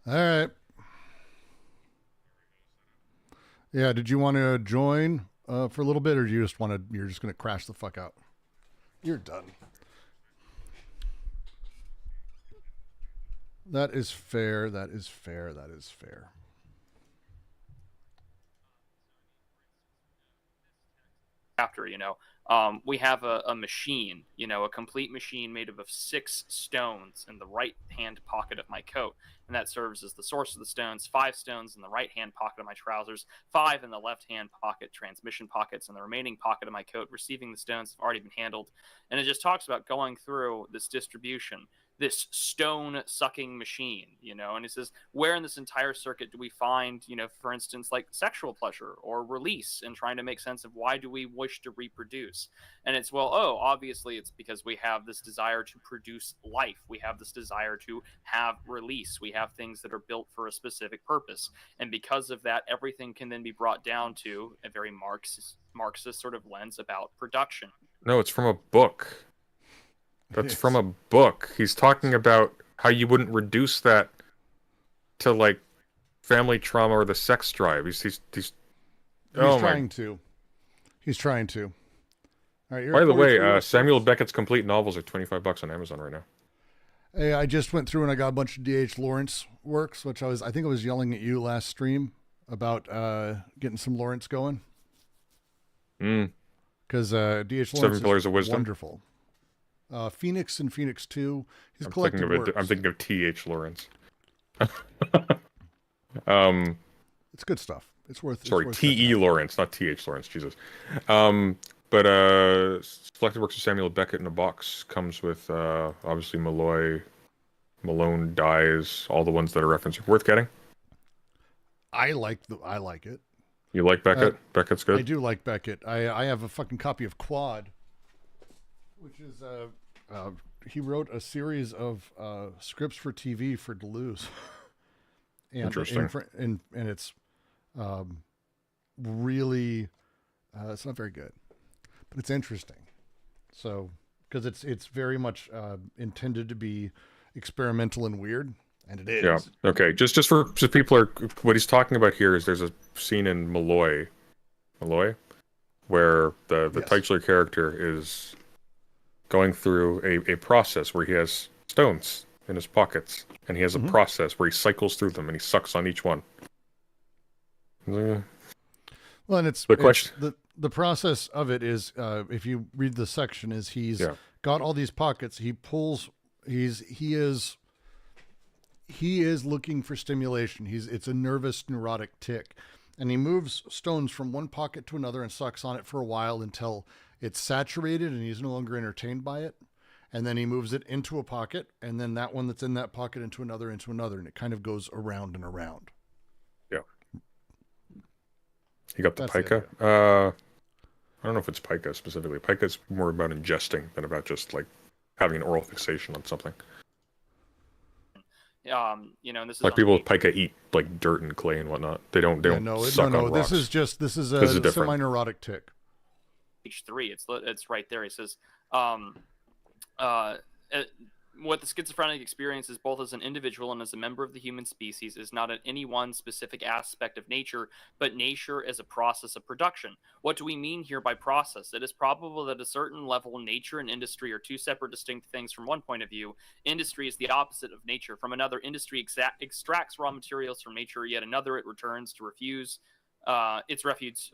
All right. Yeah. Did you want to join for a little bit, or do you just want to? You're just going to crash the fuck out. You're done. That is fair. That is fair. That is fair. After, we have a machine, a complete machine made up of 6 stones in the right hand pocket of my coat. And that serves as the source of the stones, 5 stones in the right hand pocket of my trousers, 5 in the left hand pocket, transmission pockets, and the remaining pocket of my coat receiving the stones have already been handled. And it just talks about going through this distribution, this stone sucking machine, and it says, where in this entire circuit do we find, for instance, like sexual pleasure or release, and trying to make sense of why do we wish to reproduce. And it's, obviously it's because we have this desire to produce life. We have this desire to have release. We have things that are built for a specific purpose. And because of that, everything can then be brought down to a very Marxist sort of lens about production. No, it's from a book. That's from a book. He's talking about how you wouldn't reduce that to like family trauma or the sex drive. He's trying to. He's trying to. All right. By the way, Samuel Beckett's complete novels are $25 on Amazon right now. Hey, I just went through and I got a bunch of D.H. Lawrence works, which I think I was yelling at you last stream about getting some Lawrence going. Because D.H. Lawrence 7 Pillars of Wisdom. Wonderful. Phoenix and Phoenix 2. His collected works. I'm thinking of T.H. Lawrence. It's good stuff. It's worth. Sorry, T.E. Lawrence, not T.H. Lawrence. Jesus. But Selected Works of Samuel Beckett in a box comes with obviously Malone Dies, all the ones that are referenced. Worth getting. I like it. You like Beckett? Beckett's good. I do like Beckett. I have a fucking copy of Quad, which is he wrote a series of scripts for TV for Deleuze. Interesting. And it's really it's not very good, but it's interesting. So because it's very much intended to be experimental and weird, and it is. Yeah. Okay. Just for people are what he's talking about here is there's a scene in Malloy, where the Yes. titular character is going through a process where he has stones in his pockets, and he has a process where he cycles through them and he sucks on each one. Well, and it's the question. The process of it is, if you read the section, is he's got all these pockets. He pulls. He is looking for stimulation. It's a neurotic tick, and he moves stones from one pocket to another and sucks on it for a while until it's saturated and he's no longer entertained by it. And then he moves it into a pocket, and then that one that's in that pocket into another, and it kind of goes around and around. Yeah. You got the That's pica. I don't know if it's pica specifically. Pica's more about ingesting than about just like having an oral fixation on something. And this is Like people with pica eat like dirt and clay and whatnot. They don't suck on rocks. This is a semi-neurotic tick. Page 3, it's right there. He says, what the schizophrenic experiences both as an individual and as a member of the human species is not any one specific aspect of nature, but nature as a process of production. What do we mean here by process? It is probable that at a certain level, nature and industry are two separate distinct things from one point of view. Industry is the opposite of nature. From another, industry extracts raw materials from nature, yet another it returns to refuse its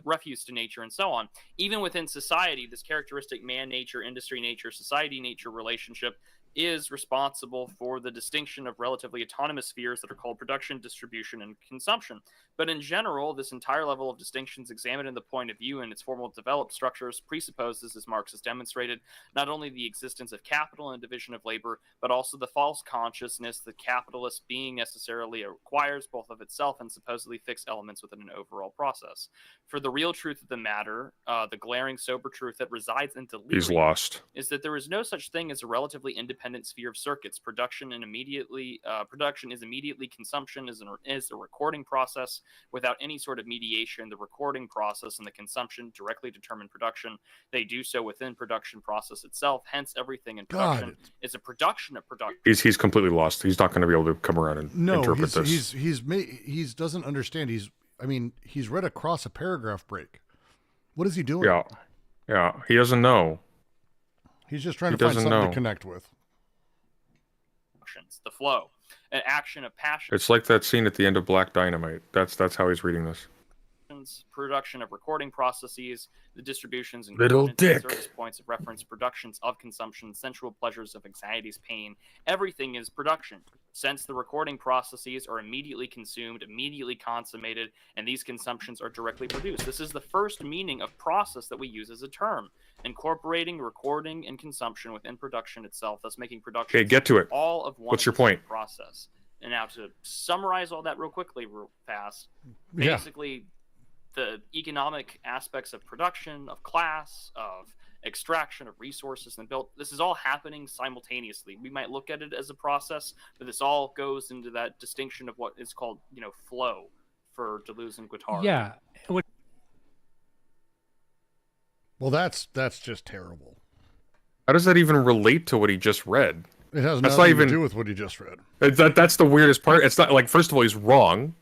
refuse to nature, and so on. Even within society, this characteristic man-nature, industry-nature, society-nature relationship is responsible for the distinction of relatively autonomous spheres that are called production, distribution, and consumption. But in general, this entire level of distinctions examined in the point of view and its formal developed structures presupposes, as Marx has demonstrated, not only the existence of capital and division of labor, but also the false consciousness that capitalist being necessarily acquires both of itself and supposedly fixed elements within an overall process. For the real truth of the matter, the glaring sober truth that resides in delirium He's lost. is that there is no such thing as a relatively independent independent sphere of circuits. Production is immediately consumption is a recording process without any sort of mediation. The recording process and the consumption directly determine production. They do so within production process itself. Hence, everything in production is a production of production. He's completely lost. He's not going to be able to come around and interpret this. He doesn't understand. He's read across a paragraph break. What is he doing? Yeah. He doesn't know. He's just trying to find something to connect with. The flow, an action of passion. It's like that scene at the end of Black Dynamite. That's how he's reading this. Production of recording processes, the distributions and little dick service points of reference, productions of consumption, sensual pleasures of anxieties, pain. Everything is production. Since the recording processes are immediately consumed, immediately consummated, and these consumptions are directly produced. This is the first meaning of process that we use as a term, incorporating recording and consumption within production itself, thus making production. Okay, get to it. All of one. What's your point? Process. And now to summarize all that real quickly, real fast. Basically, the economic aspects of production, of class, of extraction of resources and built. This is all happening simultaneously. We might look at it as a process, but this all goes into that distinction of what is called, flow for Deleuze and Guattari. Yeah. Well, that's just terrible. How does that even relate to what he just read? It has nothing to do with what he just read. That's the weirdest part. It's not like, first of all, he's wrong.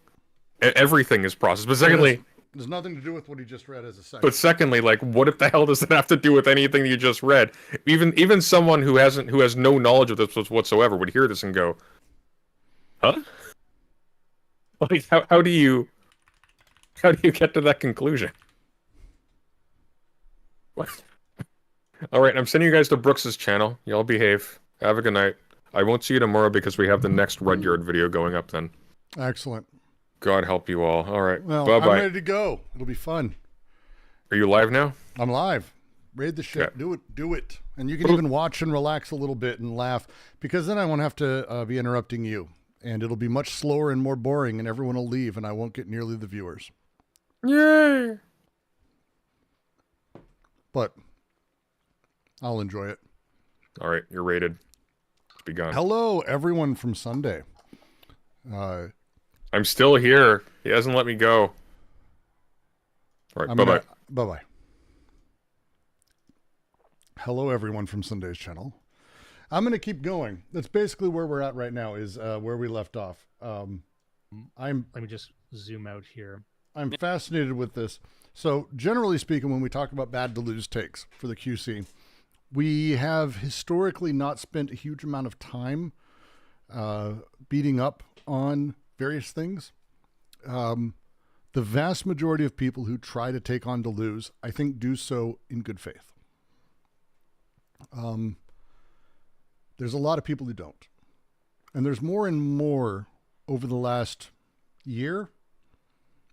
Everything is process. But secondly, there's nothing to do with what he just read as a second. But secondly, like, what the hell does that have to do with anything that you just read? Even someone who has no knowledge of this whatsoever would hear this and go, "Huh?" Like, how do you get to that conclusion? What? All right, I'm sending you guys to Brooks's channel. Y'all behave. Have a good night. I won't see you tomorrow because we have the next Rudyard video going up then. Excellent. God help you all. All right. Well, bye-bye. I'm ready to go. It'll be fun. Are you live now? I'm live. Raid the shit. Okay. Do it. And you can even watch and relax a little bit and laugh, because then I won't have to be interrupting you. And it'll be much slower and more boring, and everyone will leave, and I won't get nearly the viewers. Yay! But I'll enjoy it. All right, you're rated. Be gone. Hello, everyone from Sunday. I'm still here. He hasn't let me go. All right, bye-bye. Bye-bye. Hello, everyone from Sunday's channel. I'm going to keep going. That's basically where we're at right now, is where we left off. Let me just zoom out here. I'm fascinated with this. So, generally speaking, when we talk about bad Deleuze takes for the QC, we have historically not spent a huge amount of time beating up on various things. The vast majority of people who try to take on Deleuze, I think, do so in good faith. There's a lot of people who don't. And there's more and more over the last year,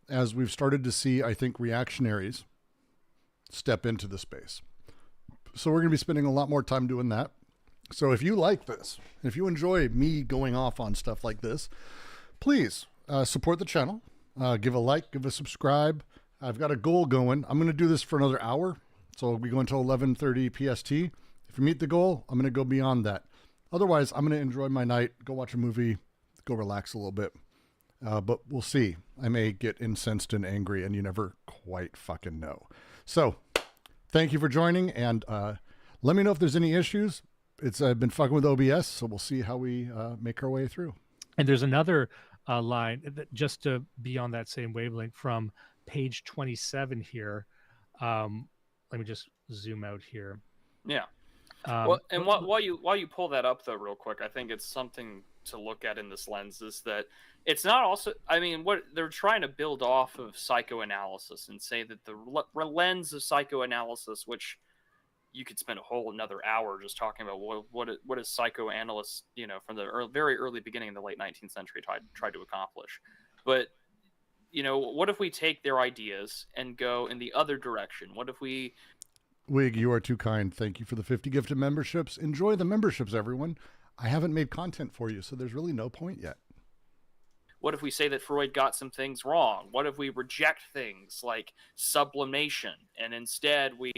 as we've started to see, I think, reactionaries step into the space. So we're going to be spending a lot more time doing that. So if you like this, if you enjoy me going off on stuff like this, please support the channel. Give a like, give a subscribe. I've got a goal going. I'm going to do this for another hour. So we'll be going until 11:30 PST. If you meet the goal, I'm going to go beyond that. Otherwise, I'm going to enjoy my night, go watch a movie, go relax a little bit. But we'll see. I may get incensed and angry, and you never quite fucking know. So thank you for joining, and let me know if there's any issues. I've been fucking with OBS, so we'll see how we make our way through. And there's another line that, just to be on that same wavelength, from page 27 here. Let me just zoom out here. Yeah. Well, and while you pull that up though, real quick, I think it's something to look at in this lens is that it's not also. I mean, what they're trying to build off of psychoanalysis and say that the lens of psychoanalysis, which you could spend a whole another hour just talking about what is psychoanalysts, from the very early beginning in the late 19th century tried to accomplish. But what if we take their ideas and go in the other direction? What if we Wig, you are too kind. Thank you for the 50 gifted memberships. Enjoy the memberships, everyone. I haven't made content for you, so there's really no point yet. What if we say that Freud got some things wrong? What if we reject things like sublimation and instead we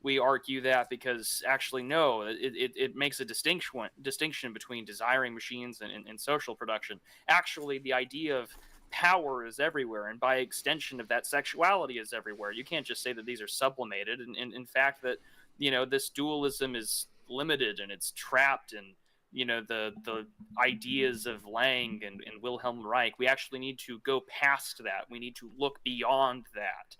we argue that because actually, no, it makes a distinction between desiring machines and social production. Actually, the idea of power is everywhere, and by extension of that, sexuality is everywhere. You can't just say that these are sublimated, and in fact that, this dualism is limited and it's trapped in, the ideas of Lang and Wilhelm Reich. We actually need to go past that. We need to look beyond that.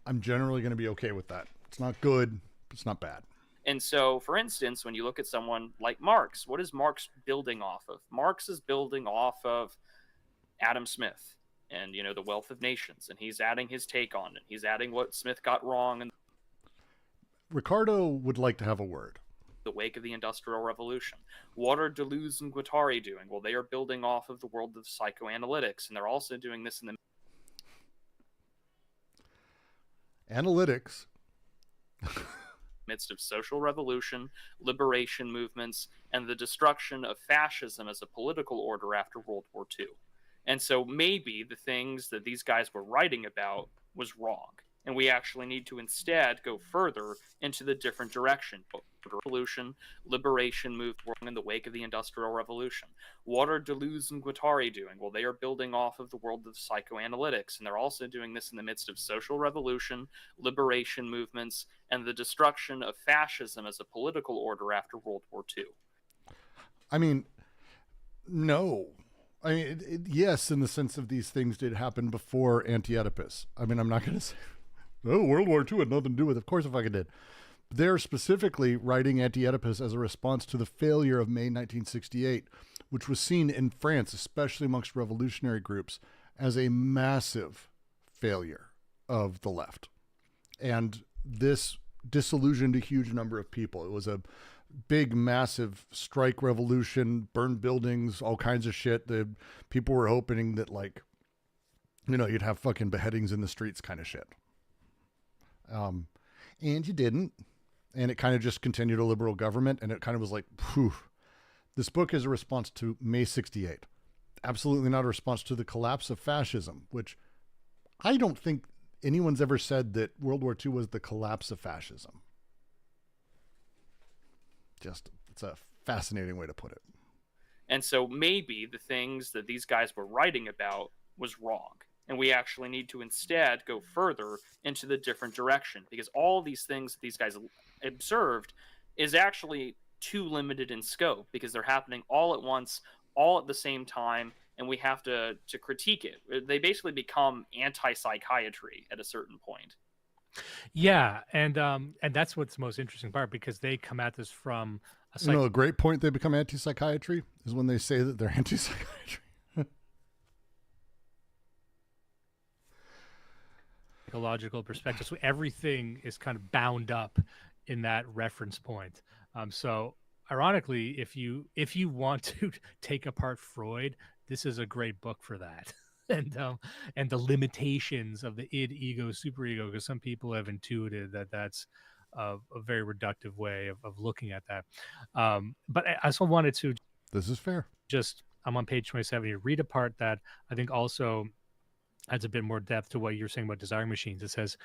I'm generally going to be okay with that. It's not good, but it's not bad. And so, for instance, when you look at someone like Marx, what is Marx building off of? Marx is building off of Adam Smith and, The Wealth of Nations, and he's adding his take on it. He's adding what Smith got wrong in Ricardo would like to have a word. the wake of the Industrial Revolution. What are Deleuze and Guattari doing? Well, they are building off of the world of psychoanalytics, and they're also doing this in the Analytics. midst of social revolution, liberation movements, and the destruction of fascism as a political order after World War II. And so maybe the things that these guys were writing about was wrong. And we actually need to instead go further into the different direction. Revolution, liberation movement in the wake of the Industrial Revolution. What are Deleuze and Guattari doing? Well, they are building off of the world of psychoanalytics, and they're also doing this in the midst of social revolution, liberation movements, and the destruction of fascism as a political order after World War II. I mean, no. I mean, yes, in the sense of these things did happen before anti-oedipus. I mean, I'm not going to say, oh, World War II had nothing to do with it. Of course, if I did. They're specifically writing anti-oedipus as a response to the failure of May 1968, which was seen in France, especially amongst revolutionary groups, as a massive failure of the left. And this disillusioned a huge number of people. It was a big, massive strike revolution, burned buildings, all kinds of shit. The people were hoping that, like, you'd have fucking beheadings in the streets kind of shit. And you didn't. And it kind of just continued a liberal government. And it kind of was like, phew. This book is a response to May 68. Absolutely not a response to the collapse of fascism, which I don't think anyone's ever said that World War II was the collapse of fascism. It's a fascinating way to put it. And so maybe the things that these guys were writing about was wrong. And we actually need to instead go further into the different direction, because all these things that these guys observed is actually too limited in scope, because they're happening all at once, all at the same time, and we have to critique it. They basically become anti-psychiatry at a certain point. Yeah, and that's what's the most interesting part, because they come at this from a great point. They become anti-psychiatry is when they say that they're anti-psychiatry. Psychological perspective. So everything is kind of bound up in that reference point. So ironically, if you want to take apart Freud, this is a great book for that. And the limitations of the id, ego, superego, because some people have intuited that that's a very reductive way of looking at that. But I also wanted to... This is fair. I'm on page 27 here. Read a part that I think also adds a bit more depth to what you're saying about desiring machines. It says,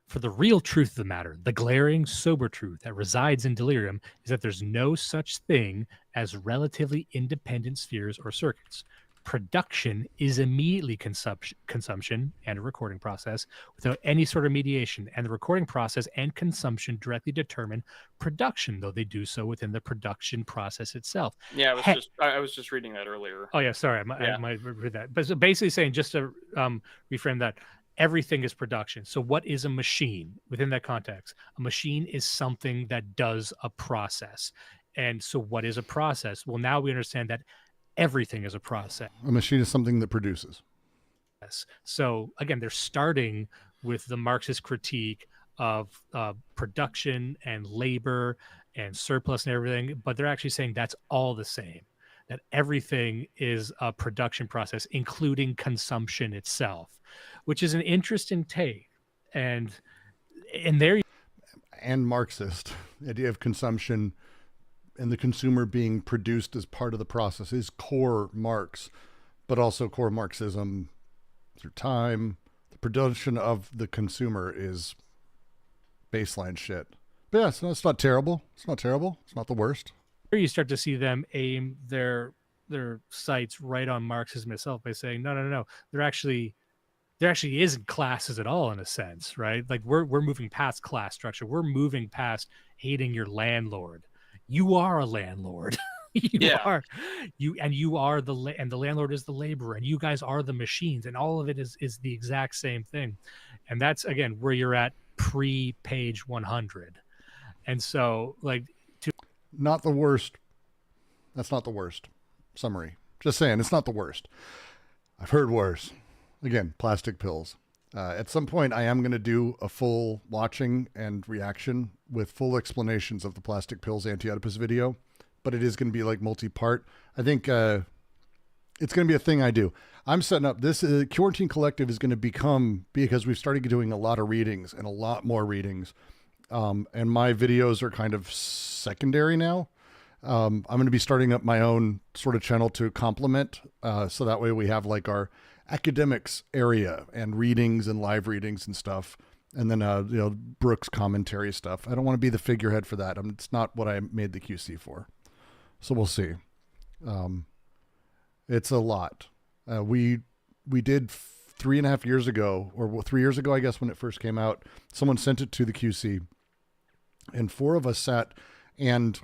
for the real truth of the matter, the glaring, sober truth that resides in delirium is that there's no such thing as relatively independent spheres or circuits. Production is immediately consumption and a recording process without any sort of mediation, and the recording process and consumption directly determine production, though they do so within the production process itself. Yeah, I was just reading that earlier. Oh yeah, sorry, I might read that. But so basically saying, just to reframe that, everything is production. So what is a machine within that context? A machine is something that does a process. And so what is a process? Well, now we understand that everything is a process. A machine is something that produces. So again, they're starting with the Marxist critique of production and labor and surplus and everything, but they're actually saying that's all the same, that everything is a production process, including consumption itself, which is an interesting take. And there... And Marxist, the idea of consumption and the consumer being produced as part of the process is core Marx, but also core Marxism through time, the The production of the consumer is baseline shit. But yeah, so it's not terrible. It's not terrible. It's not the worst. Here you start to see them aim their sights right on Marxism itself by saying, no. There actually isn't classes at all in a sense, right? Like we're moving past class structure. We're moving past hating your landlord. You are a landlord. You are the landlord is the laborer, and you guys are the machines, and all of it is the exact same thing. And that's again where you're at pre-page 100. And so not the worst. That's not the worst summary. Just saying, it's not the worst. I've heard worse. Again, plastic pills. At some point, I am going to do a full watching and reaction with full explanations of the plastic pills anti-oedipus video, but it is going to be like multi-part. I think it's going to be a thing I do. I'm setting up this Quarantine Collective is going to become, because we've started doing a lot of readings and a lot more readings, and my videos are kind of secondary now. I'm going to be starting up my own sort of channel to complement, so that way we have like our academics area and readings and live readings and stuff. And then, Brooks commentary stuff. I don't want to be the figurehead for that. It's not what I made the QC for. So we'll see. It's a lot. We did 3.5 years ago, or 3 years ago, I guess, when it first came out, someone sent it to the QC and 4 of us sat and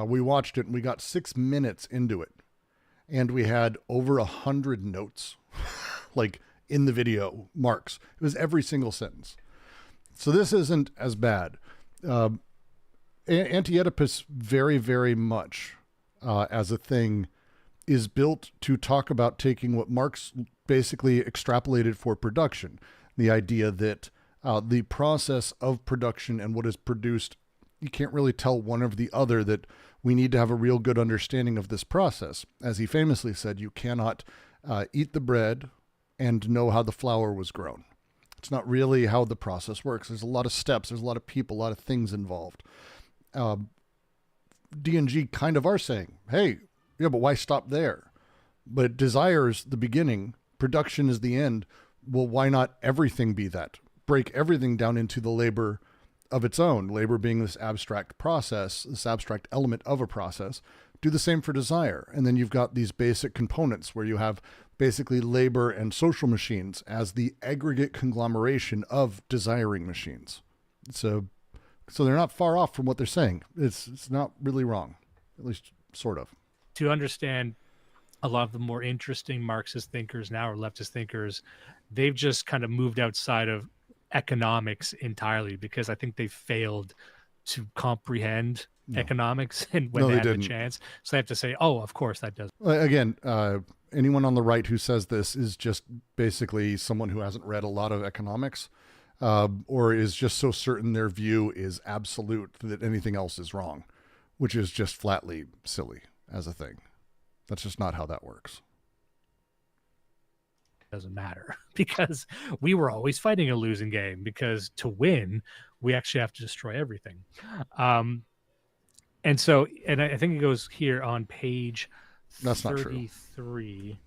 we watched it and we got 6 minutes into it. And we had over 100 notes, like in the video marks. It was every single sentence. So this isn't as bad. Anti-Oedipus very, very much as a thing is built to talk about taking what Marx basically extrapolated for production. The idea that the process of production and what is produced, you can't really tell one or the other, that we need to have a real good understanding of this process. As he famously said, you cannot eat the bread and know how the flour was grown. It's not really how the process works. There's a lot of steps. There's a lot of people, a lot of things involved. D&G kind of are saying, hey, yeah, but why stop there? But desire is the beginning. Production is the end. Well, why not everything be that? Break everything down into the labor of its own. Labor being this abstract process, this abstract element of a process. Do the same for desire. And then you've got these basic components where you have basically labor and social machines as the aggregate conglomeration of desiring machines. So they're not far off from what they're saying. It's not really wrong, at least sort of. To understand a lot of the more interesting Marxist thinkers now, or leftist thinkers, they've just kind of moved outside of economics entirely, because I think they failed to comprehend economics and when they had the chance. So they have to say, oh, of course that does. Again, anyone on the right who says this is just basically someone who hasn't read a lot of economics, or is just so certain their view is absolute that anything else is wrong, which is just flatly silly as a thing. That's just not how that works. Doesn't matter, because we were always fighting a losing game, because to win, we actually have to destroy everything. And so, and I think it goes here on page 33.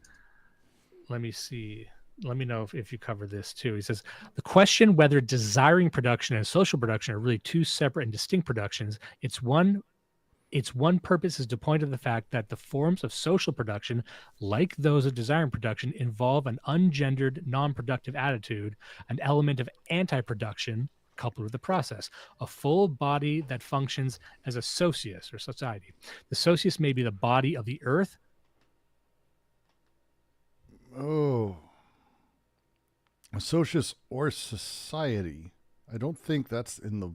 Let me see. Let me know if you cover this too. He says, the question whether desiring production and social production are really two separate and distinct productions, its one purpose is to point to the fact that the forms of social production, like those of desiring production, involve an ungendered, non-productive attitude, an element of anti-production coupled with the process, a full body that functions as a socius or society. The socius may be the body of the earth. Oh. A socius or society. I don't think that's in the...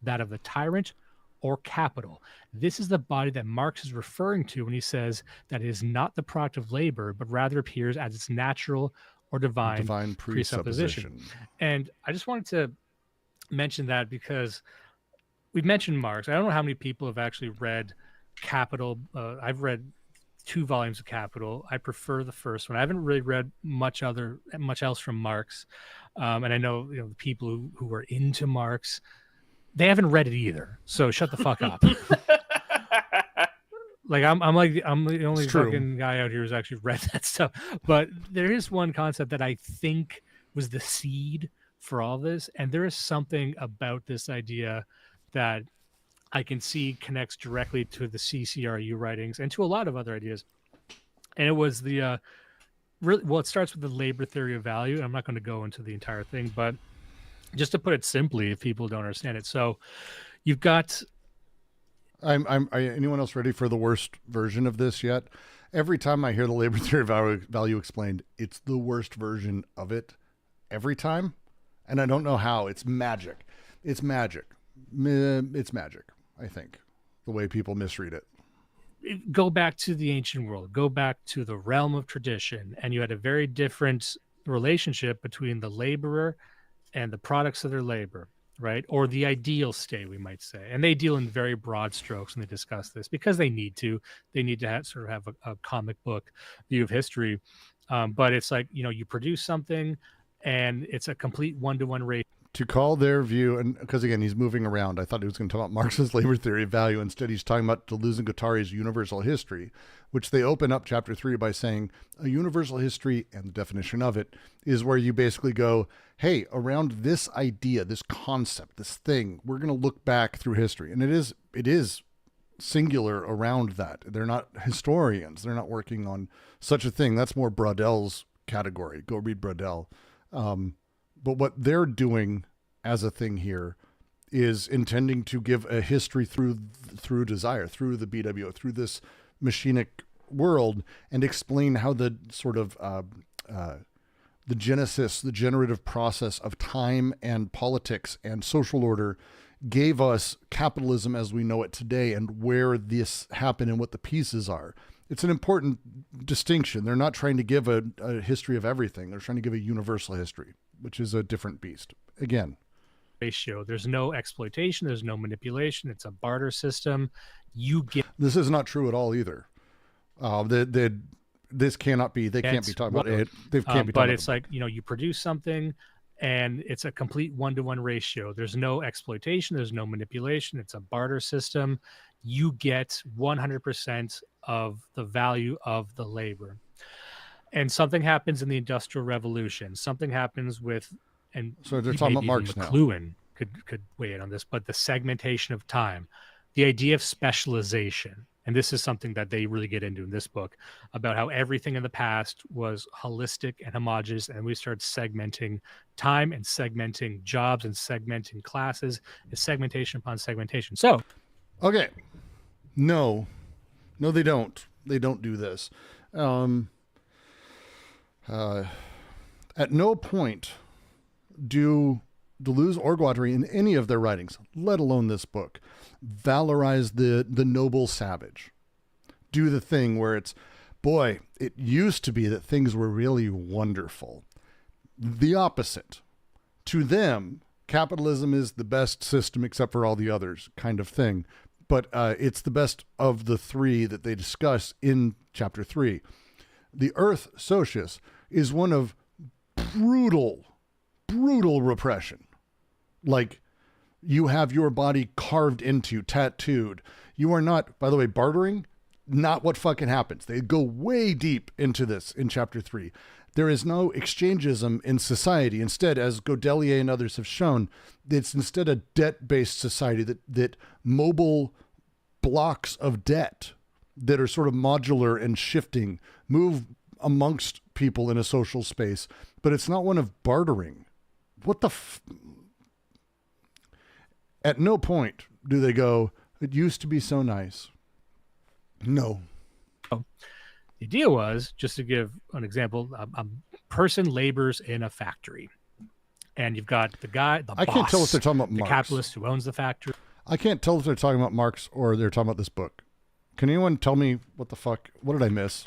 That of the tyrant or capital. This is the body that Marx is referring to when he says that it is not the product of labor, but rather appears as its natural or divine presupposition. And I just wanted to mention that because we've mentioned Marx. I don't know how many people have actually read Capital. I've read 2 volumes of Capital. I prefer the first one. I haven't really read much else from Marx. And I know, the people who are into Marx, they haven't read it either. So shut the fuck up. Like I'm the only It's true. fucking guy out here who's actually read that stuff. But there is one concept that I think was the seed for all this, and there is something about this idea that I can see connects directly to the CCRU writings and to a lot of other ideas. And it was the it starts with the labor theory of value. I'm not going to go into the entire thing, but just to put it simply, if people don't understand it, so you've got. Anyone else ready for the worst version of this yet? Every time I hear the labor theory of value explained, it's the worst version of it every time. And I don't know how. It's magic. It's magic. It's magic, I think, the way people misread it. Go back to the ancient world, go back to the realm of tradition, and you had a very different relationship between the laborer and the products of their labor, right? Or the ideal state, we might say. And they deal in very broad strokes when they discuss this because they need to. They need to have a comic book view of history. But it's like, you produce something and it's a complete one-to-one ratio. To call their view, and because again, he's moving around. I thought he was going to talk about Marx's labor theory of value. Instead, he's talking about Deleuze and Guattari's universal history, which they open up chapter 3 by saying a universal history, and the definition of it is where you basically go, hey, around this idea, this concept, this thing, we're going to look back through history. And it is singular around that. They're not historians. They're not working on such a thing. That's more Brauddel's category. Go read Braudel. But what they're doing as a thing here is intending to give a history through desire, through the BWO, through this machinic world, and explain how the sort of the genesis, the generative process of time and politics and social order gave us capitalism as we know it today, and where this happened and what the pieces are. It's an important distinction. They're not trying to give a history of everything. They're trying to give a universal history, which is a different beast. Again, ratio. There's no exploitation. There's no manipulation. It's a barter system. This is not true at all either. This cannot be. They can't be talking about it. They can't be. But it's like you produce something, and it's a complete one-to-one ratio. There's no exploitation. There's no manipulation. It's a barter system. You get 100% of the value of the labor. And something happens in the Industrial Revolution. Something happens with, and so they're talking about Marx now. McLuhan could weigh in on this, but the segmentation of time, the idea of specialization. And this is something that they really get into in this book, about how everything in the past was holistic and homogeneous, and we started segmenting time and segmenting jobs and segmenting classes. It's segmentation upon segmentation. So, okay, no, they don't. They don't do this. At no point do Deleuze or Guattari in any of their writings, let alone this book, valorize the noble savage. Do the thing where it's, boy, it used to be that things were really wonderful. The opposite. To them, capitalism is the best system except for all the others, kind of thing. But it's the best of the three that they discuss in chapter 3. The Earth Socius is one of brutal repression. Like, you have your body carved into, tattooed. You are not, by the way, bartering, not what fucking happens. They go way deep into this in chapter 3. There is no exchangism in society. Instead, as Godelier and others have shown, it's instead a debt-based society that mobile blocks of debt that are sort of modular and shifting move amongst people in a social space, but it's not one of bartering. What the At no point do they go, it used to be so nice. No. The idea was, just to give an example, a person labors in a factory, and you've got the guy, the boss, can't tell if they're talking about the Marx. capitalist who owns the factory. I can't tell if they're talking about Marx or they're talking about this book. Can anyone tell me what the fuck? What did I miss?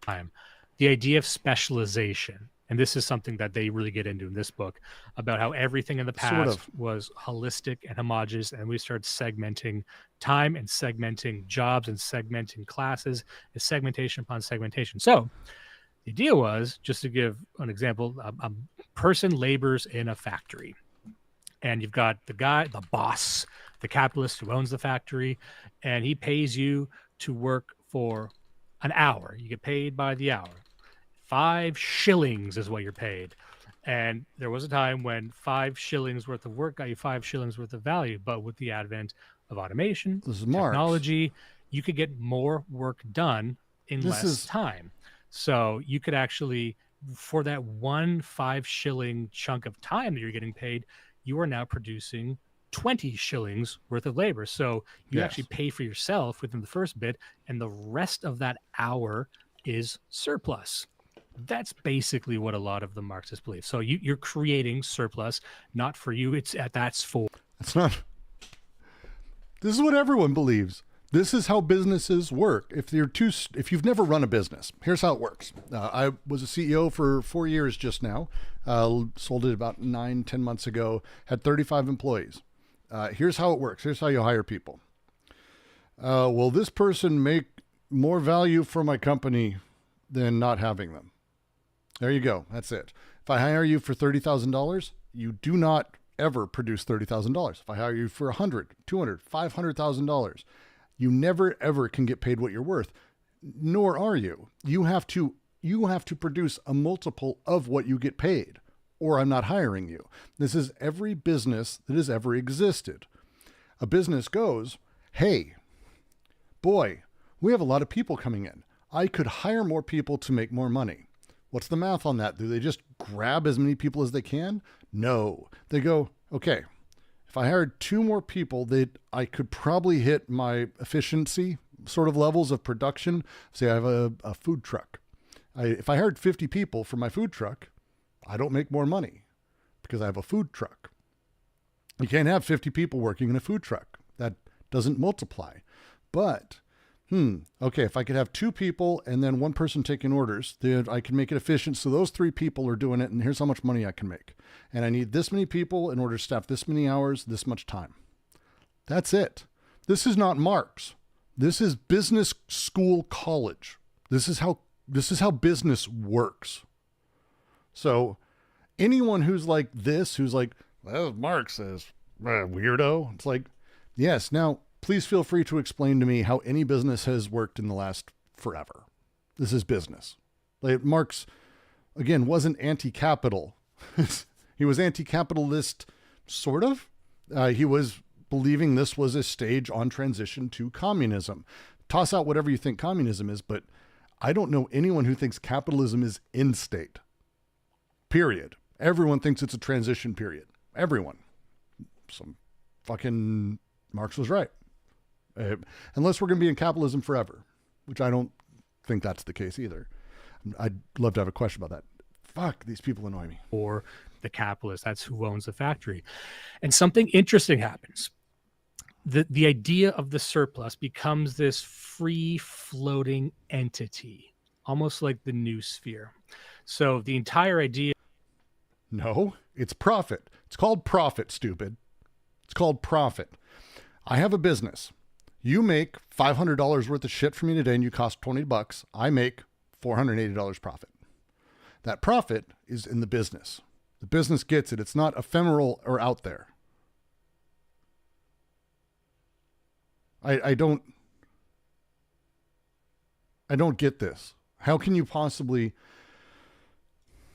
The idea of specialization. And this is something that they really get into in this book, about how everything in the past was holistic and homogeneous, and we started segmenting time and segmenting jobs and segmenting classes. It's segmentation upon segmentation. So the idea was, just to give an example, a person labors in a factory, and you've got the guy, the boss, the capitalist who owns the factory, and he pays you to work for an hour. You get paid by the hour. 5 shillings is what you're paid. And there was a time when 5 shillings worth of work got you 5 shillings worth of value. But with the advent of automation, This is Marx. technology, you could get more work done in less time. So you could actually, for that 1 5 shilling chunk of time that you're getting paid, you are now producing 20 shillings worth of labor. So you actually pay for yourself within the first bit, and the rest of that hour is surplus. That's basically what a lot of the Marxists believe. So you're creating surplus, not for you. That's for. It's not. This is what everyone believes. This is how businesses work. If you've never run a business, here's how it works. I was a CEO for 4 years just now. Sold it about 9-10 months ago. Had 35 employees. Here's how it works. Here's how you hire people. Will this person make more value for my company than not having them? There you go. That's it. If I hire you for $30,000, you do not ever produce $30,000. If I hire you for $100,000, $200,000, $500,000, you never ever can get paid what you're worth. Nor are you. You have to produce a multiple of what you get paid, or I'm not hiring you. This is every business that has ever existed. A business goes, hey, boy, we have a lot of people coming in. I could hire more people to make more money. What's the math on that? Do they just grab as many people as they can? No. They go, okay, if I hired 2 more people, I could probably hit my efficiency sort of levels of production. Say I have a food truck. If I hired 50 people for my food truck, I don't make more money because I have a food truck. You can't have 50 people working in a food truck. That doesn't multiply. But okay, if I could have 2 people and then 1 person taking orders, then I can make it efficient. So those 3 people are doing it, and here's how much money I can make. And I need this many people in order to staff this many hours, this much time. That's it. This is not Marx. This is business school college. This is how business works. So anyone who's like this, who's like, well, Marx says, weirdo. It's like, yes, now please feel free to explain to me how any business has worked in the last forever. This is business. Like Marx, again, wasn't anti-capital. He was anti-capitalist, sort of. He was believing this was a stage on transition to communism. Toss out whatever you think communism is, but I don't know anyone who thinks capitalism is in state. Period. Everyone thinks it's a transition period. Everyone. Some fucking Marx was right. Unless we're going to be in capitalism forever, which I don't think that's the case either. I'd love to have a question about that. Fuck, these people annoy me. Or the capitalist, that's who owns the factory. And something interesting happens. The idea of the surplus becomes this free-floating entity, almost like the new sphere. So the entire idea... No, it's profit. It's called profit, stupid. It's called profit. I have a business. You make $500 worth of shit for me today and you cost $20. I make $480 profit. That profit is in the business. The business gets it. It's not ephemeral or out there. I don't get this. How can you possibly...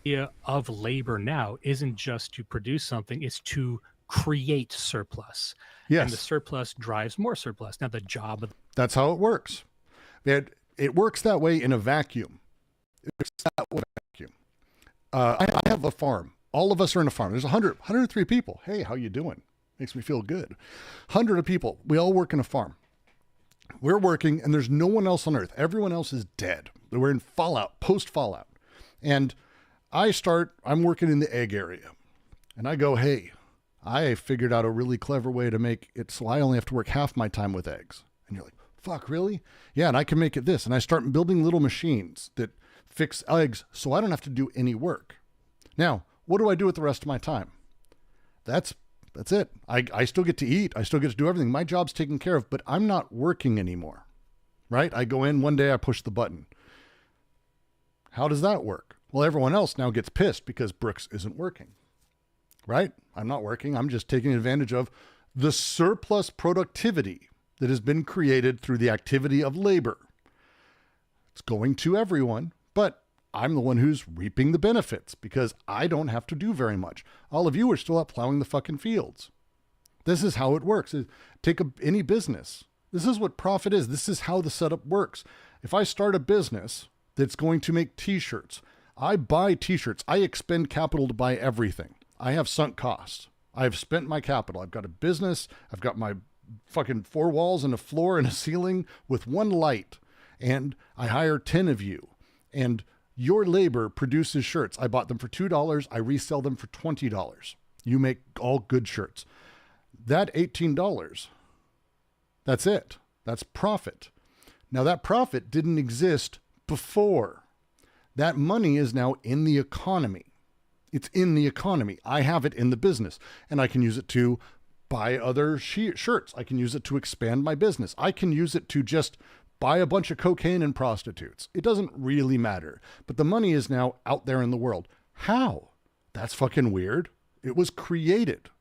idea of labor now isn't just to produce something, it's to create surplus. Yes. And the surplus drives more surplus. Now the job of... That's how it works. It works that way in a vacuum. It works that way in a vacuum. I have a farm. All of us are in a farm. There's 103 people. Hey, how you doing? Makes me feel good. 100 of people. We all work in a farm. We're working and there's no one else on earth. Everyone else is dead. We're in fallout, post-fallout. And I'm working in the egg area. And I go, hey, I figured out a really clever way to make it so I only have to work half my time with eggs. And you're like, fuck, really? Yeah, and I can make it this. And I start building little machines that fix eggs so I don't have to do any work. Now, what do I do with the rest of my time? That's it. I still get to eat. I still get to do everything. My job's taken care of, but I'm not working anymore, right? I go in one day, I push the button. How does that work? Well, everyone else now gets pissed because Brooks isn't working, right? I'm not working. I'm just taking advantage of the surplus productivity that has been created through the activity of labor. It's going to everyone, but I'm the one who's reaping the benefits because I don't have to do very much. All of you are still out plowing the fucking fields. This is how it works. Take any business. This is what profit is. This is how the setup works. If I start a business that's going to make t-shirts, I buy t-shirts. I expend capital to buy everything. I have sunk costs. I've spent my capital. I've got a business. I've got my fucking 4 walls and a floor and a ceiling with 1 light. And I hire 10 of you. And your labor produces shirts. I bought them for $2. I resell them for $20. You make all good shirts. That $18, that's it. That's profit. Now that profit didn't exist before. That money is now in the economy. It's in the economy. I have it in the business, and I can use it to buy other shirts. I can use it to expand my business. I can use it to just buy a bunch of cocaine and prostitutes. It doesn't really matter, but the money is now out there in the world. How? That's fucking weird. It was created.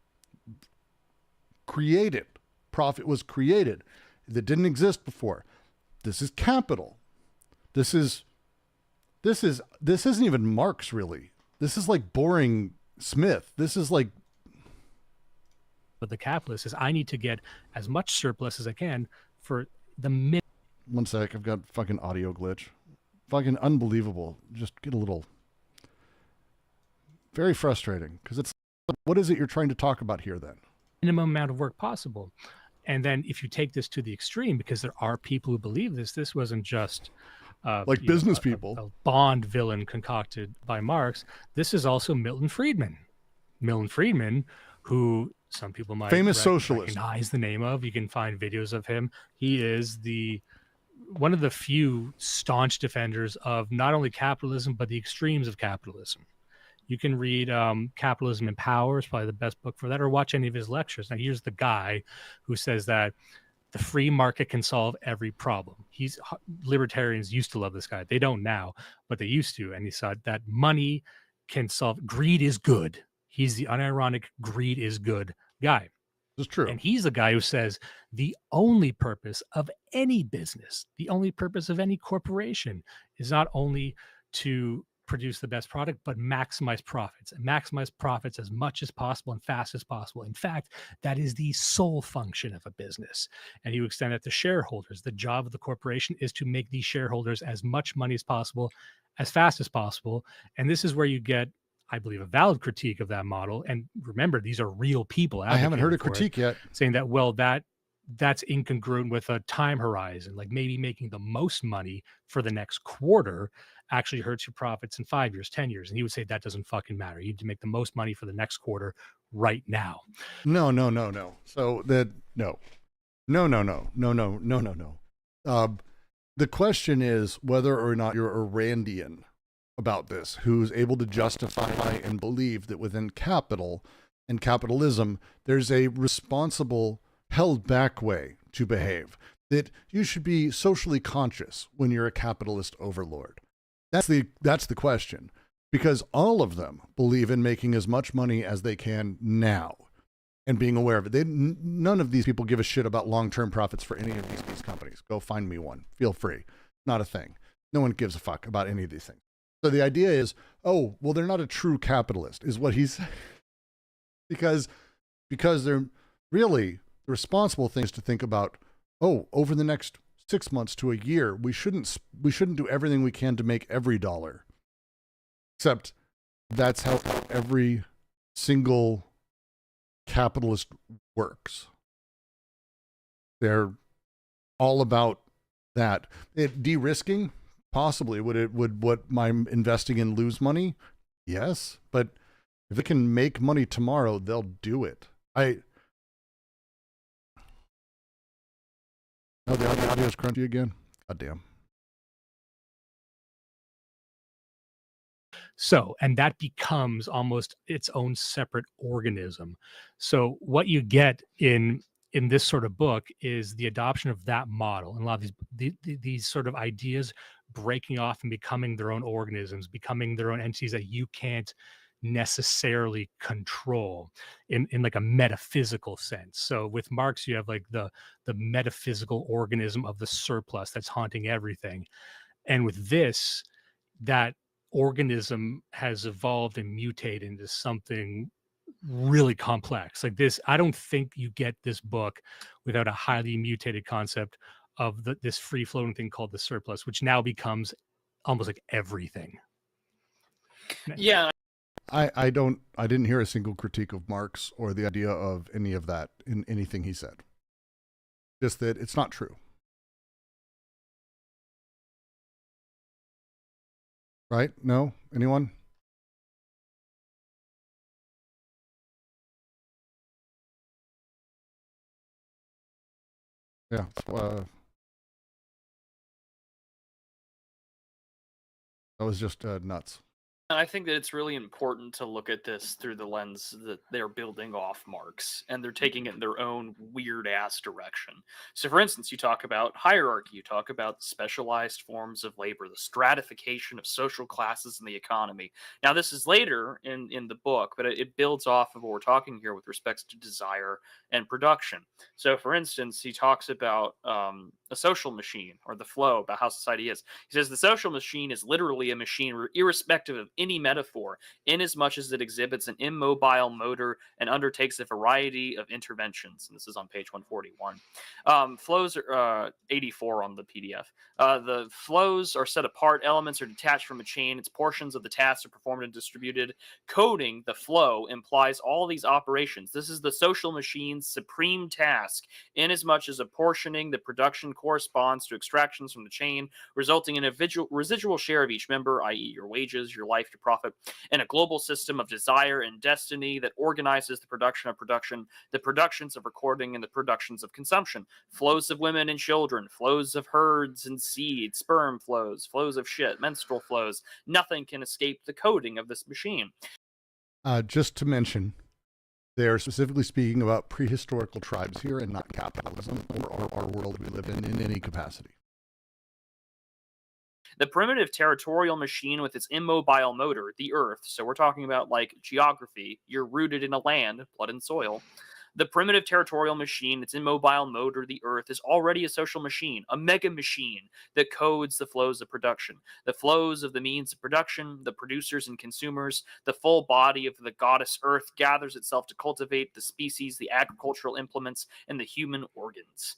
Profit was created. That didn't exist before. This is capital. This isn't even Marx, really. This is like boring Smith. This is like. But the capitalist is, I need to get as much surplus as I can for the minute. One sec, I've got fucking audio glitch. Fucking unbelievable. Just get a little. Very frustrating because it's. What is it you're trying to talk about here then? Minimum amount of work possible. And then if you take this to the extreme, because there are people who believe this wasn't just like business people, a Bond villain concocted by Marx. This is also Milton Friedman. Milton Friedman, who some people might famous socialist recognize the name of. You can find videos of him. He is one of the few staunch defenders of not only capitalism, but the extremes of capitalism. You can read Capitalism in Power, is probably the best book for that, or watch any of his lectures. Now, here's the guy who says that the free market can solve every problem. Libertarians used to love this guy. They don't now, but they used to. And he said that money can solve, greed is good. He's the unironic greed is good guy. It's true. And he's the guy who says the only purpose of any business, the only purpose of any corporation is not only to produce the best product, but maximize profits and maximize profits as much as possible and fast as possible. In fact, that is the sole function of a business. And you extend that to shareholders. The job of the corporation is to make these shareholders as much money as possible, as fast as possible. And this is where you get, I believe, a valid critique of that model. And remember, these are real people. I haven't heard a critique yet saying that, well, that's incongruent with a time horizon, like maybe making the most money for the next quarter actually hurts your profits in 5 years, 10 years. And he would say that doesn't fucking matter. You need to make the most money for the next quarter right now. No. So no. The question is whether or not you're a Randian about this, who's able to justify and believe that within capital and capitalism, there's a responsible, held back way to behave, that you should be socially conscious when you're a capitalist overlord. That's the question, because all of them believe in making as much money as they can now and being aware of it. None of these people give a shit about long-term profits for any of these companies. Go find me one. Feel free. Not a thing. No one gives a fuck about any of these things. So the idea is, oh, well, they're not a true capitalist, is what he's because they're really the responsible thing is to think about, oh, over the next 6 months to a year, we shouldn't do everything we can to make every dollar. Except that's how every single capitalist works. They're all about that. De-risking, possibly. Would what I'm investing in lose money? Yes, but if it can make money tomorrow, they'll do it. Oh, the audio is crunchy again. God damn. So, and that becomes almost its own separate organism. So what you get in this sort of book is the adoption of that model, and a lot of these sort of ideas breaking off and becoming their own organisms, becoming their own entities that you can't necessarily control in like a metaphysical sense. So with Marx, you have like the metaphysical organism of the surplus that's haunting everything. And with this, that organism has evolved and mutated into something really complex. Like this, I don't think you get this book without a highly mutated concept of this free floating thing called the surplus, which now becomes almost like everything. Yeah. I didn't hear a single critique of Marx or the idea of any of that in anything he said. Just that it's not true. Right? No? Anyone? Yeah. That was just nuts. And I think that it's really important to look at this through the lens that they're building off Marx, and they're taking it in their own weird-ass direction. So, for instance, you talk about hierarchy, you talk about specialized forms of labor, the stratification of social classes in the economy. Now, this is later in the book, but it builds off of what we're talking here with respect to desire and production. So, for instance, he talks about a social machine, or the flow, about how society is. He says the social machine is literally a machine, irrespective of any metaphor, inasmuch as it exhibits an immobile motor and undertakes a variety of interventions. And this is on page 141. Flows are 84 on the PDF. The flows are set apart. Elements are detached from a chain. Its portions of the tasks are performed and distributed. Coding the flow implies all these operations. This is the social machine's supreme task, inasmuch as apportioning the production corresponds to extractions from the chain, resulting in a residual share of each member, i.e. your wages, your life, your profit, and a global system of desire and destiny that organizes the production of production, the productions of recording, and the productions of consumption. Flows of women and children, flows of herds and seed, sperm flows, flows of shit, menstrual flows. Nothing can escape the coding of this machine. Just to mention, they're specifically speaking about prehistorical tribes here and not capitalism or our world we live in any capacity. The primitive territorial machine with its immobile motor, the earth, so we're talking about like geography, you're rooted in a land, blood and soil. The primitive territorial machine, its immobile motor, the earth, is already a social machine, a mega machine that codes the flows of production, the flows of the means of production, the producers and consumers. The full body of the goddess earth gathers itself to cultivate the species, the agricultural implements, and the human organs.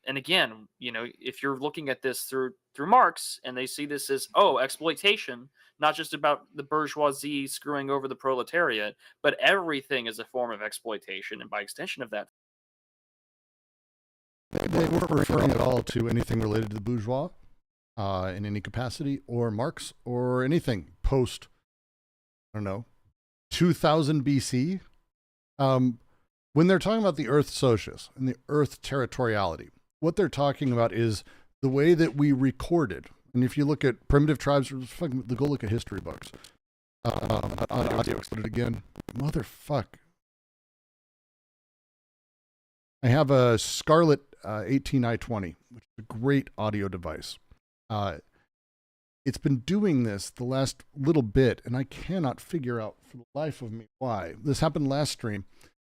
And again, you know, if you're looking at this through Marx, and they see this as, oh, exploitation, not just about the bourgeoisie screwing over the proletariat, but everything is a form of exploitation, and by extension of that, They weren't referring at all to anything related to the bourgeois in any capacity, or Marx, or anything post, I don't know, 2000 BC. When they're talking about the earth socius and the earth territoriality, what they're talking about is the way that we recorded. And if you look at primitive tribes, go look at history books. Audiobooks, put it again. Motherfuck. I have a Scarlett 18i20, which is a great audio device. It's been doing this the last little bit, and I cannot figure out for the life of me why. This happened last stream.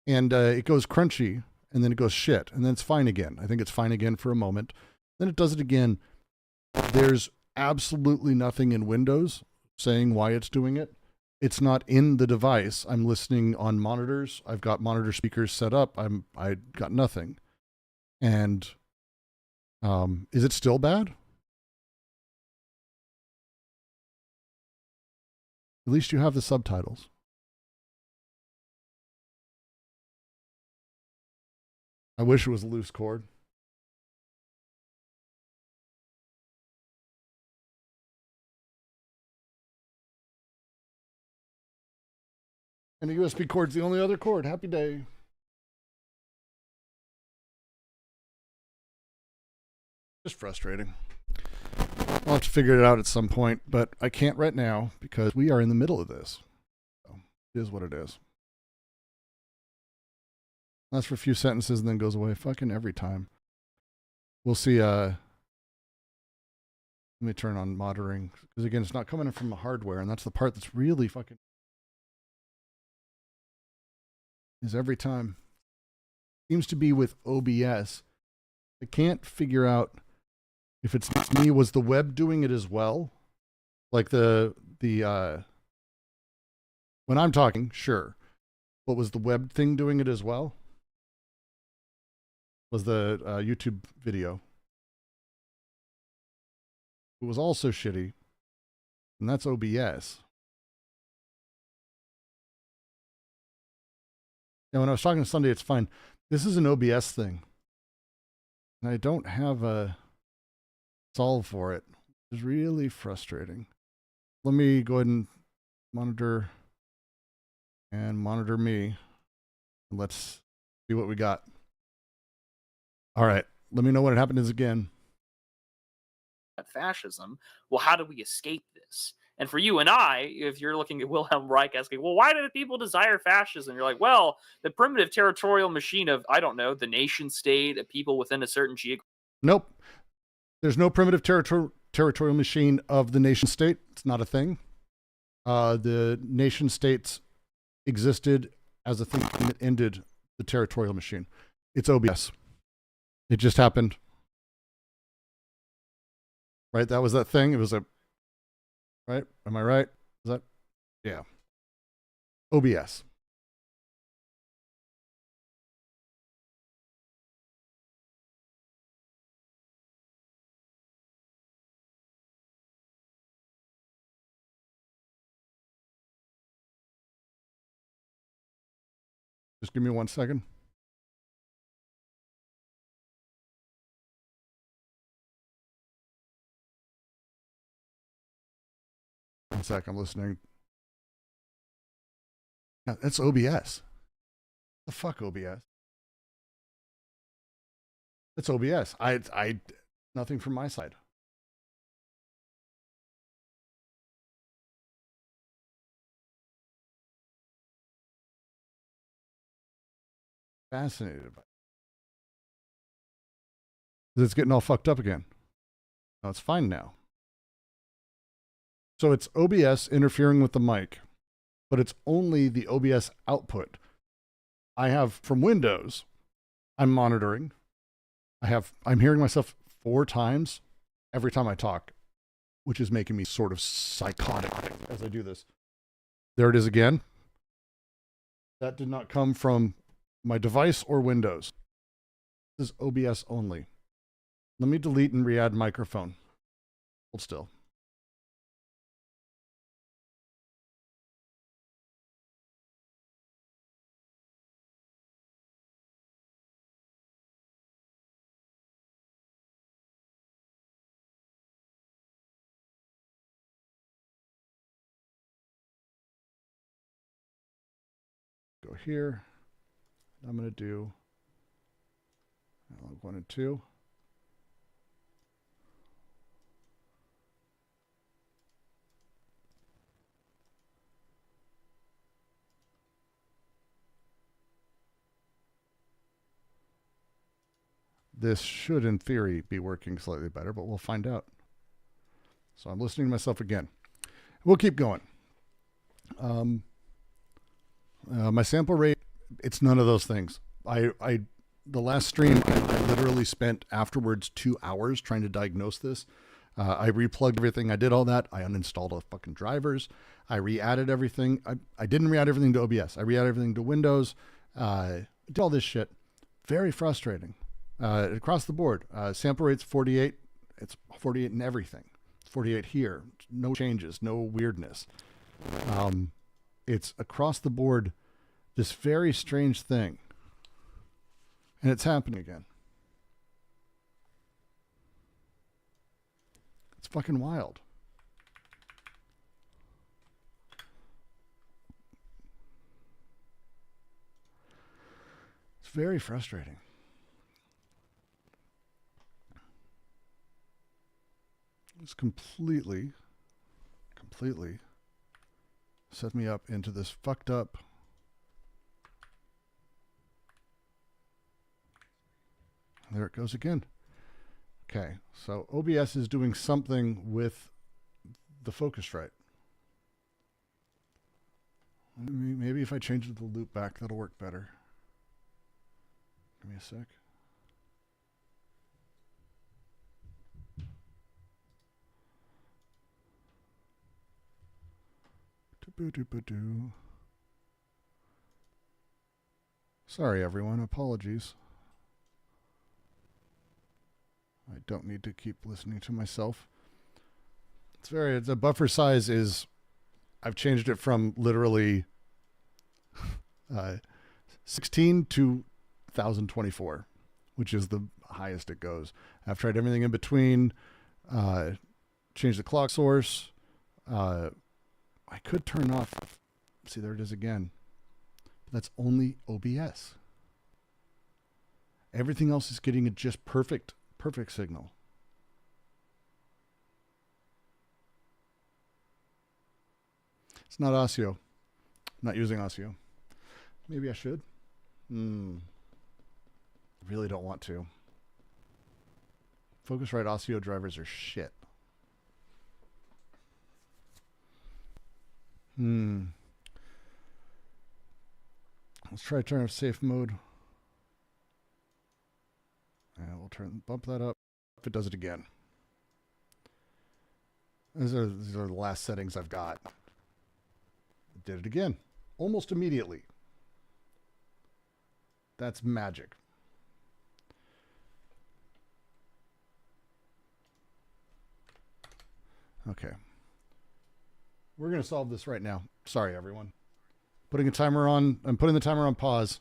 And it goes crunchy, and then it goes shit, and then it's fine again. I think it's fine again for a moment. Then it does it again. There's absolutely nothing in Windows saying why it's doing it. It's not in the device. I'm listening on monitors. I've got monitor speakers set up. I got nothing. And is it still bad? At least you have the subtitles. I wish it was a loose cord. And a USB cord's the only other cord. Happy day. Just frustrating. I'll have to figure it out at some point, but I can't right now because we are in the middle of this. So it is what it is. That's for a few sentences and then goes away fucking every time. We'll see. Let me turn on monitoring because again, it's not coming in from the hardware, and that's the part that's really fucking is every time. Seems to be with OBS. I can't figure out if it's me. Was the web doing it as well? Like the when I'm talking, sure. But was the web thing doing it as well? Was the YouTube video? It was also shitty. And that's OBS. And when I was talking to Sunday, it's fine. This is an OBS thing. And I don't have a solve for it. It's really frustrating. Let me go ahead and monitor me. Let's see what we got. All right. Let me know when it happens again. Fascism. Well, how do we escape this? And for you and I, if you're looking at Wilhelm Reich asking, well, why do the people desire fascism? You're like, well, the primitive territorial machine of, I don't know, the nation state, of people within a certain geographic. Nope. There's no primitive territorial machine of the nation state. It's not a thing. The nation states existed as a thing that ended the territorial machine. It's OBS. It just happened. Right? That was that thing. It was a, right? Am I right? Is that, yeah. OBS. Just give me 1 second. One sec, I'm listening. Yeah, that's OBS. The fuck OBS? It's OBS. I nothing from my side. Fascinated by it. It's getting all fucked up again. No, it's fine now. So it's OBS interfering with the mic, but it's only the OBS output. I have from Windows, I'm monitoring. I'm hearing myself 4 times every time I talk, which is making me sort of psychotic as I do this. There it is again. That did not come from my device or Windows. This is OBS only. Let me delete and re-add microphone. Hold still. Go here. I'm going to do 1 and 2. This should, in theory, be working slightly better, but we'll find out. So I'm listening to myself again. We'll keep going. My sample rate, it's none of those things. The last stream, I literally spent afterwards 2 hours trying to diagnose this. I replugged everything. I did all that. I uninstalled all the fucking drivers. I re-added everything. I didn't re-add everything to OBS. I re-added everything to Windows. Did all this shit. Very frustrating. Across the board. Sample rate's 48. It's 48 in everything. 48 here. No changes. No weirdness. It's across the board this very strange thing. And it's happening again. It's fucking wild. It's very frustrating. It's completely set me up into this fucked up. There it goes again. Okay, so OBS is doing something with the Focusrite. Maybe if I change the loop back, that'll work better. Give me a sec. Sorry, everyone. Apologies. I don't need to keep listening to myself. The buffer size is, I've changed it from literally 16 to 1024, which is the highest it goes. I've tried everything in between, changed the clock source. I could turn off, see, there it is again. That's only OBS. Everything else is getting a just perfect signal. It's not Osseo. I'm not using Osseo. Maybe I should. Really don't want to. Focusrite Osseo drivers are shit. Let's try to turn off safe mode. And we'll bump that up if it does it again. These are the last settings I've got. It did it again. Almost immediately. That's magic. Okay. We're going to solve this right now. Sorry, everyone. Putting a timer on. I'm putting the timer on pause.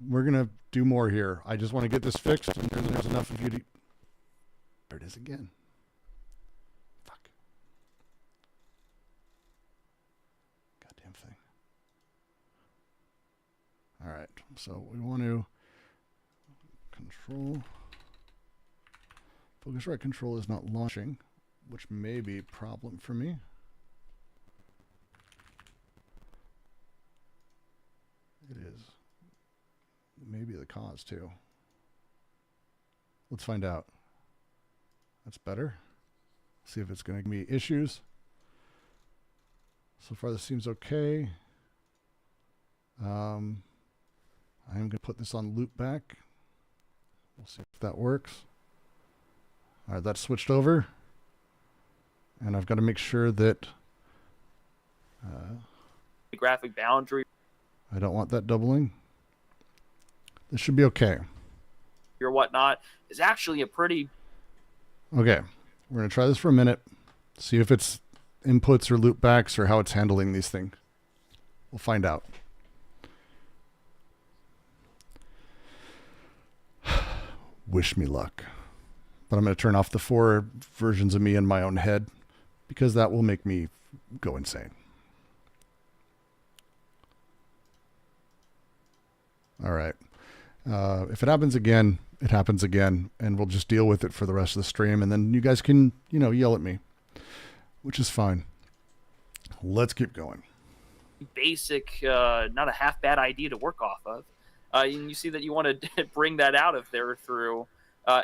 We're going to do more here. I just want to get this fixed, and there's enough of you to... There it is again. Fuck. Goddamn thing. All right. So we want to control... Focusrite control is not launching, which may be a problem for me. It is. Maybe the cause too. Let's find out. That's better. See if it's going to give me issues. So far this seems okay. I'm going to put this on loop back. We'll see if that works. All right, that's switched over. And I've got to make sure that The graphic boundary, I don't want that doubling. This should be okay. or whatnot, is actually a pretty... Okay, we're going to try this for a minute. See if it's inputs or loopbacks or how it's handling these things. We'll find out. Wish me luck. But I'm going to turn off the 4 versions of me in my own head because that will make me go insane. All right. If it happens again, it happens again, and we'll just deal with it for the rest of the stream, and then you guys can, yell at me, which is fine. Let's keep going. Basic, not a half bad idea to work off of. And you see that you want to bring that out of there through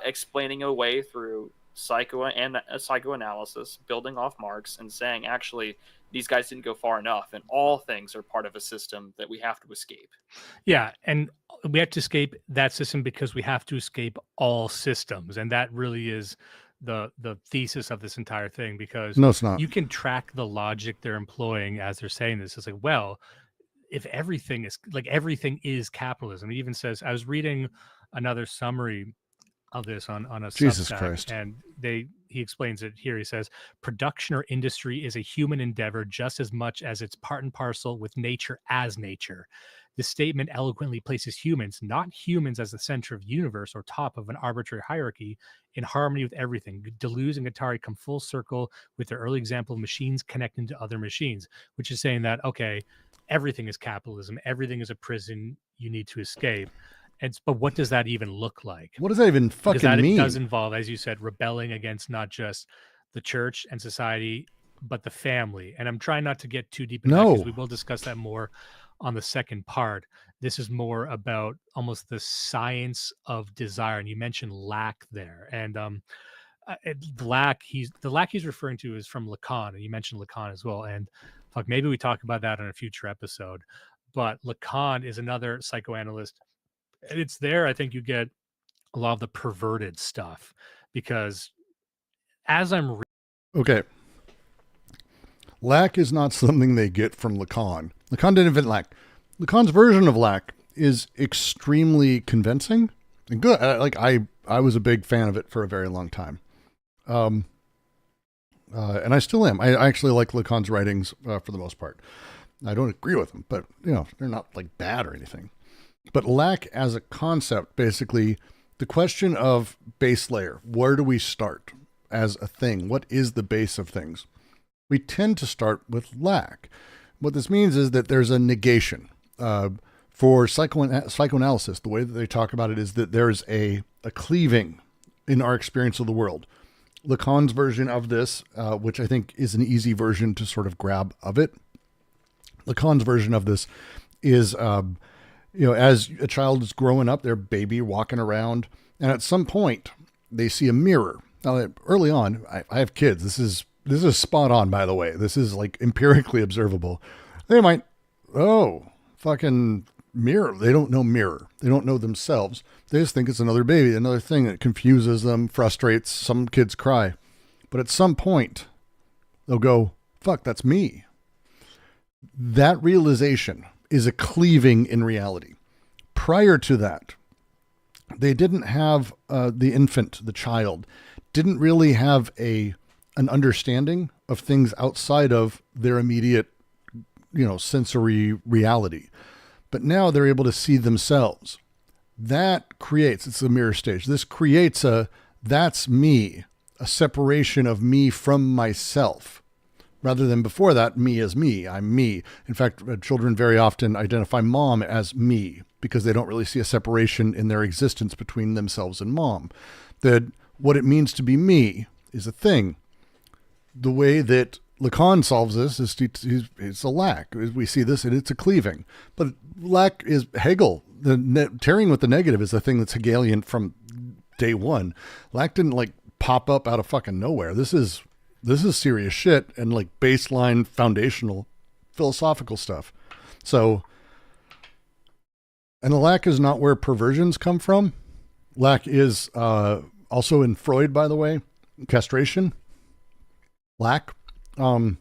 explaining away through psychoanalysis, building off Marx, and saying, actually, these guys didn't go far enough, and all things are part of a system that we have to escape. Yeah, and we have to escape that system because we have to escape all systems, and that really is the thesis of this entire thing. Because no, it's not. You can track the logic they're employing as they're saying this. It's like, well, if everything is capitalism. It even says, I was reading another summary of this on a Jesus Substack, Christ. and he explains it here. He says, production or industry is a human endeavor just as much as it's part and parcel with nature as nature. This statement eloquently places humans, not humans as the center of the universe or top of an arbitrary hierarchy, in harmony with everything. Deleuze and Guattari come full circle with their early example of machines connecting to other machines, which is saying that, okay, everything is capitalism, everything is a prison you need to escape. But what does that even look like? What does that even fucking mean? It does involve, as you said, rebelling against not just the church and society, but the family. And I'm trying not to get too deep in that because we will discuss that more on the second part. This is more about almost the science of desire. And you mentioned lack there. And the lack he's referring to is from Lacan. And you mentioned Lacan as well. And Fuck, maybe we talk about that on a future episode. But Lacan is another psychoanalyst. And it's there, I think you get a lot of the perverted stuff, because as I'm Okay. Lack is not something they get from Lacan. Lacan didn't invent lack. Lacan's version of lack is extremely convincing and good. I was a big fan of it for a very long time. And I still am. I actually like Lacan's writings for the most part. I don't agree with them, but they're not like bad or anything. But lack as a concept, basically, the question of base layer, where do we start as a thing? What is the base of things? We tend to start with lack. What this means is that there's a negation. For psychoanalysis, the way that they talk about it is that there's a cleaving in our experience of the world. Lacan's version of this, which I think is an easy version to sort of grab of it. Lacan's version of this is, as a child is growing up, they're baby walking around, and at some point they see a mirror. Now, early on, I have kids. This is spot on, by the way. This is like empirically observable. They might, fucking mirror. They don't know mirror. They don't know themselves. They just think it's another baby, another thing that confuses them, frustrates. Some kids cry. But at some point, they'll go, fuck, that's me. That realization is a cleaving in reality. Prior to that, they didn't have the infant, the child, didn't really have an understanding of things outside of their immediate, sensory reality. But now they're able to see themselves. That creates, it's the mirror stage. This creates that's me, a separation of me from myself. Rather than before that, me is me, I'm me. In fact, children very often identify mom as me because they don't really see a separation in their existence between themselves and mom. That what it means to be me is a thing. The way that Lacan solves this is it's a lack. We see this and it's a cleaving. But lack is Hegel. Tearing with the negative is the thing that's Hegelian from day one. Lack didn't pop up out of fucking nowhere. This is serious shit and baseline foundational philosophical stuff. So, and the lack is not where perversions come from. Lack is also in Freud, by the way, castration. Lack, the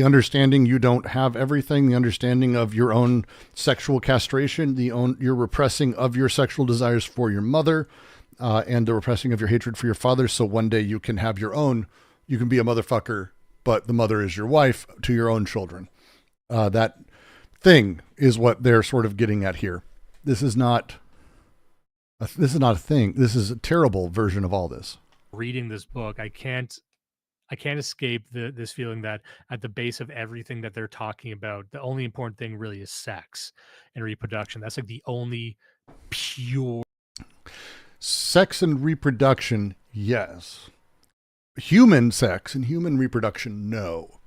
understanding you don't have everything, the understanding of your own sexual castration, your repressing of your sexual desires for your mother, and the repressing of your hatred for your father. So one day you can have your own, you can be a motherfucker, but the mother is your wife to your own children. That thing is what they're sort of getting at here. This is not a thing. This is a terrible version of all this. reading this book, I can't escape this feeling that at the base of everything that they're talking about, the only important thing really is sex and reproduction. That's the only pure sex and reproduction. Yes. Human sex and human reproduction. No.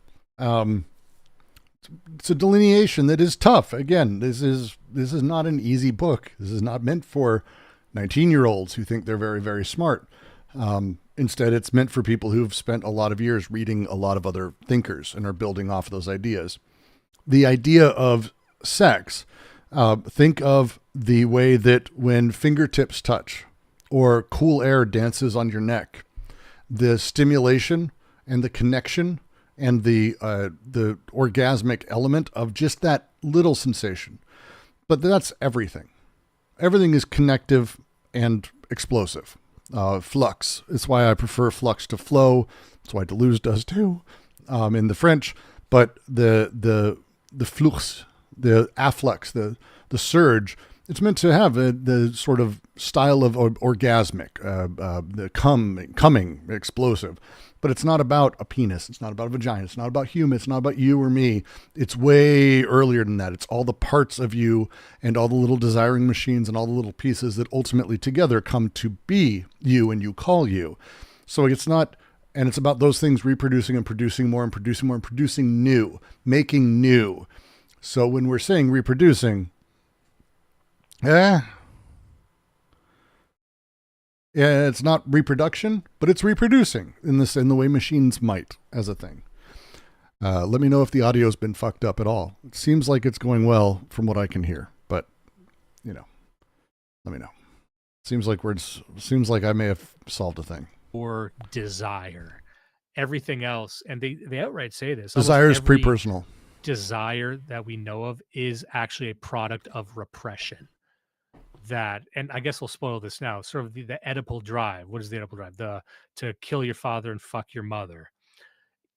It's a delineation that is tough. Again, this is not an easy book. This is not meant for 19-year-olds who think they're very, very smart. Instead, it's meant for people who've spent a lot of years reading a lot of other thinkers and are building off of those ideas. The idea of sex, think of the way that when fingertips touch or cool air dances on your neck, the stimulation and the connection and the orgasmic element of just that little sensation. But that's everything. Everything is connective and explosive. Flux. It's why I prefer flux to flow. That's why Deleuze does too, in the French. But the flux, the afflux, the surge, it's meant to have the sort of style of orgasmic, the coming, explosive. But it's not about a penis. It's not about a vagina. It's not about human. It's not about you or me. It's way earlier than that. It's all the parts of you and all the little desiring machines and all the little pieces that ultimately together come to be you and you call you. So it's not, and it's about those things reproducing and producing more and producing more and producing new, making new. So when we're saying reproducing, yeah, it's not reproduction, but it's reproducing in the way machines might as a thing. Let me know if the audio's been fucked up at all. It seems like it's going well from what I can hear, but let me know. Seems like I may have solved a thing. Or desire. Everything else, and they outright say this. Desire is pre-personal. Desire that we know of is actually a product of repression. That, and I guess we'll spoil this now, sort of the Oedipal drive. What is the Oedipal drive? To kill your father and fuck your mother.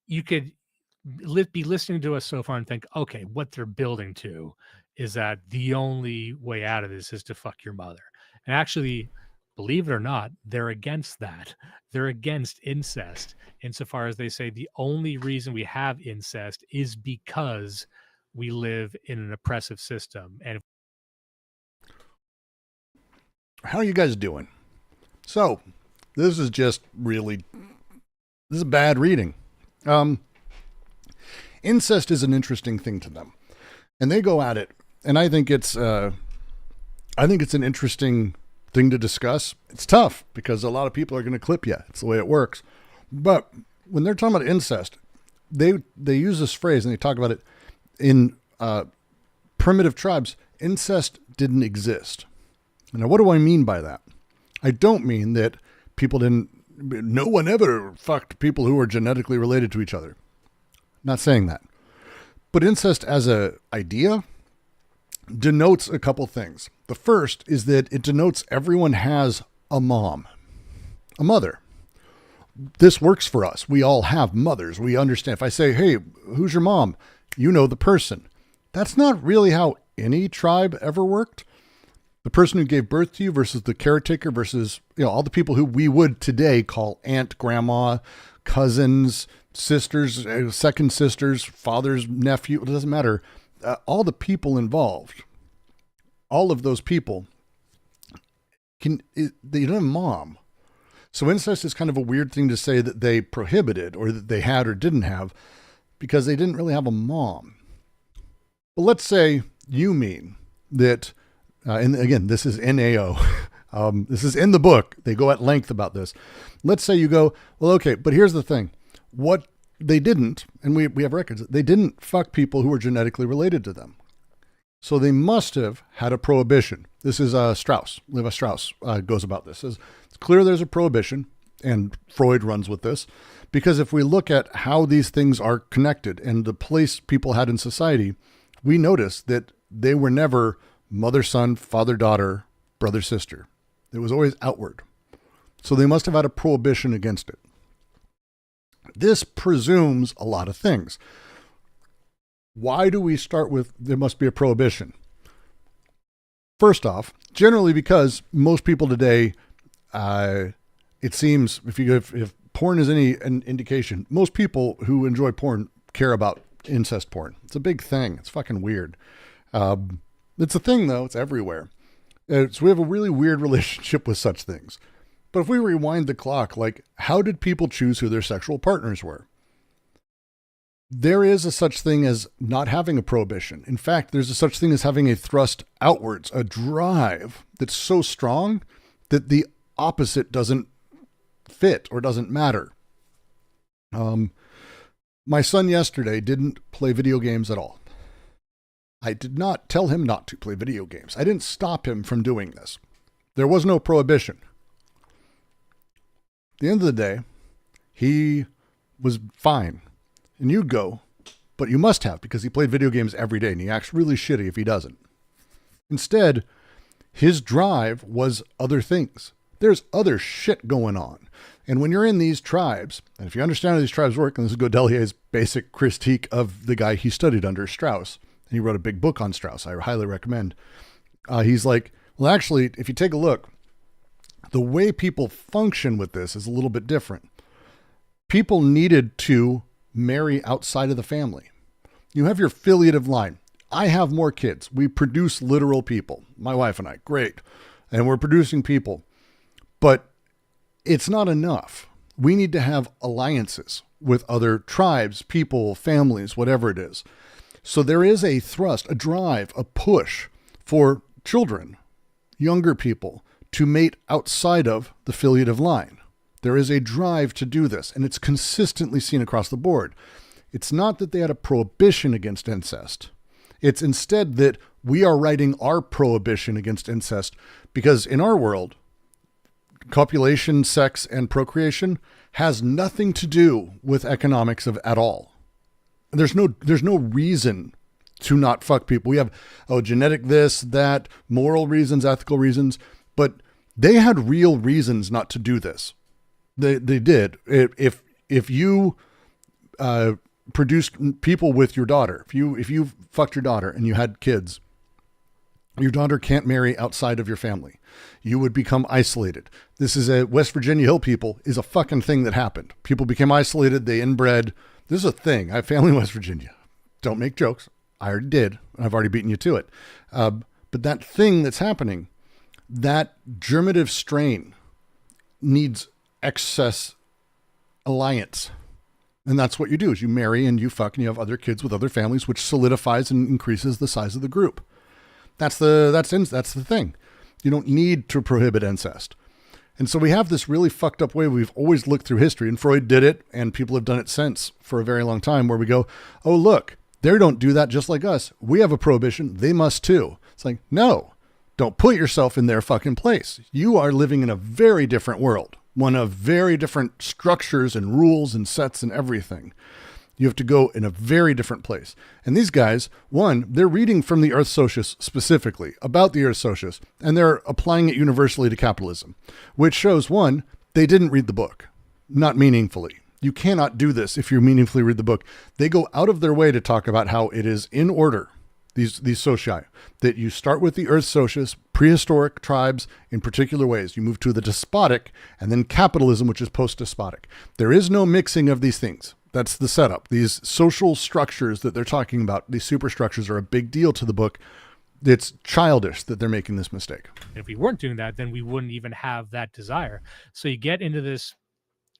You could be listening to us so far and think, okay, what they're building to is that the only way out of this is to fuck your mother. And actually, believe it or not, they're against that. They're against incest insofar as they say the only reason we have incest is because we live in an oppressive system. And how are you guys doing? So, this is bad reading. Incest is an interesting thing to them, and they go at it, and I think it's an interesting thing to discuss. It's tough because a lot of people are going to clip you. It's the way it works. But when they're talking about incest, they use this phrase and they talk about it in primitive tribes. Incest didn't exist. Now, what do I mean by that? I don't mean that no one ever fucked people who were genetically related to each other. Not saying that. But incest as an idea denotes a couple things. The first is that it denotes everyone has a mom, a mother. This works for us. We all have mothers. We understand. If I say, hey, who's your mom? You know the person. That's not really how any tribe ever worked. The person who gave birth to you versus the caretaker versus, all the people who we would today call aunt, grandma, cousins, sisters, second sisters, father's nephew. It doesn't matter. All the people involved, all of those people they don't have a mom. So incest is kind of a weird thing to say that they prohibited or that they had or didn't have because they didn't really have a mom. But let's say you mean that, and again, this is NAO. This is in the book. They go at length about this. Let's say you go, well, okay, but here's the thing. What they didn't, and we have records, they didn't fuck people who were genetically related to them. So they must have had a prohibition. This is Strauss. Levi Strauss goes about this. It's clear there's a prohibition, and Freud runs with this, because if we look at how these things are connected and the place people had in society, we notice that they were never mother, son, father, daughter, brother, sister. It was always outward. So they must have had a prohibition against it. This presumes a lot of things. Why do we start with there must be a prohibition? First off, generally because most people today, it seems, if porn is an indication, most people who enjoy porn care about incest porn. It's a big thing. It's fucking weird. It's a thing, though. It's everywhere. So we have a really weird relationship with such things. But if we rewind the clock, how did people choose who their sexual partners were? There is a such thing as not having a prohibition. In fact, there's a such thing as having a thrust outwards, a drive that's so strong that the opposite doesn't fit or doesn't matter. My son yesterday didn't play video games at all. I did not tell him not to play video games. I didn't stop him from doing this. There was no prohibition. At the end of the day, he was fine. And you'd go, but you must have, because he played video games every day and he acts really shitty if he doesn't. Instead, his drive was other things. There's other shit going on. And when you're in these tribes, and if you understand how these tribes work, and this is Godelier's basic critique of the guy he studied under, Strauss, and he wrote a big book on Strauss, I highly recommend. He's like, well, actually, if you take a look, the way people function with this is a little bit different. People needed to marry outside of the family. You have your filiative line. I have more kids. We produce literal people. My wife and I, great. And we're producing people. But it's not enough. We need to have alliances with other tribes, people, families, whatever it is. So there is a thrust, a drive, a push for children, younger people, to mate outside of the filiative line. There is a drive to do this, and it's consistently seen across the board. It's not that they had a prohibition against incest. It's instead that we are writing our prohibition against incest because in our world, copulation, sex, and procreation has nothing to do with economics at all. There's no reason to not fuck people. We have, genetic this, that, moral reasons, ethical reasons, but they had real reasons not to do this. They did. If you produced people with your daughter, if you fucked your daughter and you had kids, your daughter can't marry outside of your family. You would become isolated. This is a West Virginia Hill people is a fucking thing that happened. People became isolated. They inbred. This is a thing. I have family in West Virginia. Don't make jokes. I already did. I've already beaten you to it. But that thing that's happening, that germinative strain needs excess alliance. And that's what you do is you marry and you fuck and you have other kids with other families, which solidifies and increases the size of the group. That's the thing. You don't need to prohibit incest. And so we have this really fucked up way we've always looked through history, and Freud did it, and people have done it since for a very long time, where we go, oh, look, they don't do that just like us. We have a prohibition. They must too. It's like, no, don't put yourself in their fucking place. You are living in a very different world, one of very different structures and rules and sets and everything. You have to go in a very different place. And these guys, one, they're reading from the Earth Socius specifically about the Earth Socius, and they're applying it universally to capitalism, which shows, one, they didn't read the book, not meaningfully. You cannot do this if you meaningfully read the book. They go out of their way to talk about how it is in order, these socii, that you start with the Earth Socius, prehistoric tribes in particular ways. You move to the despotic, and then capitalism, which is post-despotic. There is no mixing of these things. That's the setup. These social structures that they're talking about, these superstructures, are a big deal to the book. It's childish that they're making this mistake. If we weren't doing that, then we wouldn't even have that desire. So you get into this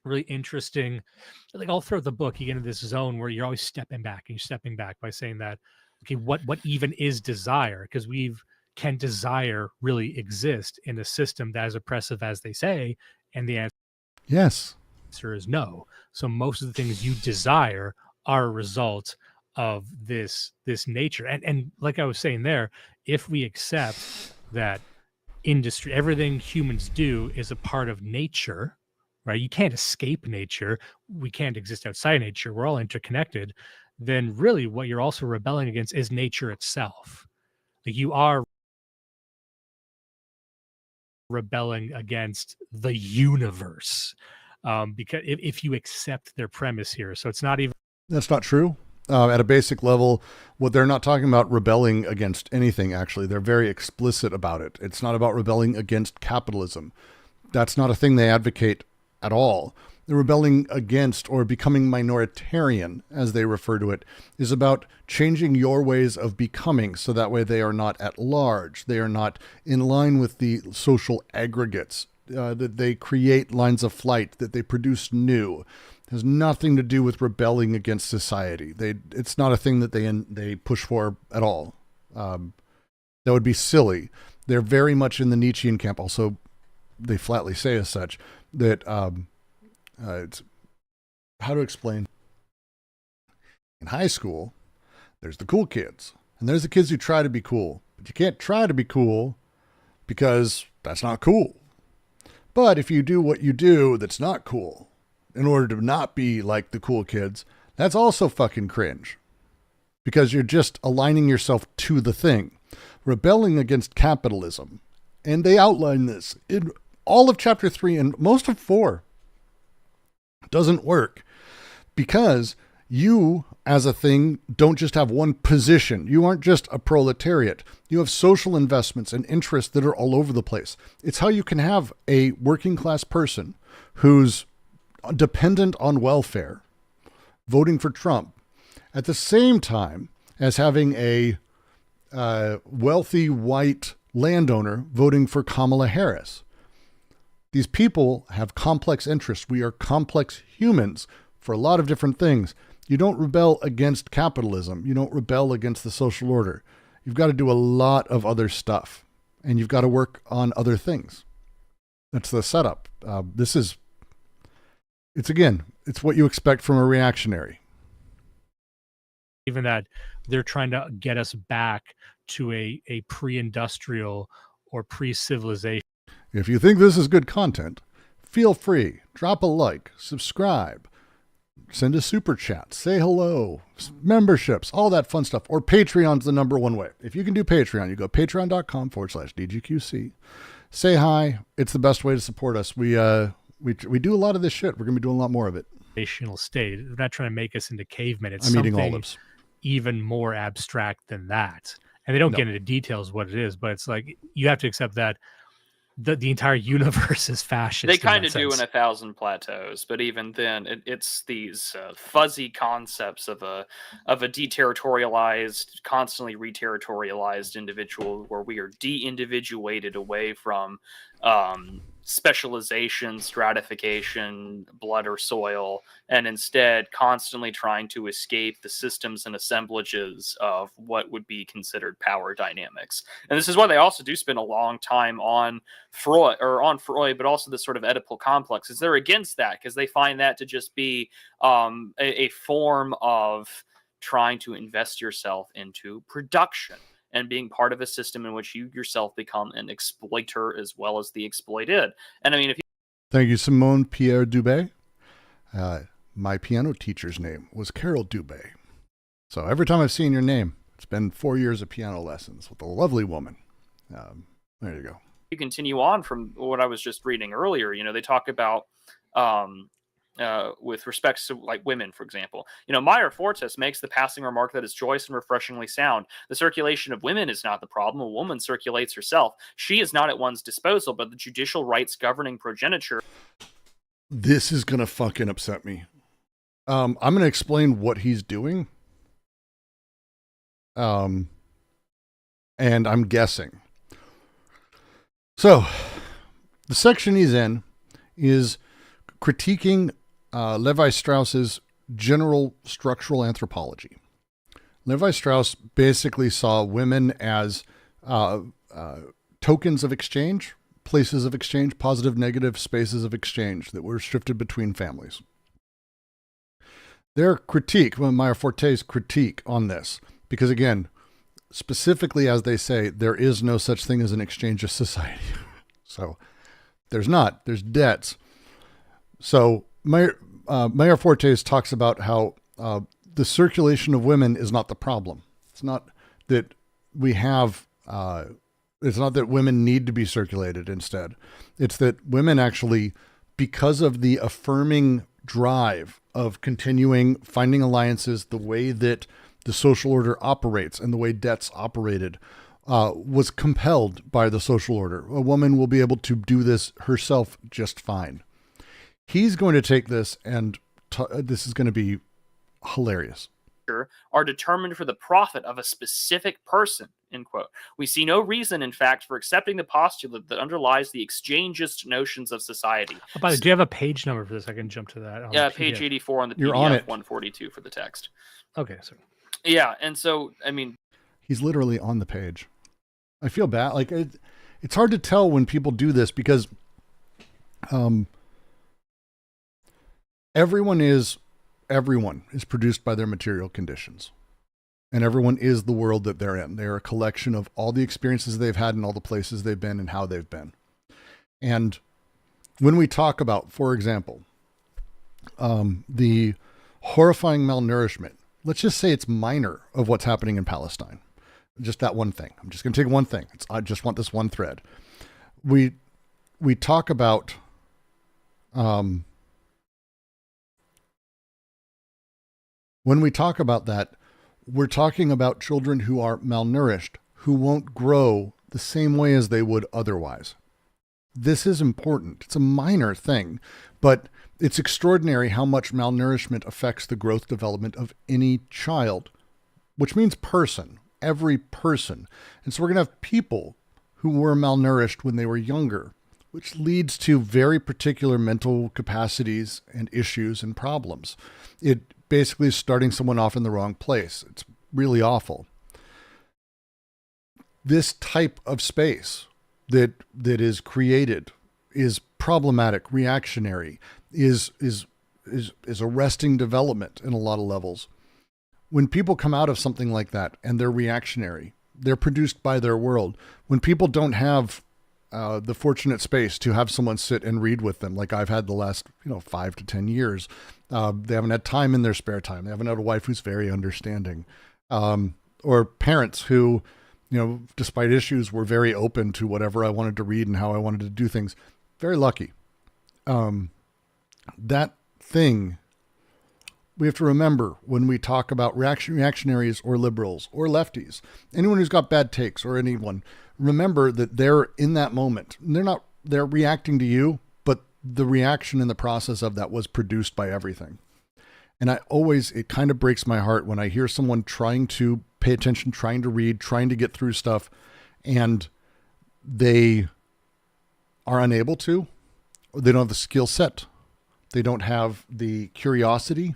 really interesting, like all throughout the book, you get into this zone where you're always stepping back and you're stepping back by saying that, okay, what even is desire? Because can desire really exist in a system that is oppressive as they say? And the answer, yes. Is no. So most of the things you desire are a result of this nature. And like I was saying there, if we accept that industry, everything humans do is a part of nature, right? You can't escape nature. We can't exist outside nature. We're all interconnected. Then really what you're also rebelling against is nature itself. Like you are rebelling against the universe. Because if you accept their premise here, so it's not even. That's not true. At a basic level, what they're not talking about rebelling against anything, actually. They're very explicit about it. It's not about rebelling against capitalism. That's not a thing they advocate at all. The rebelling against, or becoming minoritarian, as they refer to it, is about changing your ways of becoming so that way they are not at large. They are not in line with the social aggregates. That they create lines of flight, that they produce new. It has nothing to do with rebelling against society. It's not a thing that they push for at all. That would be silly. They're very much in the Nietzschean camp. Also, they flatly say as such that it's how to explain. In high school, there's the cool kids, and there's the kids who try to be cool, but you can't try to be cool because that's not cool. But if you do what you do that's not cool in order to not be like the cool kids, that's also fucking cringe because you're just aligning yourself to the thing. Rebelling against capitalism. And they outline this in all of chapter 3 and most of 4. Doesn't work because you as a thing don't just have one position. You aren't just a proletariat. You have social investments and interests that are all over the place. It's how you can have a working class person who's dependent on welfare voting for Trump at the same time as having a wealthy white landowner voting for Kamala Harris. These people have complex interests. We are complex humans for a lot of different things. You don't rebel against capitalism. You don't rebel against the social order. You've got to do a lot of other stuff, and you've got to work on other things. That's the setup. It's what you expect from a reactionary. even that they're trying to get us back to a pre-industrial or pre-civilization. If you think this is good content, feel free, drop a like, subscribe, send a super chat, say hello, memberships, all that fun stuff. Or Patreon's the number one way. If you can do Patreon, you go patreon.com/DGQC. Say hi. It's the best way to support us. We do a lot of this shit. We're going to be doing a lot more of it. State. They're not trying to make us into cavemen. It's I'm eating something olives. even more abstract than that. And they don't get into details what it is, but it's like you have to accept that the entire universe is fascist. They kind of do in 1,000 Plateaus, but even then, it's these fuzzy concepts of a deterritorialized, constantly reterritorialized individual, where we are de-individuated away from specialization, stratification, blood or soil, and instead constantly trying to escape the systems and assemblages of what would be considered power dynamics. And this is why they also do spend a long time on Freud, but also this sort of Oedipal complex, is they're against that because they find that to just be a form of trying to invest yourself into production and being part of a system in which you yourself become an exploiter as well as the exploited. And I mean, Thank you, Simone Pierre Dubé. My piano teacher's name was Carol Dubé. So every time I've seen your name, it's been 4 years of piano lessons with a lovely woman. There you go. You continue on from what I was just reading earlier. They talk about with respect to like women, for example. Meyer Fortes makes the passing remark that is joyous and refreshingly sound. The circulation of women is not the problem. A woman circulates herself. She is not at one's disposal, but the judicial rights governing progeniture. This is going to fucking upset me. I'm going to explain what he's doing. And I'm guessing. So, the section he's in is critiquing Levi-Strauss's general structural anthropology. Levi-Strauss basically saw women as tokens of exchange, places of exchange, positive, negative spaces of exchange that were shifted between families. Their critique, Meyer Forte's critique on this, because again, specifically as they say, there is no such thing as an exchange of society. So there's not. There's debts. So Meyer Fortes talks about how the circulation of women is not the problem. It's not that we have, it's not that women need to be circulated instead. It's that women actually, because of the affirming drive of continuing finding alliances, the way that the social order operates and the way debts operated, was compelled by the social order. A woman will be able to do this herself just fine. He's going to take this and this is going to be hilarious. Are determined for the profit of a specific person, end quote. We see no reason, in fact, for accepting the postulate that underlies the exchangist notions of society. Oh, by the way, do you have a page number for this? I can jump to that. Yeah, page 84 on the You're PDF, on it. 142 for the text. Okay, so. Yeah, and so, I mean... He's literally on the page. I feel bad. Like, it's hard to tell when people do this because everyone is produced by their material conditions. And everyone is the world that they're in. They're a collection of all the experiences they've had and all the places they've been and how they've been. And when we talk about, for example, the horrifying malnourishment, let's just say it's minor of what's happening in Palestine. Just that one thing. I'm just going to take one thing. I just want this one thread. We talk about when we talk about that, we're talking about children who are malnourished, who won't grow the same way as they would otherwise. This is important. It's a minor thing, but it's extraordinary how much malnourishment affects the growth development of any child, which means person, every person. And so we're going to have people who were malnourished when they were younger, which leads to very particular mental capacities and issues and problems. It basically is starting someone off in the wrong place. It's really awful. This type of space that is created is problematic, reactionary, is arresting development in a lot of levels. when people come out of something like that and they're reactionary, they're produced by their world. When people don't have the fortunate space to have someone sit and read with them, like I've had the last 5 to 10 years, they haven't had time in their spare time. They haven't had a wife who's very understanding, or parents who, despite issues, were very open to whatever I wanted to read and how I wanted to do things. Very lucky. That thing, we have to remember when we talk about reactionaries or liberals or lefties, anyone who's got bad takes or anyone, remember that they're in that moment. They're reacting to you, but the reaction in the process of that was produced by everything. And it kind of breaks my heart when I hear someone trying to pay attention, trying to read, trying to get through stuff, and they are unable to, or they don't have the skill set. They don't have the curiosity.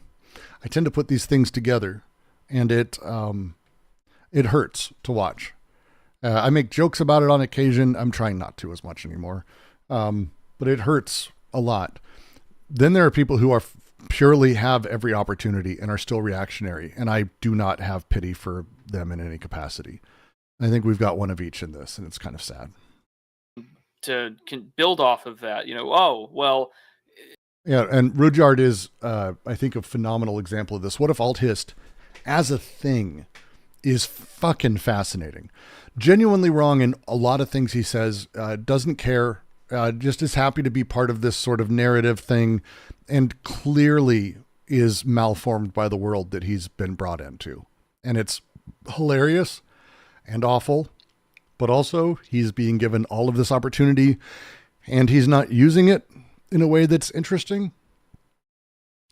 I tend to put these things together, and it hurts to watch. I make jokes about it on occasion. I'm trying not to as much anymore, but it hurts a lot. Then there are people who are purely have every opportunity and are still reactionary, and I do not have pity for them in any capacity. I think we've got one of each in this, and it's kind of sad. To build off of that, Yeah, and Rudyard is, I think, a phenomenal example of this. What if alt-hist, as a thing, is fucking fascinating. Genuinely wrong in a lot of things he says, doesn't care, just is happy to be part of this sort of narrative thing, and clearly is malformed by the world that he's been brought into. And it's hilarious and awful, but also he's being given all of this opportunity, and he's not using it in a way that's interesting.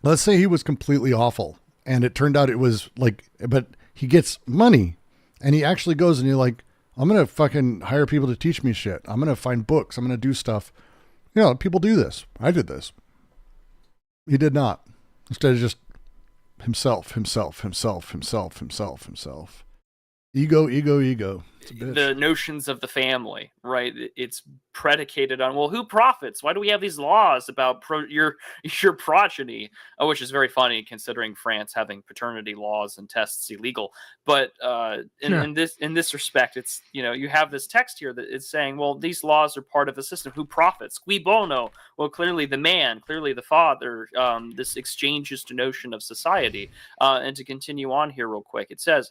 Let's say he was completely awful, and it turned out it was but he gets money, and he actually goes and you're like, I'm going to fucking hire people to teach me shit. I'm going to find books. I'm going to do stuff. People do this. I did this. He did not. Instead of just himself. Ego. It's a bitch. The notions of the family, right? It's predicated on, well, who profits? Why do we have these laws about your progeny? Which is very funny considering France having paternity laws and tests illegal. But in this respect, it's you have this text here that is saying, well, these laws are part of a system. Who profits? Qui bono? Well, clearly the man, clearly the father. This exchanges to notion of society. And to continue on here real quick, it says.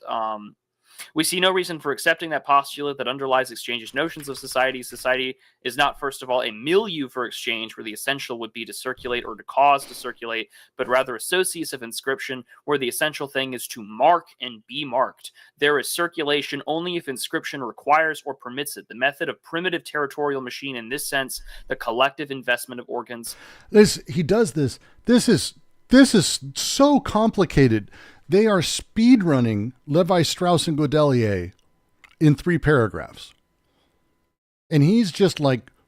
We see no reason for accepting that postulate that underlies exchange's notions of society. Society is not, first of all, a milieu for exchange, where the essential would be to circulate or to cause to circulate, but rather a socius of inscription, where the essential thing is to mark and be marked. There is circulation only if inscription requires or permits it. The method of primitive territorial machine, in this sense, the collective investment of organs. He does this. This is so complicated. They are speedrunning Levi-Strauss and Godelier in 3 paragraphs. And he's just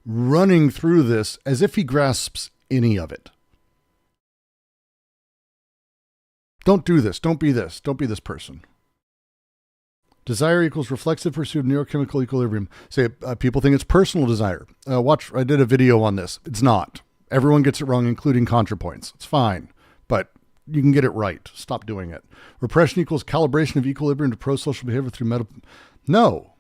running through this as if he grasps any of it. Don't do this. Don't be this. Don't be this person. Desire equals reflexive pursuit of neurochemical equilibrium. People think it's personal desire. I did a video on this. It's not. Everyone gets it wrong, including ContraPoints. It's fine. But you can get it right. Stop doing it. Repression equals calibration of equilibrium to pro-social behavior through No.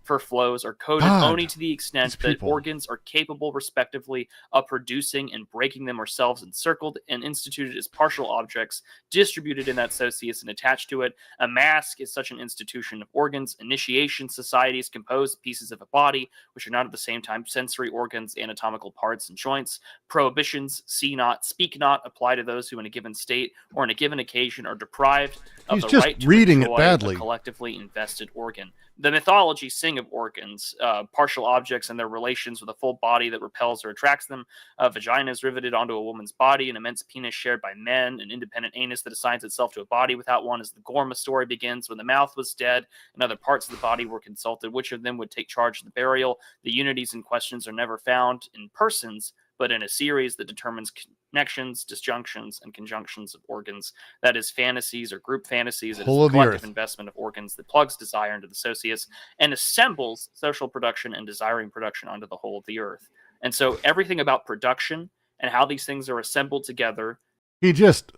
For flows are coded only to the extent that organs are capable, respectively, of producing and breaking them ourselves, encircled and instituted as partial objects, distributed in that socius and attached to it. A mask is such an institution of organs. Initiation societies compose pieces of a body, which are not at the same time sensory organs, anatomical parts, and joints. Prohibitions, see not, speak not, apply to those who in a given state or on a given occasion are deprived of the right to enjoy a collectively invested organ. The mythology sing of organs, partial objects and their relations with a full body that repels or attracts them, vaginas riveted onto a woman's body, an immense penis shared by men, an independent anus that assigns itself to a body without one, as the Gorma story begins. When the mouth was dead and other parts of the body were consulted, which of them would take charge of the burial? The unities and questions are never found in persons, but in a series that determines connections, disjunctions, and conjunctions of organs. That is fantasies or group fantasies. It is a collective investment of organs that plugs desire into the socius and assembles social production and desiring production onto the whole of the earth. And so everything about production and how these things are assembled together. He just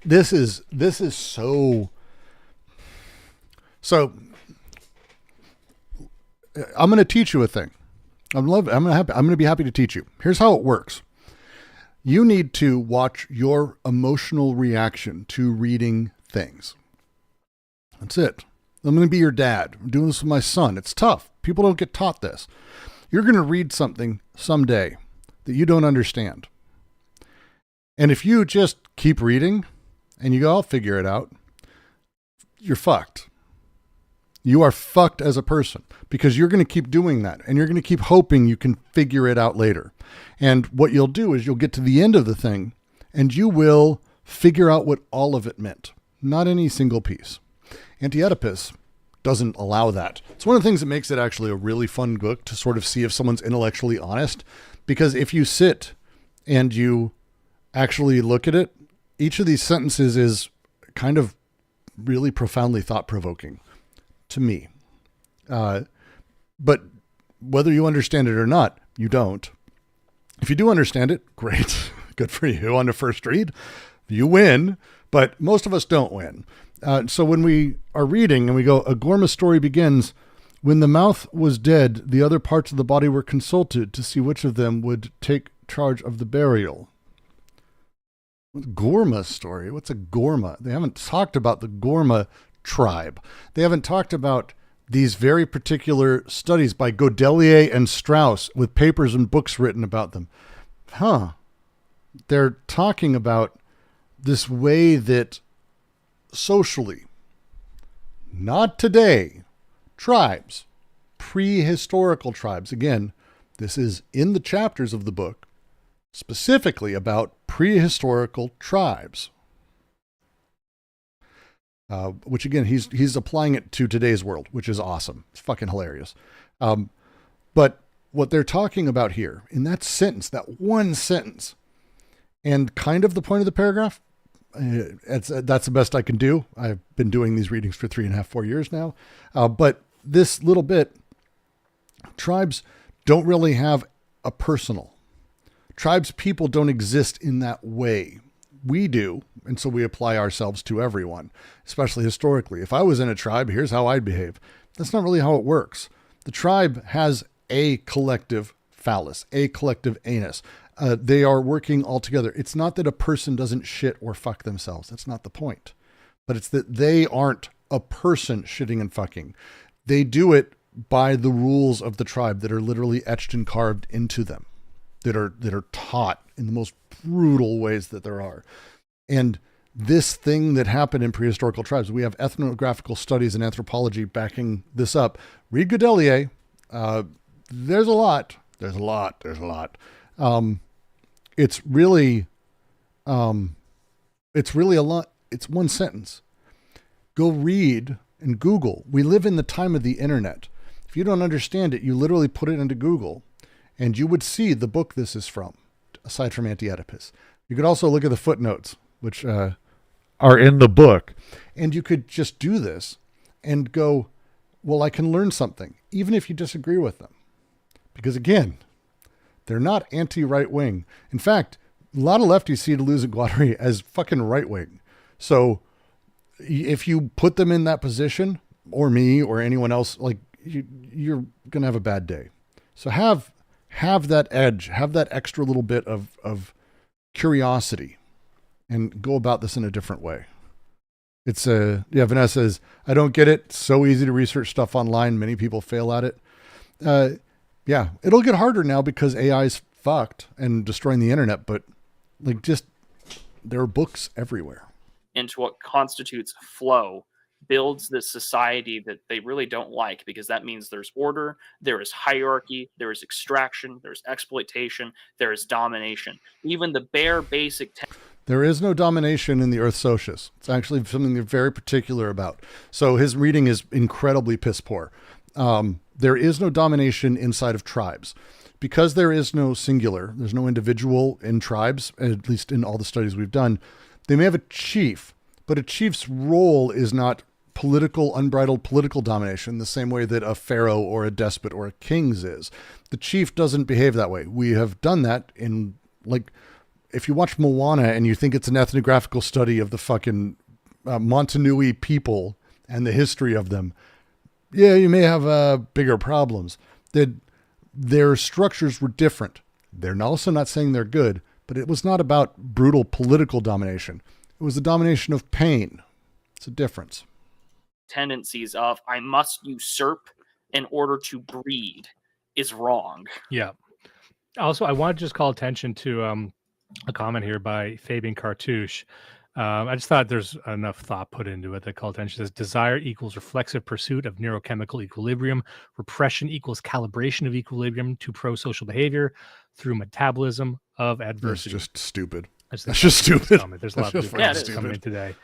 This is so. So I'm going to teach you a thing. I'm going to be happy to teach you. Here's how it works. You need to watch your emotional reaction to reading things. That's it. I'm going to be your dad. I'm doing this with my son. It's tough. People don't get taught this. You're going to read something someday that you don't understand. And if you just keep reading and you go, I'll figure it out, you're fucked. You are fucked as a person because you're going to keep doing that and you're going to keep hoping you can figure it out later. And what you'll do is you'll get to the end of the thing and you will figure out what all of it meant, not any single piece. Anti-Oedipus doesn't allow that. It's one of the things that makes it actually a really fun book to sort of see if someone's intellectually honest, because if you sit and you actually look at it, each of these sentences is kind of really profoundly thought-provoking to me. But whether you understand it or not, you don't. If you do understand it, great. Good for you on the first read. You win, but most of us don't win. So when we are reading and we go, a Gorma story begins, when the mouth was dead, the other parts of the body were consulted to see which of them would take charge of the burial. Gorma story? What's a Gorma? They haven't talked about the Gorma tribe. They haven't talked about these very particular studies by Godelier and Strauss with papers and books written about them. They're talking about this way that socially, not today, tribes, prehistorical tribes. Again, this is in the chapters of the book, specifically about prehistorical tribes. Which again, he's applying it to today's world, which is awesome. It's fucking hilarious. But what they're talking about here in that sentence, that one sentence, and kind of the point of the paragraph, that's the best I can do. I've been doing these readings for 3.5-4 years now. But this little bit, tribes don't really have a personal. Tribes people don't exist in that way. We do, and so we apply ourselves to everyone, especially historically. If I was in a tribe, here's how I'd behave. That's not really how it works. The tribe has a collective phallus, a collective anus. They are working all together. It's not that a person doesn't shit or fuck themselves. That's not the point. But it's that they aren't a person shitting and fucking. They do it by the rules of the tribe that are literally etched and carved into them, that are taught in the most brutal ways that there are. And this thing that happened in prehistorical tribes, we have ethnographical studies and anthropology backing this up. Read Godelier. There's a lot. It's really a lot. It's one sentence. Go read and Google. We live in the time of the internet. If you don't understand it, you literally put it into Google and you would see the book this is from, aside from Anti-Oedipus. You could also look at the footnotes, which are in the book. And you could just do this and go, well, I can learn something, even if you disagree with them. Because again, they're not anti-right wing. In fact, a lot of lefties see Deleuze and Guattari as fucking right wing. So if you put them in that position, or me or anyone else, like you're going to have a bad day. So have that edge, have that extra little bit of curiosity and go about this in a different way. It's Vanessa says, I don't get it. It's so easy to research stuff online. Many people fail at it. Yeah, it'll get harder now because AI's fucked and destroying the internet, but like there are books everywhere. Into what constitutes flow builds this society that they really don't like, because that means there's order, there is hierarchy, there is extraction, there's exploitation, there is domination. Even the bare basic... There is no domination in the Earth Socius. It's actually something they're very particular about. So his reading is incredibly piss poor. There is no domination inside of tribes. Because there is no singular, there's no individual in tribes, at least in all the studies we've done. They may have a chief, but a chief's role is not political, unbridled political domination, the same way that a pharaoh or a despot or a king's is. The chief doesn't behave that way. We have done that in like if you watch Moana and you think it's an ethnographical study of the fucking Montanui people and the history of them, yeah, you may have bigger problems. Their structures were different. They're also not saying they're good, but it was not about brutal political domination. It was the domination of pain. It's a difference. Tendencies of I must usurp in order to breed is wrong. Yeah. Also, I want to just call attention to a comment here by Fabian Cartouche. I just thought there's enough thought put into it that call attention says desire equals reflexive pursuit of neurochemical equilibrium. Repression equals calibration of equilibrium to pro-social behavior through metabolism of adversity. That's just stupid. That's just stupid. There's a lot of That's coming in today.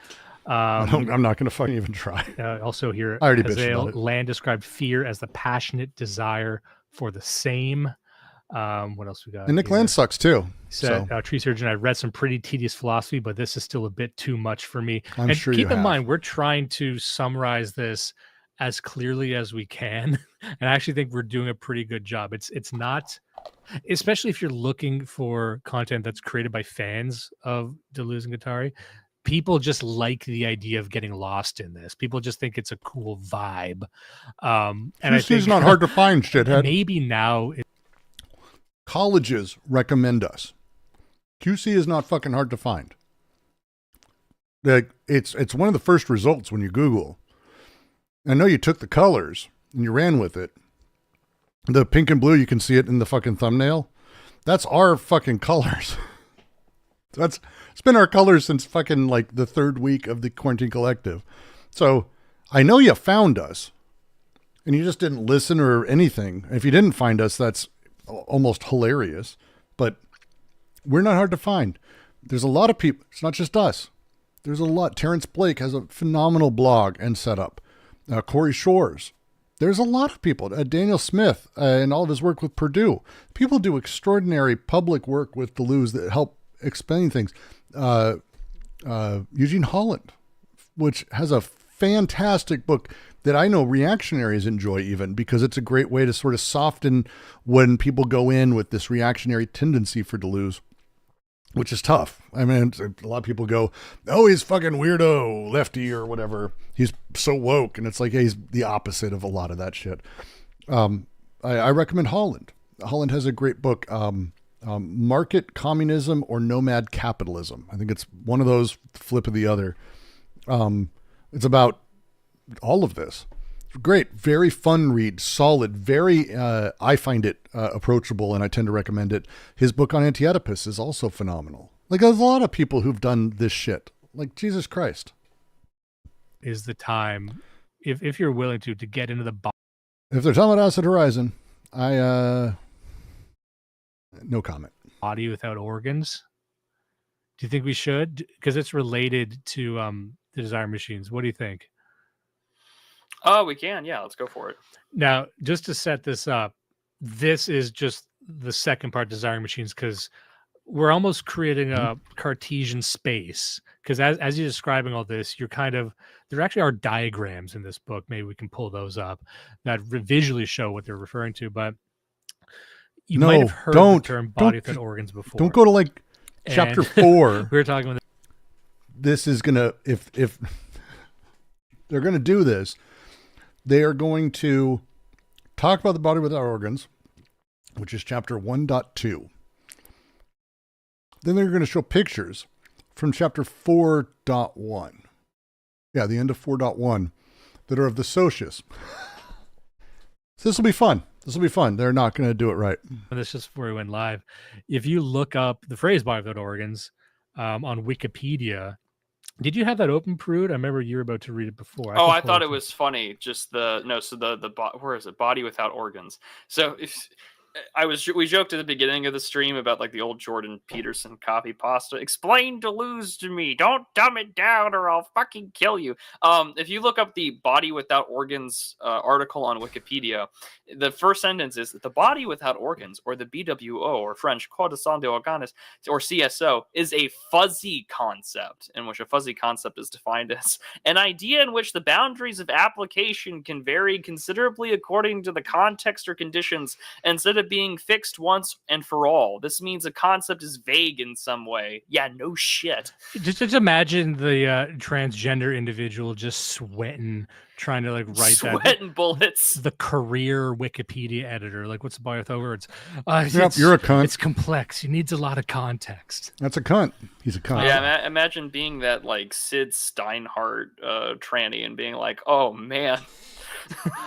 I'm not going to fucking even try. Also here, I already bitched about it. Land described fear as the passionate desire for the same. What else we got? And Nick Land sucks too. Said, Tree Surgeon, I read some pretty tedious philosophy, but this is still a bit too much for me. I'm sure keep in mind, we're trying to summarize this as clearly as we can. And I actually think we're doing a pretty good job. It's not, especially if you're looking for content that's created by fans of Deleuze and Guattari. People just like the idea of getting lost in this. People just think it's a cool vibe. And I think it's not hard to find, shithead. Maybe now colleges recommend us. QC is not fucking hard to find. Like it's one of the first results when you Google. I know you took the colors and you ran with it. The pink and blue, you can see it in the fucking thumbnail. That's our fucking colors. It's been our colors since fucking like the third week of the Quarantine Collective. So I know you found us and you just didn't listen or anything. If you didn't find us, that's almost hilarious, but we're not hard to find. There's a lot of people. It's not just us. There's a lot. Terrence Blake has a phenomenal blog and setup. Corey Shores. There's a lot of people. Daniel Smith and all of his work with Purdue. People do extraordinary public work with Deleuze that help explain things. Eugene Holland, which has a fantastic book that I know reactionaries enjoy even because it's a great way to sort of soften when people go in with this reactionary tendency for Deleuze, which is tough. I mean, a lot of people go, oh, he's fucking weirdo, lefty or whatever. He's so woke. And it's like, hey, he's the opposite of a lot of that shit. I recommend Holland. Holland has a great book, Market Communism or Nomad Capitalism. I think it's one of those, flip of the other. It's about all of this. Great, very fun read, solid, very, I find it approachable and I tend to recommend it. His book on anti-oedipus is also phenomenal. Like there's a lot of people who've done this shit. Like Jesus Christ. Is the time, if you're willing to get into the If they're talking about us at Horizon, no comment. Body without organs. Do you think we should? Because it's related to the desire machines. What do you think? Oh, we can. Yeah, let's go for it. Now, just to set this up, this is just the second part, desiring machines, because we're almost creating a Cartesian space. Because as you're describing all this, you're kind of, there actually are diagrams in this book. Maybe we can pull those up that visually show what they're referring to. But you might have heard the term body without organs before. Don't go to like chapter 4. We were talking about this is gonna, if they're gonna do this, they are going to talk about the body without organs, which is chapter 1.2. Then they're going to show pictures from chapter 4.1. Yeah, the end of 4.1 that are of the socius. So this will be fun. This will be fun. They're not going to do it right. And this just before we went live. If you look up the phrase body without organs on Wikipedia, did you have that open, Prude? I remember you were about to read it before. I thought it was funny. Just where is it? Body without organs. So we joked at the beginning of the stream about like the old Jordan Peterson copy pasta. Explain Deleuze to me. Don't dumb it down or I'll fucking kill you. If you look up the body without organs article on Wikipedia, the first sentence is that the body without organs, or the BWO, or French corps sans organes, or CSO, is a fuzzy concept, in which a fuzzy concept is defined as an idea in which the boundaries of application can vary considerably according to the context or conditions, instead of meta being fixed once and for all. This means a concept is vague in some way. Yeah, no shit. Just imagine the transgender individual just sweating, trying to like write Sweating bullets. the career Wikipedia editor. Like, what's the bar with words? Yep, you're a cunt. It's complex. He needs a lot of context. That's a cunt. He's a cunt. Yeah, imagine being that like Sid Steinhardt tranny and being like, oh man.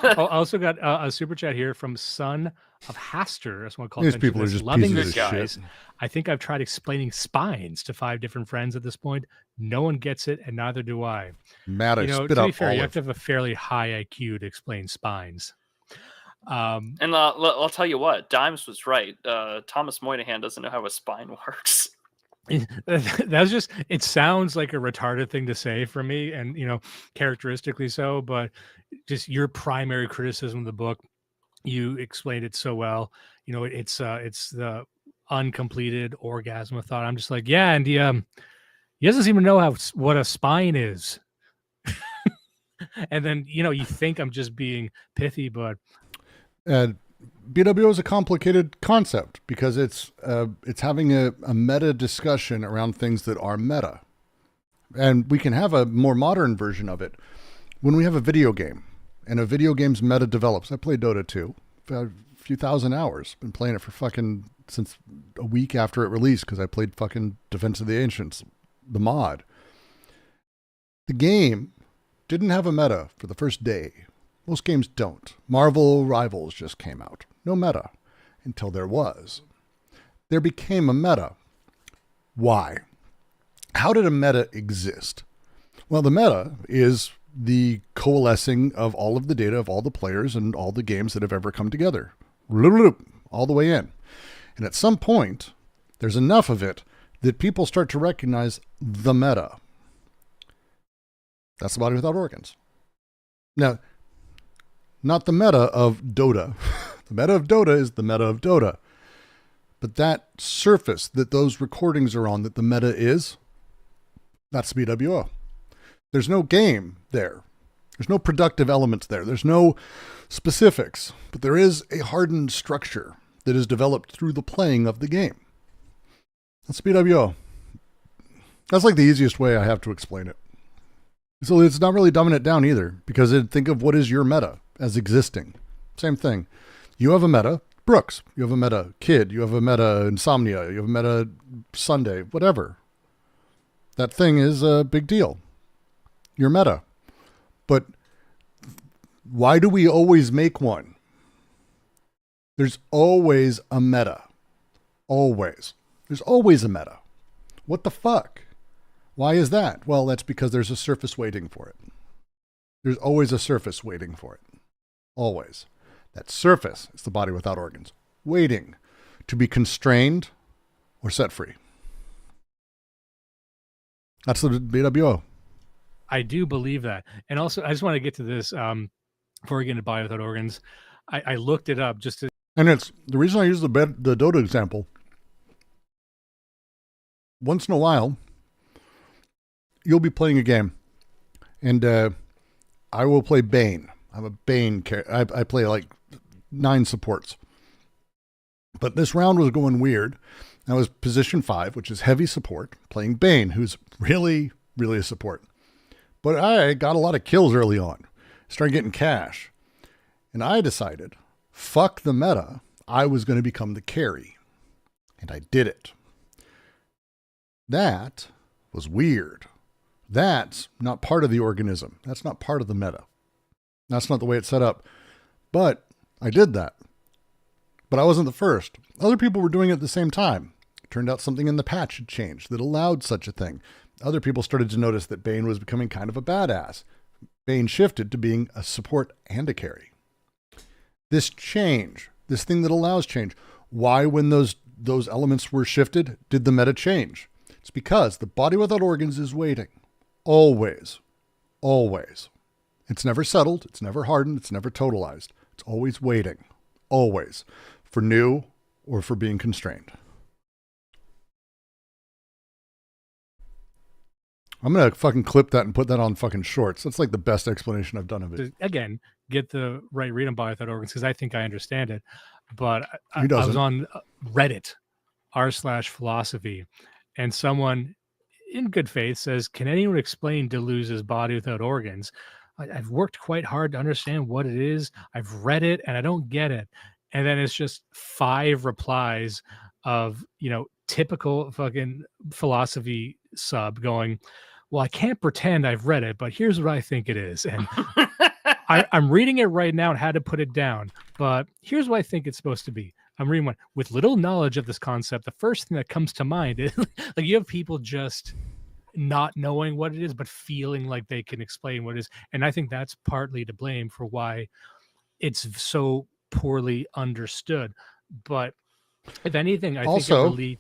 I also got a super chat here from Son of Haster. That's what I call These people are just loving pieces this of guys. shit. I think I've tried explaining spines to 5 different friends at this point. No one gets it, and neither do I. Matt, I spit to be out fair, you olive. have to have a fairly high IQ to explain spines. And I'll tell you what, Dimes was right. Thomas Moynihan doesn't know how a spine works. That's just, it sounds like a retarded thing to say for me, and characteristically so, but just your primary criticism of the book, you explained it so well. It's the uncompleted orgasm of thought. I'm just like, yeah, and he doesn't seem to know what a spine is. And then you think I'm just being pithy, but BWO is a complicated concept because it's having a meta discussion around things that are meta. And we can have a more modern version of it when we have a video game and a video game's meta develops. I played Dota 2 for a few thousand hours. Been playing it for fucking since a week after it released because I played fucking Defense of the Ancients, the mod. The game didn't have a meta for the first day. Most games don't. Marvel Rivals just came out. No meta until there was. There became a meta. Why? How did a meta exist? Well, the meta is the coalescing of all of the data of all the players and all the games that have ever come together. All the way in. And at some point, there's enough of it that people start to recognize the meta. That's the body without organs. Now, not the meta of Dota. The meta of Dota is the meta of Dota. But that surface that those recordings are on, that the meta is, that's BWO. There's no game there. There's no productive elements there. There's no specifics. But there is a hardened structure that is developed through the playing of the game. That's BWO. That's like the easiest way I have to explain it. So it's not really dumbing it down either, because think of what is your meta as existing. Same thing. You have a meta, Brooks. You have a meta, Kid. You have a meta, Insomnia. You have a meta, Sunday. Whatever. That thing is a big deal. Your meta. But why do we always make one? There's always a meta. Always. There's always a meta. What the fuck? Why is that? Well, that's because there's a surface waiting for it. There's always a surface waiting for it. Always. That surface is the body without organs, waiting to be constrained or set free. That's the BWO. I do believe that. And also, I just want to get to this before we get into body without organs. I looked it up just to... And it's the reason I use the Dota example. Once in a while, you'll be playing a game, and I will play Bane. I'm a Bane character. I play like 9 supports. But this round was going weird. I was position 5, which is heavy support, playing Bane, who's really, really a support. But I got a lot of kills early on. Started getting cash. And I decided, fuck the meta. I was going to become the carry. And I did it. That was weird. That's not part of the organism. That's not part of the meta. That's not the way it's set up. But I did that. But I wasn't the first. Other people were doing it at the same time. It turned out something in the patch had changed that allowed such a thing. Other people started to notice that Bane was becoming kind of a badass. Bane shifted to being a support and a carry. This change, this thing that allows change, why when those elements were shifted, did the meta change? It's because the body without organs is waiting. Always. Always. It's never settled. It's never hardened. It's never totalized. It's always waiting. Always. For new or for being constrained. I'm going to fucking clip that and put that on fucking shorts. That's like the best explanation I've done of it. Again, get the right read on body without organs, because I think I understand it. but I Who doesn't? was on Reddit r/philosophy, and someone in good faith says, "Can anyone explain Deleuze's body without organs? I've worked quite hard to understand what it is. I've read it and I don't get it." And then it's just 5 replies of, typical fucking philosophy sub going, "Well, I can't pretend I've read it, but here's what I think it is." And I'm reading it right now and had to put it down, but here's what I think it's supposed to be. I'm reading one. With little knowledge of this concept, the first thing that comes to mind is like you have people just not knowing what it is, but feeling like they can explain what it is. And I think that's partly to blame for why it's so poorly understood. But if anything, I think it really...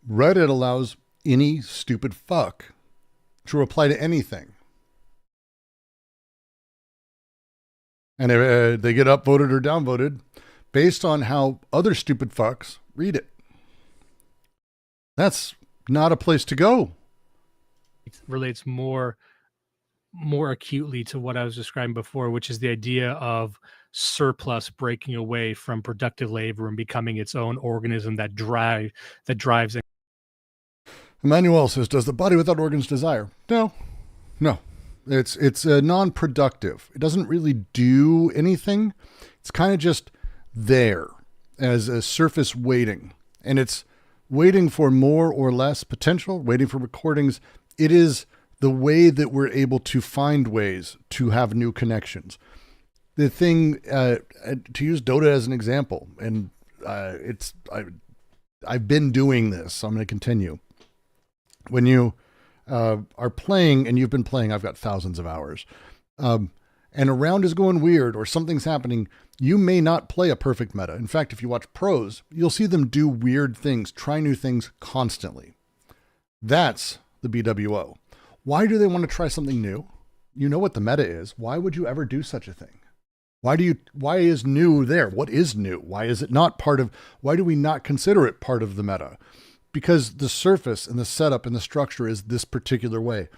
Reddit allows any stupid fuck to reply to anything. And if they get upvoted or downvoted based on how other stupid fucks read it. That's not a place to go. It relates more acutely to what I was describing before, which is the idea of surplus breaking away from productive labor and becoming its own organism that drives. Emmanuel says, does the body without organs desire? No. It's non-productive. It doesn't really do anything. It's kind of just there as a surface waiting. And it's waiting for more or less potential, waiting for recordings. It is the way that we're able to find ways to have new connections. The thing, to use Dota as an example, and I've been doing this, so I'm going to continue. When you are playing, and you've been playing, I've got thousands of hours, and a round is going weird or something's happening, you may not play a perfect meta. In fact, if you watch pros, you'll see them do weird things, try new things constantly. That's the BWO. Why do they want to try something new? You know what the meta is. Why would you ever do such a thing? Why is new there? What is new? Why is it not why do we not consider it part of the meta? Because the surface and the setup and the structure is this particular way.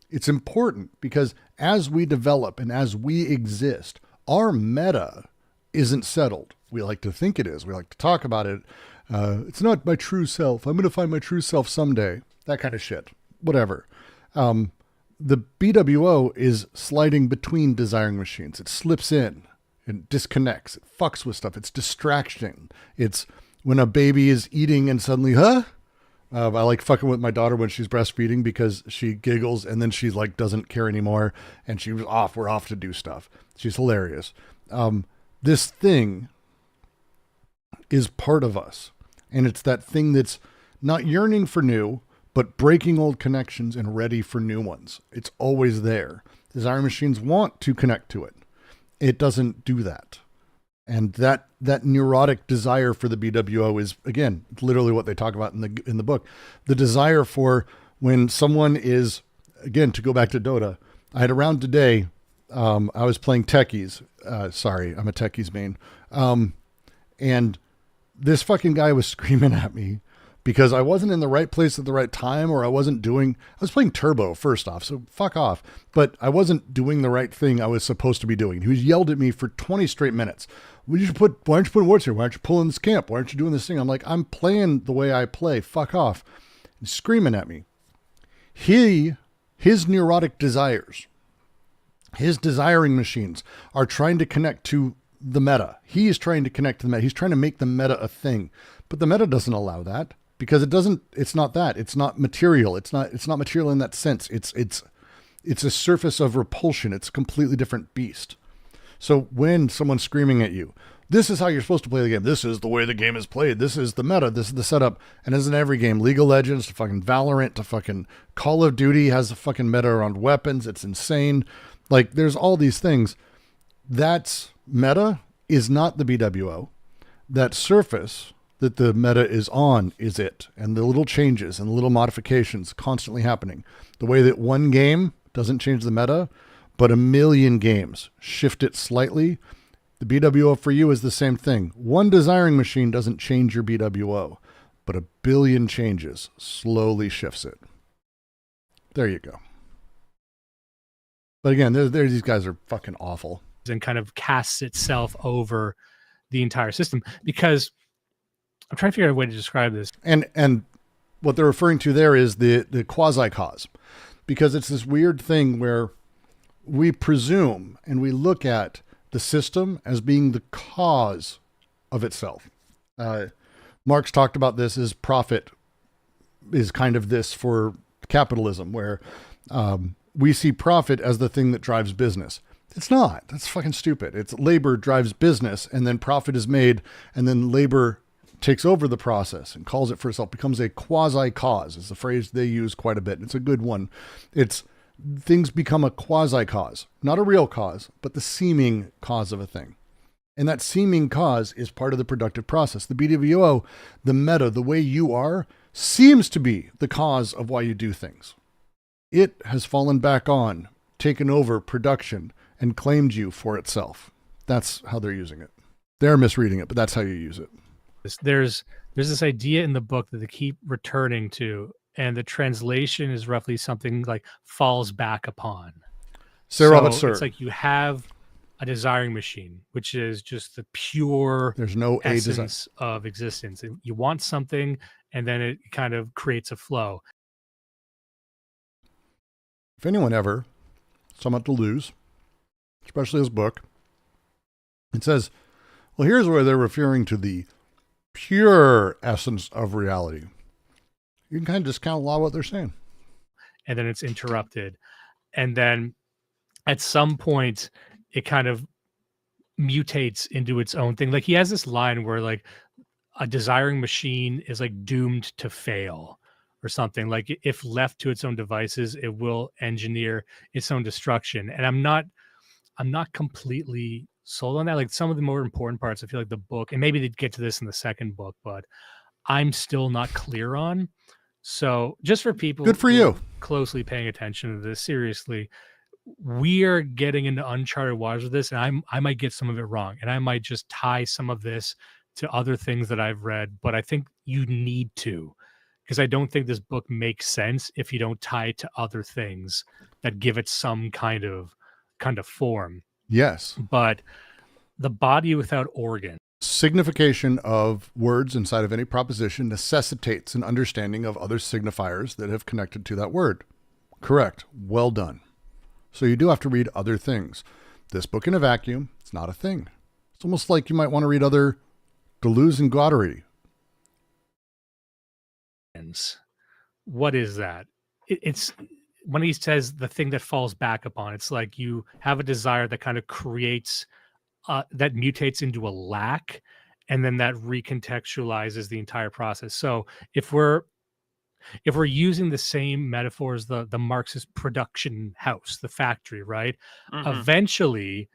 It's important because as we develop and as we exist, our meta isn't settled. We like to think it is. We like to talk about it. It's not my true self. I'm going to find my true self someday. That kind of shit. Whatever. The BWO is sliding between desiring machines. It slips in and disconnects. It fucks with stuff. It's distraction. It's when a baby is eating and suddenly, I like fucking with my daughter when she's breastfeeding because she giggles and then she like doesn't care anymore and we're off to do stuff. She's hilarious. This thing is part of us. And it's that thing that's not yearning for new, but breaking old connections and ready for new ones. It's always there. Desire machines want to connect to it. It doesn't do that. And that neurotic desire for the BWO is, again, literally what they talk about in the book. The desire for when someone is, again, to go back to Dota, I had a round today. I was playing techies. Sorry, I'm a techies main. And this fucking guy was screaming at me because I wasn't in the right place at the right time, or I was playing turbo first off, so fuck off. But I wasn't doing the right thing I was supposed to be doing. He was yelled at me for 20 straight minutes. Why aren't you putting wards here? Why aren't you pulling this camp? Why aren't you doing this thing? I'm like, I'm playing the way I play. Fuck off. He's screaming at me. His neurotic desires, his desiring machines are trying to connect to the meta. He is trying to connect to the meta. He's trying to make the meta a thing, but the meta doesn't allow that because it's not that. It's not material. It's not material in that sense. It's a surface of repulsion. It's a completely different beast. So when someone's screaming at you, this is how you're supposed to play the game. This is the way the game is played. This is the meta. This is the setup. And as in every game, League of Legends to fucking Valorant to fucking Call of Duty has a fucking meta around weapons. It's insane. Like there's all these things. That's meta is not the BWO. That surface that the meta is on is it. And the little changes and the little modifications constantly happening. The way that one game doesn't change the meta, but a million games shift it slightly. The BWO for you is the same thing. One desiring machine doesn't change your BWO, but a billion changes slowly shifts it. There you go. But again, these guys are fucking awful. And kind of casts itself over the entire system. Because I'm trying to figure out a way to describe this. And what they're referring to there is the quasi-cause, because it's this weird thing where we presume and we look at the system as being the cause of itself. Marx talked about this as profit is kind of this for capitalism, where we see profit as the thing that drives business. It's not. That's fucking stupid. It's labor drives business, and then profit is made, and then labor takes over the process and calls it for itself, becomes a quasi-cause. It's a phrase they use quite a bit. It's a good one. It's things become a quasi-cause, not a real cause, but the seeming cause of a thing. And that seeming cause is part of the productive process. The BWO, the meta, the way you are, seems to be the cause of why you do things. It has fallen back on, taken over production, and claimed you for itself. That's how they're using it. They're misreading it, but that's how you use it. There's this idea in the book that they keep returning to, and the translation is roughly something like falls back upon. It's like you have a desiring machine, which is just the pure there's no essence of existence. You want something, and then it kind of creates a flow. If anyone ever saw about Deleuze, especially his book, it says, well, here's where they're referring to the pure essence of reality. You can kind of discount a lot of what they're saying. And then it's interrupted. And then at some point, it kind of mutates into its own thing. Like he has this line where like a desiring machine is like doomed to fail or something. Like if left to its own devices, it will engineer its own destruction. And I'm not completely sold on that. Like some of the more important parts, I feel like the book, and maybe they'd get to this in the second book, but I'm still not clear on. So just for people good for you closely paying attention to this, seriously, we are getting into uncharted waters with this, and I might get some of it wrong, and I might just tie some of this to other things that I've read, but I think you need to, because I don't think this book makes sense if you don't tie it to other things that give it some kind of form. Yes. But the body without organ. Signification of words inside of any proposition necessitates an understanding of other signifiers that have connected to that word. Correct. Well done. So you do have to read other things. This book in a vacuum, it's not a thing. It's almost like you might want to read other Deleuze and Guattari. What is that? It's when he says the thing that falls back upon, it's like you have a desire that kind of creates, that mutates into a lack, and then that recontextualizes the entire process. So if we're using the same metaphor as the Marxist production house, the factory, right? Mm-hmm. Eventually,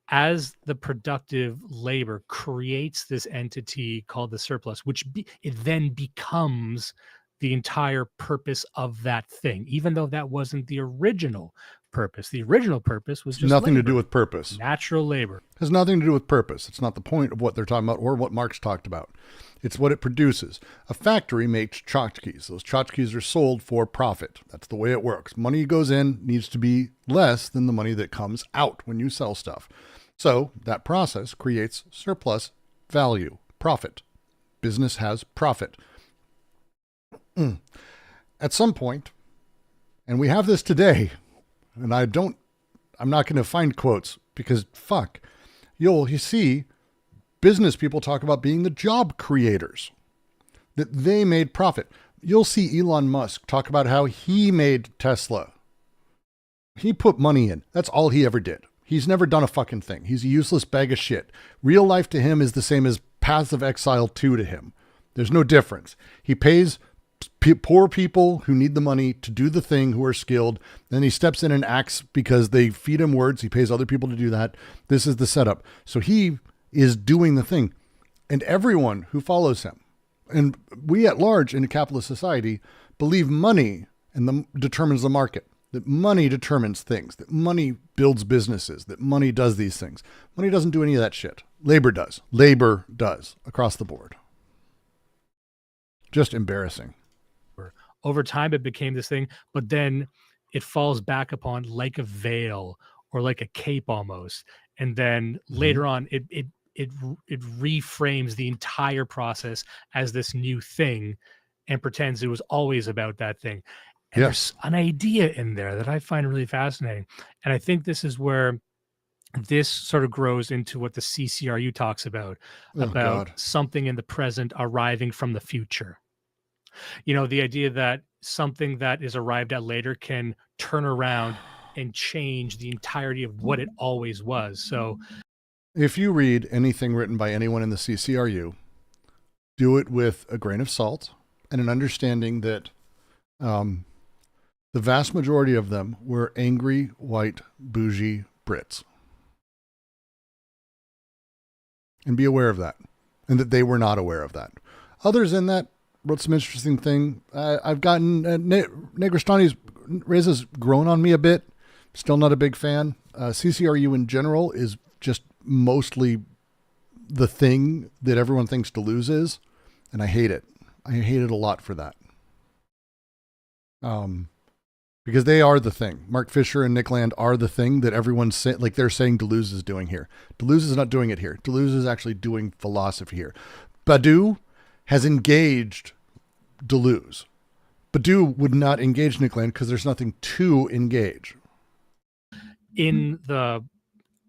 as the productive labor creates this entity called the surplus, which it then becomes the entire purpose of that thing, even though that wasn't the original purpose. The original purpose was just nothing labor, to do with purpose. Natural labor. It has nothing to do with purpose. It's not the point of what they're talking about or what Marx talked about. It's what it produces. A factory makes tchotchkes. Those tchotchkes are sold for profit. That's the way it works. Money goes in needs to be less than the money that comes out when you sell stuff. So that process creates surplus value, profit. Business has profit. At some point, and we have this today, and I'm not going to find quotes because fuck, you see business people talk about being the job creators, that they made profit. You'll see Elon Musk talk about how he made Tesla. He put money in. That's all he ever did. He's never done a fucking thing. He's a useless bag of shit. Real life to him is the same as Paths of Exile 2 to him. There's no difference. He pays poor people who need the money to do the thing, who are skilled. Then he steps in and acts because they feed him words. He pays other people to do that. This is the setup. So he is doing the thing. And everyone who follows him, and we at large in a capitalist society, believe money determines the market. That money determines things. That money builds businesses. That money does these things. Money doesn't do any of that shit. Labor does. Labor does across the board. Just embarrassing. Over time, it became this thing, but then it falls back upon like a veil or like a cape almost. And then later on, it it reframes the entire process as this new thing and pretends it was always about that thing. And Yes. there's an idea in there that I find really fascinating. And I think this is where this sort of grows into what the CCRU talks about Oh, God. something in the present arriving from the future. You know, the idea that something that is arrived at later can turn around and change the entirety of what it always was. So If you read anything written by anyone in the CCRU, do it with a grain of salt and an understanding that the vast majority of them were angry, white, bougie Brits. And be aware of that, and that they were not aware of that. Others in that wrote some interesting thing. I've gotten Negrestani's raises grown on me a bit. Still not a big fan. CCRU in general is just mostly the thing that everyone thinks Deleuze is, and I hate it. I hate it a lot for that. Because they are the thing. Mark Fisher and Nick Land are the thing that everyone's saying, like they're saying Deleuze is doing here. Deleuze is not doing it here. Deleuze is actually doing philosophy here. Badiou has engaged Deleuze. Badiou would not engage Nick Land because there's nothing to engage. in the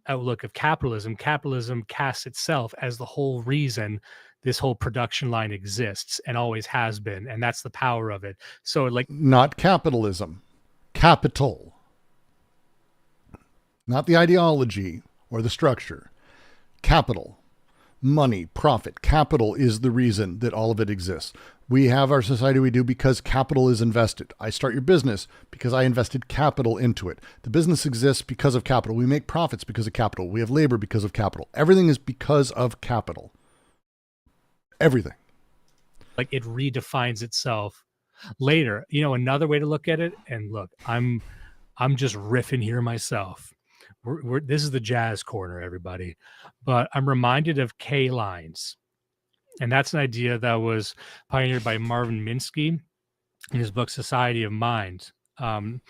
outlook of capitalism, capitalism casts itself as the whole reason this whole production line exists and always has been. And that's the power of it. So like, Not capitalism. Capital. Not the ideology or the structure. Capital. Money, profit. Capital is the reason that all of it exists. We have our society we do because capital is invested. I start your business because I invested capital into it. The business exists because of capital. We make profits because of capital. We have labor because of capital. Everything is because of capital. Everything. like it redefines itself later. You know, another way to look at it, and look, I'm just riffing here myself. This is the jazz corner, everybody. But I'm reminded of K lines. And that's an idea that was pioneered by Marvin Minsky in his book, Society of Mind. And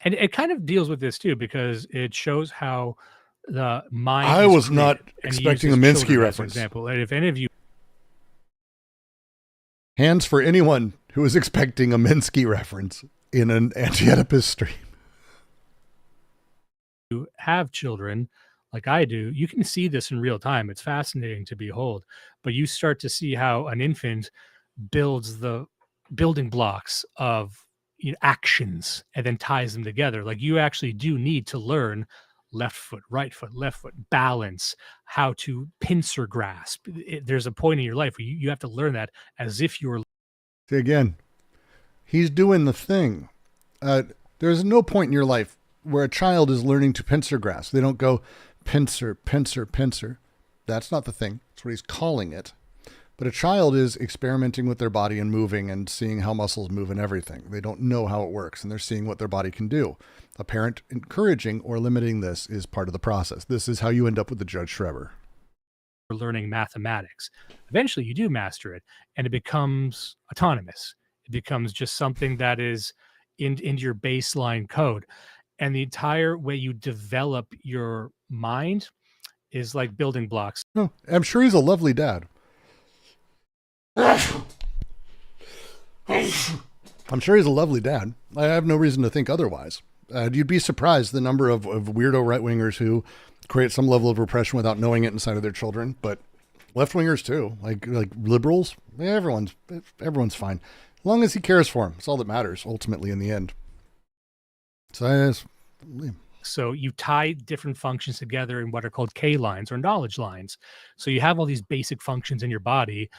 it kind of deals with this too, because it shows how the mind. I was not expecting a Minsky For reference. example, and if any of you Hands for anyone who is expecting a Minsky reference in an anti-oedipus stream. have children like I do, you can see this in real time. It's fascinating to behold, but you start to see how an infant builds the building blocks of actions and then ties them together. Like you actually do need to learn left foot, balance, how to pincer grasp. There's a point in your life where you have to learn that as if you're. See, again, he's doing the thing. There's no point in your life where a child is learning to pincer grasp. They don't go pincer, pincer, pincer. That's not the thing. That's what he's calling it. But a child is experimenting with their body and moving and seeing how muscles move and everything. They don't know how it works, and they're seeing what their body can do. A parent encouraging or limiting this is part of the process. This is how you end up with the Judge Schreber. Learning mathematics. Eventually you do master it and it becomes autonomous. It becomes just something that is into your baseline code. And the entire way you develop your mind is like building blocks. No, I'm sure he's a lovely dad. I'm sure he's a lovely dad. I have no reason to think otherwise. You'd be surprised the number of weirdo right-wingers who create some level of repression without knowing it inside of their children. But left-wingers too, like liberals, everyone's fine. As long as he cares for them, it's all that matters ultimately in the end. So you tie different functions together in what are called K lines or knowledge lines. So you have all these basic functions in your body,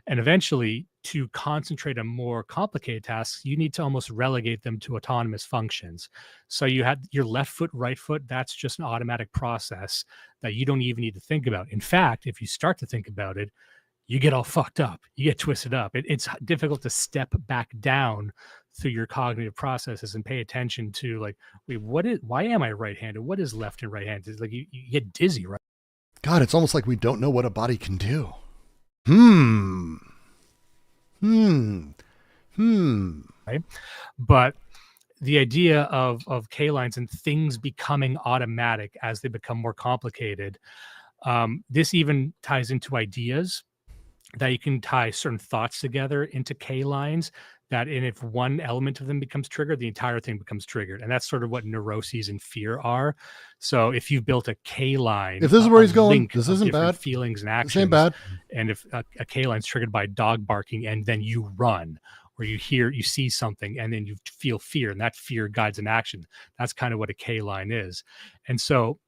and eventually to concentrate on more complicated tasks, you need to almost relegate them to autonomous functions. So you had your left foot, right foot, that's just an automatic process that you don't even need to think about. In fact, if you start to think about it, you get all fucked up. You get twisted up. It's difficult to step back down through your cognitive processes and pay attention to like, wait, why am I right-handed? What is left and right-handed? Like you get dizzy, right? God, it's almost like we don't know what a body can do. Right? But the idea of K lines and things becoming automatic as they become more complicated This even ties into ideas that you can tie certain thoughts together into K lines that, and if one element of them becomes triggered, the entire thing becomes triggered. And that's sort of what neuroses and fear are. So if you've built a K line, if this is where he's going, this isn't bad. Feelings and This actions. ain't bad. And if a K line is triggered by dog barking and then you run, or you see something and then you feel fear, and that fear guides an action. That's kind of what a K line is. And so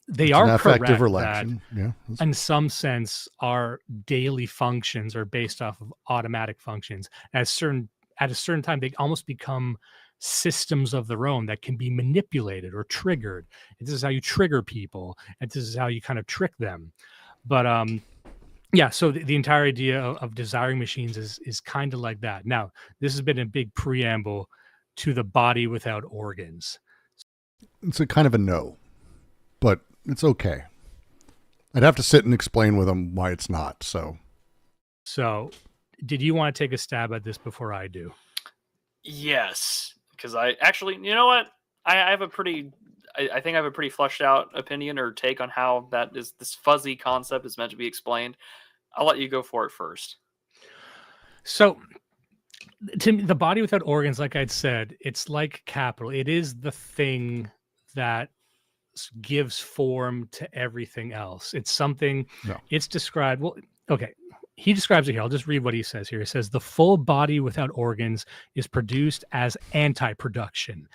they It's are an affective correct relation. Yeah. that in some sense our daily functions are based off of automatic functions. At a certain time, they almost become systems of their own that can be manipulated or triggered. And this is how you trigger people, and this is how you kind of trick them. But yeah, so the entire idea of desiring machines is kind of like that. Now, this has been a big preamble to the body without organs. It's a kind of a no, but it's okay. I'd have to sit and explain with them why it's not. So did you want to take a stab at this before I do? Yes, because I actually, you know what? I have a pretty, I think I have a pretty fleshed out opinion or take on how that is, this fuzzy concept is meant to be explained. I'll let you go for it first. So, to me, the body without organs, like I'd said, it's like capital. It is the thing that gives form to everything else. It's something, it's described, well, okay. He describes it here. I'll just read what he says here. He says, the full body without organs is produced as anti-production.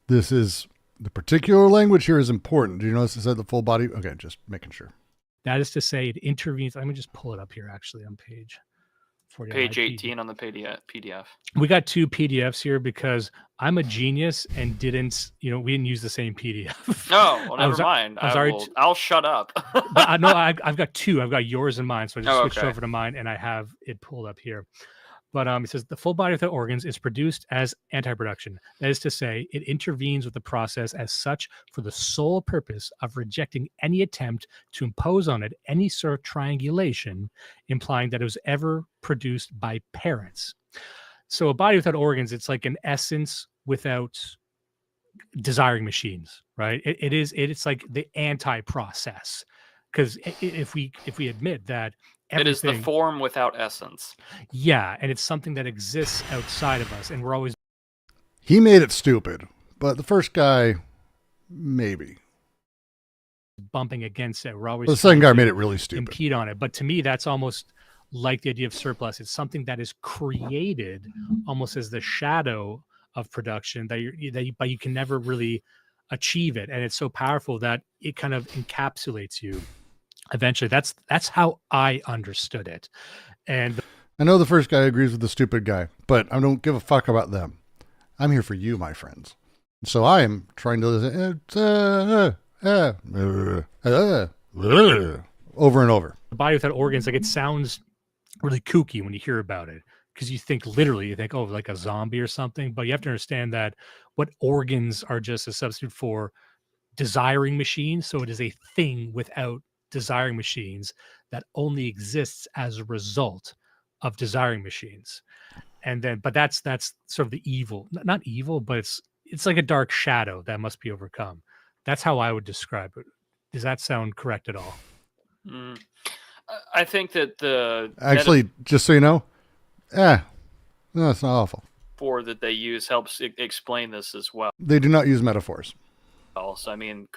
This is, the particular language here is important. Do you notice it said the full body? Okay, just making sure. That is to say it intervenes. Let me just pull it up here actually on page 49. Page 18 on the PDF. We got two PDFs here because I'm a genius and didn't, we didn't use the same PDF. No, well, never mind. I'll shut up. But no, I've got two. I've got yours and mine. So I just switched over to mine and I have it pulled up here. But it says the full body without organs is produced as anti-production. That is to say, it intervenes with the process as such for the sole purpose of rejecting any attempt to impose on it any sort of triangulation, implying that it was ever produced by parents. So a body without organs, it's like an essence without desiring machines, right? It's like the anti-process. Because if we admit that everything, it is the form without essence. Yeah, and it's something that exists outside of us, and we're always... He made it stupid, but the first guy, maybe. Bumping against it. We're always... The second guy made it really stupid. Impede on it. But to me, that's almost like the idea of surplus. It's something that is created almost as the shadow of production, but you can never really achieve it. And it's so powerful that it kind of encapsulates you. Eventually, that's how I understood it. And I know the first guy agrees with the stupid guy, but I don't give a fuck about them. I'm here for you, my friends. So I am trying to over and over. The body without organs, like, it sounds really kooky when you hear about it, because you think oh, like a zombie or something. But you have to understand that what organs are just a substitute for desiring machines. So it is a thing without desiring machines that only exists as a result of desiring machines. And then, but that's sort of the evil, not evil, but it's like a dark shadow that must be overcome. That's how I would describe it. Does that sound correct at all? I think that actually, just so you know, no, it's not awful. Metaphor that they use helps explain this as well. They do not use metaphors. Also, I mean,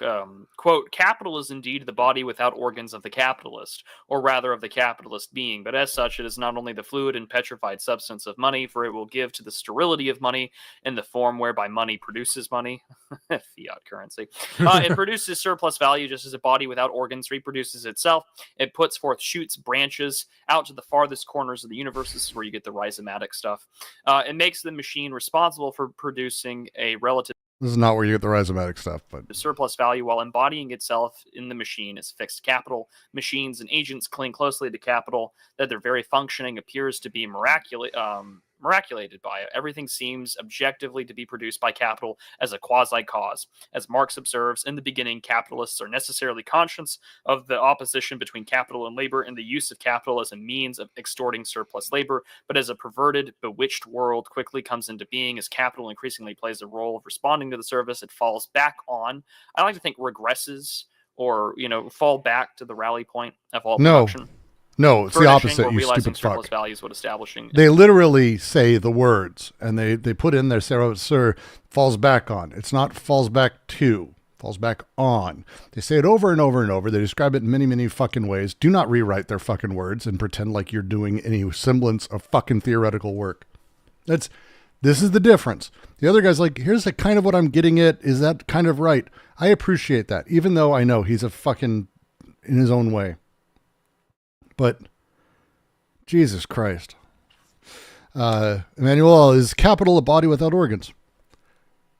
quote, capital is indeed the body without organs of the capitalist, or rather of the capitalist being, but as such it is not only the fluid and petrified substance of money, for it will give to the sterility of money in the form whereby money produces money, fiat currency. It produces surplus value just as a body without organs reproduces itself. It puts forth shoots, branches, out to the farthest corners of the universe. This is where you get the rhizomatic stuff. It makes the machine responsible for producing a relative... This is not where you get the rhizomatic stuff, but... The surplus value, while embodying itself in the machine, is fixed capital. Machines and agents cling closely to capital, that their very functioning appears to be miraculated by it. Everything seems objectively to be produced by capital as a quasi-cause. As Marx observes, in the beginning, capitalists are necessarily conscious of the opposition between capital and labor and the use of capital as a means of extorting surplus labor, but as a perverted, bewitched world quickly comes into being as capital increasingly plays a role of responding to the service it falls back on, I like to think regresses, or fall back to the rally point of all No. production? No, it's the Furnishing opposite, or you realizing stupid surplus fuck. value is what establishing. They literally say the words, and they put in there, sir, falls back on. It's not falls back to, falls back on. They say it over and over and over. They describe it in many, many fucking ways. Do not rewrite their fucking words and pretend like you're doing any semblance of fucking theoretical work. This is the difference. The other guy's like, here's kind of what I'm getting at. Is that kind of right? I appreciate that, even though I know he's a fucking in his own way. But Jesus Christ. Emmanuel, is capital a body without organs?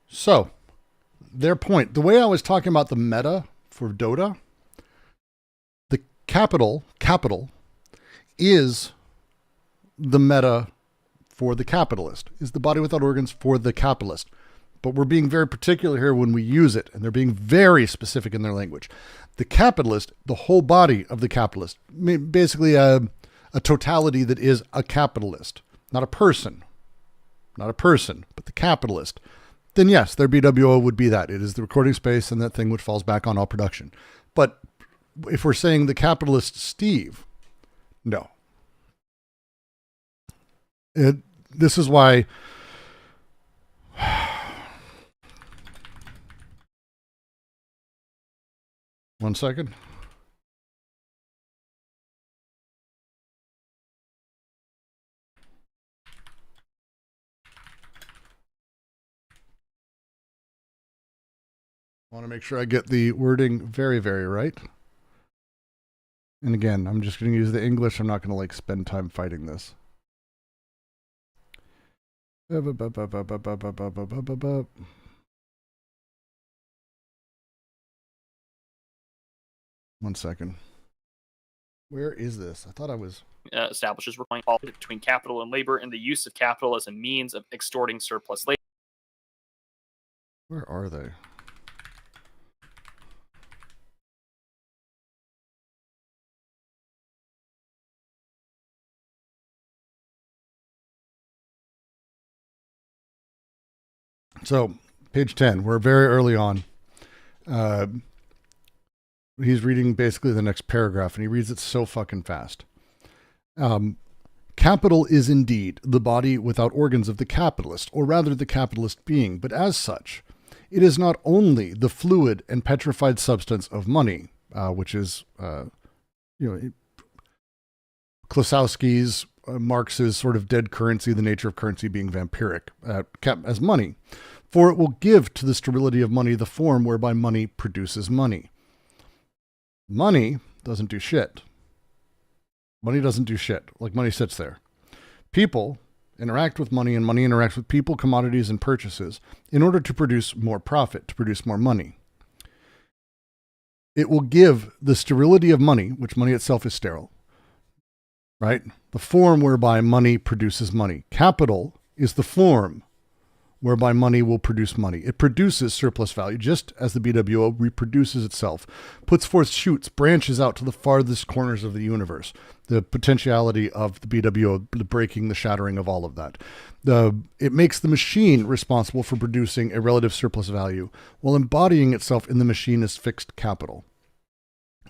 So, their point, the way I was talking about the meta for Dota, the capital is the meta for the capitalist, is the body without organs for the capitalist. But we're being very particular here when we use it, and they're being very specific in their language. The capitalist, the whole body of the capitalist, basically a totality that is a capitalist, not a person, but the capitalist, then yes, their BWO would be that. It is the recording space and that thing which falls back on all production. But if we're saying the capitalist Steve, no. This is why... One second. I want to make sure I get the wording very, very right. And again, I'm just going to use the English. I'm not going to spend time fighting this. One second. Where is this? I thought I was... establishes recording politics between capital and labor and the use of capital as a means of extorting surplus labor. Where are they? So, page 10, we're very early on. He's reading basically the next paragraph, and he reads it so fucking fast. Capital is indeed the body without organs of the capitalist, or rather the capitalist being, but as such, it is not only the fluid and petrified substance of money, which is, Klosowski's, Marx's sort of dead currency, the nature of currency being vampiric, as money, for it will give to the sterility of money the form whereby money produces money. Money doesn't do shit. Money doesn't do shit. Like, money sits there. People interact with money, and money interacts with people, commodities, and purchases in order to produce more profit, to produce more money. It will give the sterility of money, which money itself is sterile, right? The form whereby money produces money. Capital is the form whereby money will produce money. It produces surplus value, just as the BWO reproduces itself, puts forth shoots, branches out to the farthest corners of the universe. The potentiality of the BWO, the breaking, the shattering of all of that. It makes the machine responsible for producing a relative surplus value, while embodying itself in the machine as fixed capital.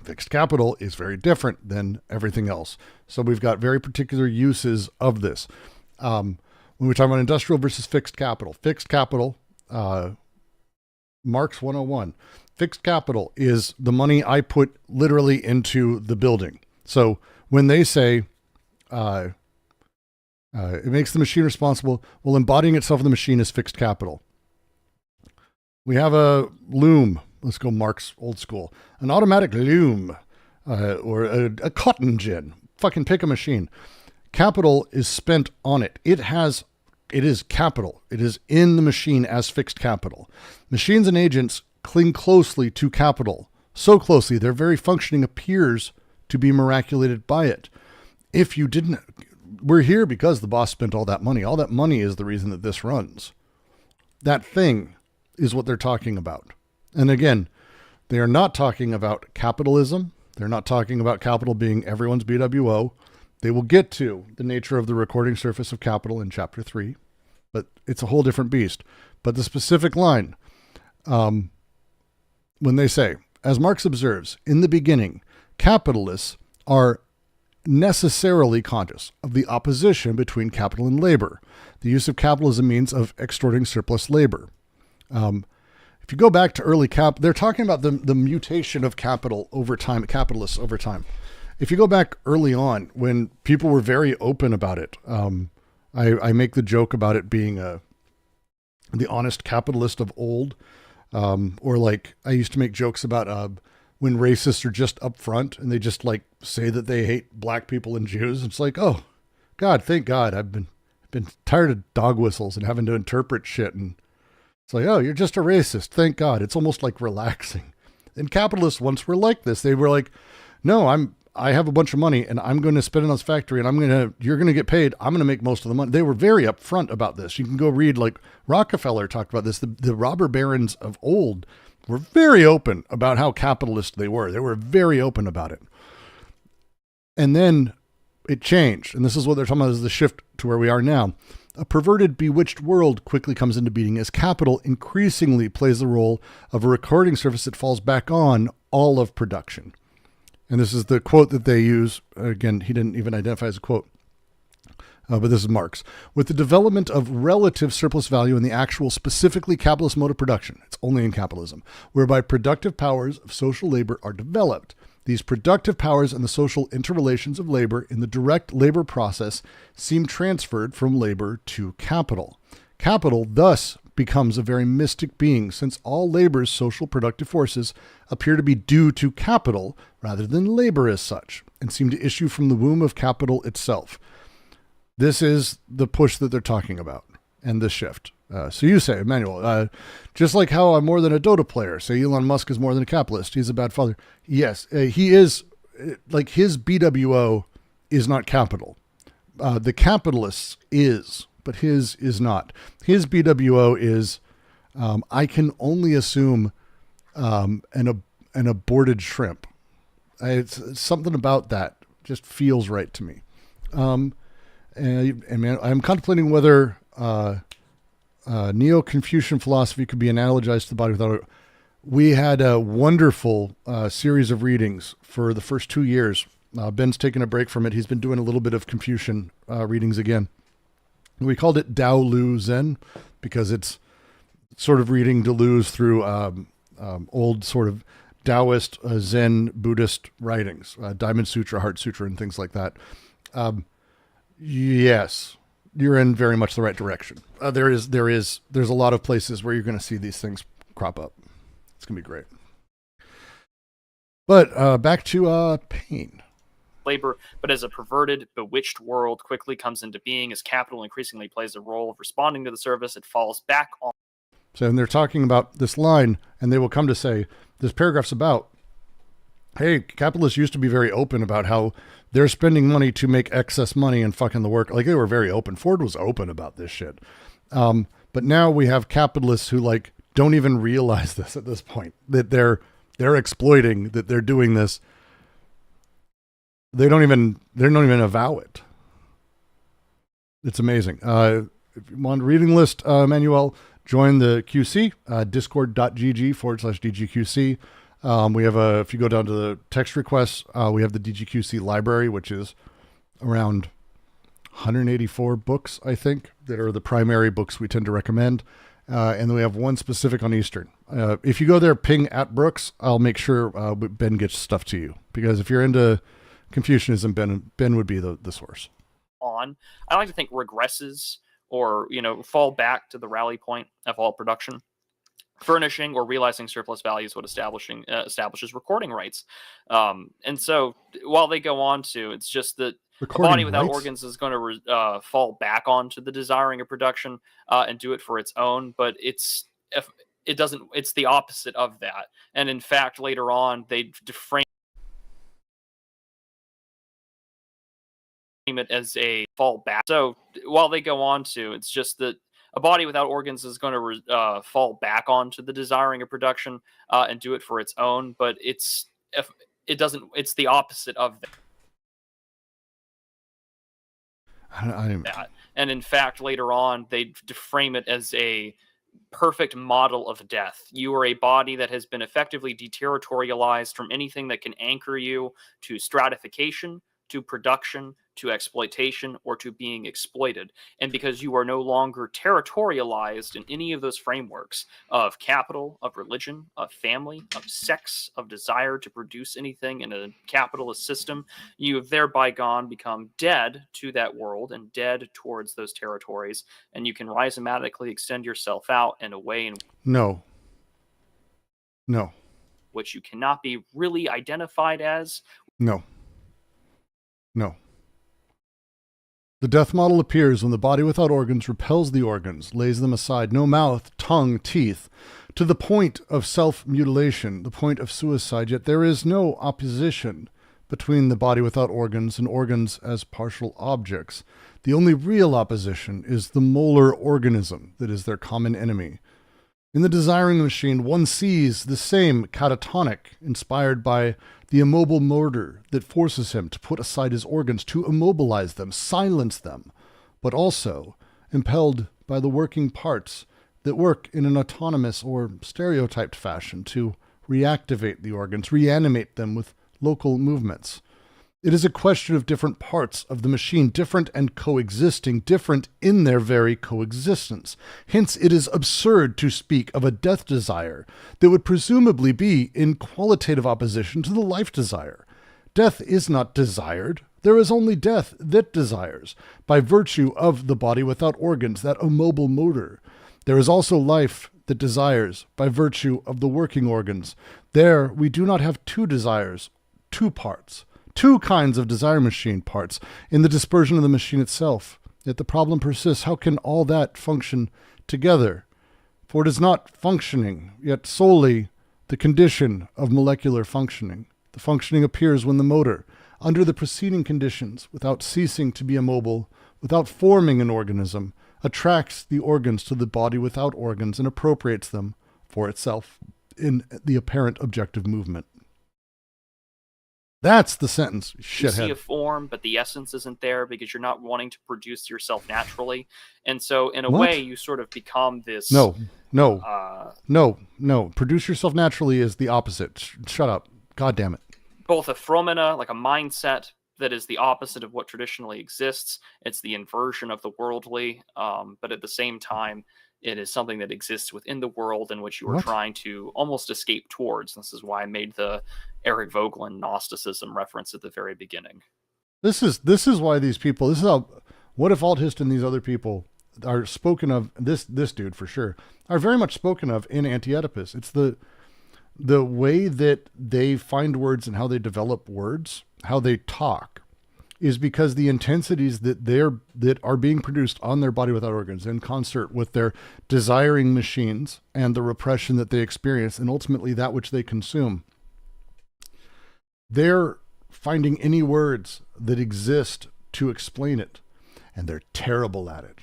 Fixed capital is very different than everything else. So we've got very particular uses of this. When we talk about industrial versus fixed capital, Marx 101, fixed capital is the money I put literally into the building. So when they say it makes the machine responsible, well, embodying itself in the machine is fixed capital. We have a loom. Let's go Marx old school. An automatic loom or a cotton gin. Fucking pick a machine. Capital is spent on it. It is capital. It is in the machine as fixed capital. Machines and agents cling closely to capital. So closely, their very functioning appears to be miraculated by it. If you didn't, we're here because the boss spent all that money. All that money is the reason that this runs. That thing is what they're talking about. And again, they are not talking about capitalism. They're not talking about capital being everyone's BWO. They will get to the nature of the recording surface of capital in chapter 3, but it's a whole different beast. But the specific line, when they say, as Marx observes, in the beginning, capitalists are necessarily conscious of the opposition between capital and labor. The use of capital as a means of extorting surplus labor. If you go back to early they're talking about the mutation of capital over time, capitalists over time. If you go back early on, when people were very open about it, I make the joke about it being the honest capitalist of old, or like I used to make jokes about when racists are just upfront and they just like say that they hate black people and Jews. It's like, oh God, thank God, I've been tired of dog whistles and having to interpret shit, and it's like, oh, you're just a racist. Thank God. It's almost like relaxing. And capitalists once were like this. They were like, no, I have a bunch of money and I'm going to spend it on this factory and you're going to get paid. I'm going to make most of the money. They were very upfront about this. You can go read, like Rockefeller talked about this. The robber barons of old were very open about how capitalist they were. They were very open about it. And then it changed. And this is what they're talking about, is the shift to where we are now. A perverted, bewitched world quickly comes into being as capital increasingly plays the role of a recording service that falls back on all of production. And this is the quote that they use. Again, he didn't even identify as a quote, but this is Marx. With the development of relative surplus value in the actual specifically capitalist mode of production, it's only in capitalism, whereby productive powers of social labor are developed. These productive powers and the social interrelations of labor in the direct labor process seem transferred from labor to capital. Capital thus becomes a very mystic being, since all labor's social productive forces appear to be due to capital rather than labor as such, and seem to issue from the womb of capital itself. This is the push that they're talking about, and the shift. So you say, Emmanuel, just like how I'm more than a Dota player, say Elon Musk is more than a capitalist, he's a bad father. Yes, he is, like his BWO is not capital. The capitalist is, but his is not. His BWO is, I can only assume an aborted shrimp. It's something about that just feels right to me. And man, I'm contemplating whether Neo-Confucian philosophy could be analogized to the body without it. We had a wonderful series of readings for the first 2 years. Ben's taken a break from it. He's been doing a little bit of Confucian readings again. We called it Tao Lu Zen because it's sort of reading Deleuze through old sort of Taoist, Zen, Buddhist writings, Diamond Sutra, Heart Sutra, and things like that. Yes, you're in very much the right direction. There's a lot of places where you're going to see these things crop up. It's going to be great. But back to pain. Labor, but as a perverted, bewitched world quickly comes into being as capital increasingly plays a role of responding to the service, it falls back on. So and they're talking about this line, and they will come to say, this paragraph's about, hey, capitalists used to be very open about how they're spending money to make excess money and fucking the work. Like they were very open. Ford was open about this shit. But now we have capitalists who like don't even realize this at this point, that they're exploiting, that they're doing this. They don't even avow it. It's amazing. If you want a reading list, Manuel, join the QC, discord.gg/DGQC. We have if you go down to the text requests, we have the DGQC library, which is around 184 books, I think, that are the primary books we tend to recommend. And then we have one specific on Eastern. If you go there, ping at Brooks, I'll make sure Ben gets stuff to you. Because if you're into Confucianism, Ben would be the source. I like to think regresses or, fall back to the rally point of all production. Furnishing or realizing surplus value is what establishes recording rights. And so while they go on to, it's just that a body without organs is going to fall back onto the desiring of production and do it for its own. But it's the opposite of that. And in fact, later on, they deframe it as a fallback. So while they go on to, it's just that a body without organs is going to fall back onto the desiring of production and do it for its own. But it's the opposite of that. And in fact, later on, they frame it as a perfect model of death. You are a body that has been effectively deterritorialized from anything that can anchor you to stratification, to production, to exploitation, or to being exploited. And because you are no longer territorialized in any of those frameworks of capital, of religion, of family, of sex, of desire to produce anything in a capitalist system, you have thereby become dead to that world and dead towards those territories. And you can rhizomatically extend yourself out in a way in No. which you cannot be really identified as. No. The death model appears when the body without organs repels the organs, lays them aside, no mouth, tongue, teeth, to the point of self-mutilation, the point of suicide, yet there is no opposition between the body without organs and organs as partial objects. The only real opposition is the molar organism that is their common enemy. In the desiring machine, one sees the same catatonic inspired by the immobile motor that forces him to put aside his organs, to immobilize them, silence them, but also impelled by the working parts that work in an autonomous or stereotyped fashion to reactivate the organs, reanimate them with local movements. It is a question of different parts of the machine, different and coexisting, different in their very coexistence. Hence, it is absurd to speak of a death desire that would presumably be in qualitative opposition to the life desire. Death is not desired. There is only death that desires, by virtue of the body without organs, that immobile motor. There is also life that desires, by virtue of the working organs. There we do not have two desires, two parts. Two kinds of desire machine parts in the dispersion of the machine itself. Yet the problem persists. How can all that function together? For it is not functioning, yet solely the condition of molecular functioning. The functioning appears when the motor, under the preceding conditions, without ceasing to be immobile, without forming an organism, attracts the organs to the body without organs and appropriates them for itself in the apparent objective movement. That's the sentence, shithead. You see a form, but the essence isn't there because you're not wanting to produce yourself naturally. And so, in a way, you sort of become this... No. Produce yourself naturally is the opposite. Shut up. God damn it. Both a phenomena, like a mindset that is the opposite of what traditionally exists. It's the inversion of the worldly, but at the same time, it is something that exists within the world in which you are trying to almost escape towards. This is why I made the Eric Voegelin Gnosticism reference at the very beginning. This is why these people, this is how, what if Althist and these other people are spoken of, this dude for sure, are very much spoken of in Anti-Oedipus. It's the way that they find words and how they develop words, how they talk, is because the intensities that are being produced on their body without organs in concert with their desiring machines and the repression that they experience and ultimately that which they consume, they're finding any words that exist to explain it, and they're terrible at it.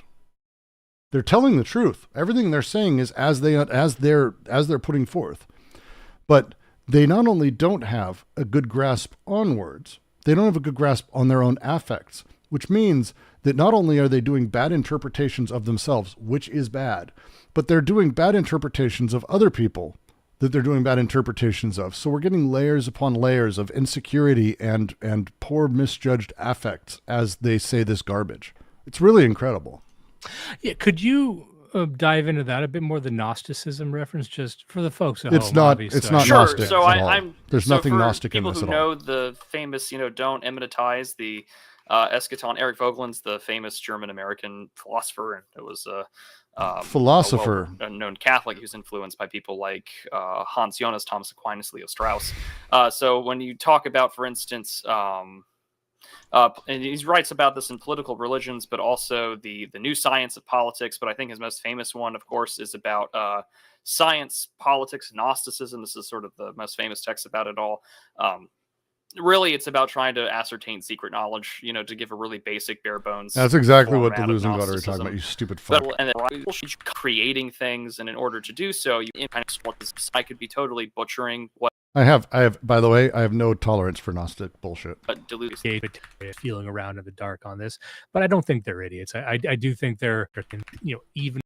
They're telling the truth. Everything they're saying is as they're putting forth, but they not only don't have a good grasp on words, they don't have a good grasp on their own affects, which means that not only are they doing bad interpretations of themselves, which is bad, but they're doing bad interpretations of other people that they're doing bad interpretations of. So we're getting layers upon layers of insecurity and poor misjudged affects as they say this garbage. It's really incredible. Yeah, could you dive into that a bit more, the Gnosticism reference, just for the folks at It's home? not. Obviously. It's not Sure. Gnostic. So at all. I'm. There's so nothing for Gnostic in people this who at all. know the famous, don't emmetize the eschaton. Eric Voegelin's the famous German-American philosopher, and it was philosopher, a known Catholic who's influenced by people like Hans Jonas, Thomas Aquinas, Leo Strauss. So when you talk about, for instance, and he writes about this in Political Religions, but also the new science of politics. But I think his most famous one, of course, is about science, politics, Gnosticism. This is sort of the most famous text about it all. Really, it's about trying to ascertain secret knowledge, to give a really basic, bare bones. That's exactly what format of Deleuze and Guattari are Gnosticism. talking about. You stupid fuck. And then creating things, and in order to do so, you kind of I could be totally butchering what I have, by the way, I have no tolerance for Gnostic bullshit. Deleuze. Feeling around in the dark on this, but I don't think they're idiots. I do think they're, even.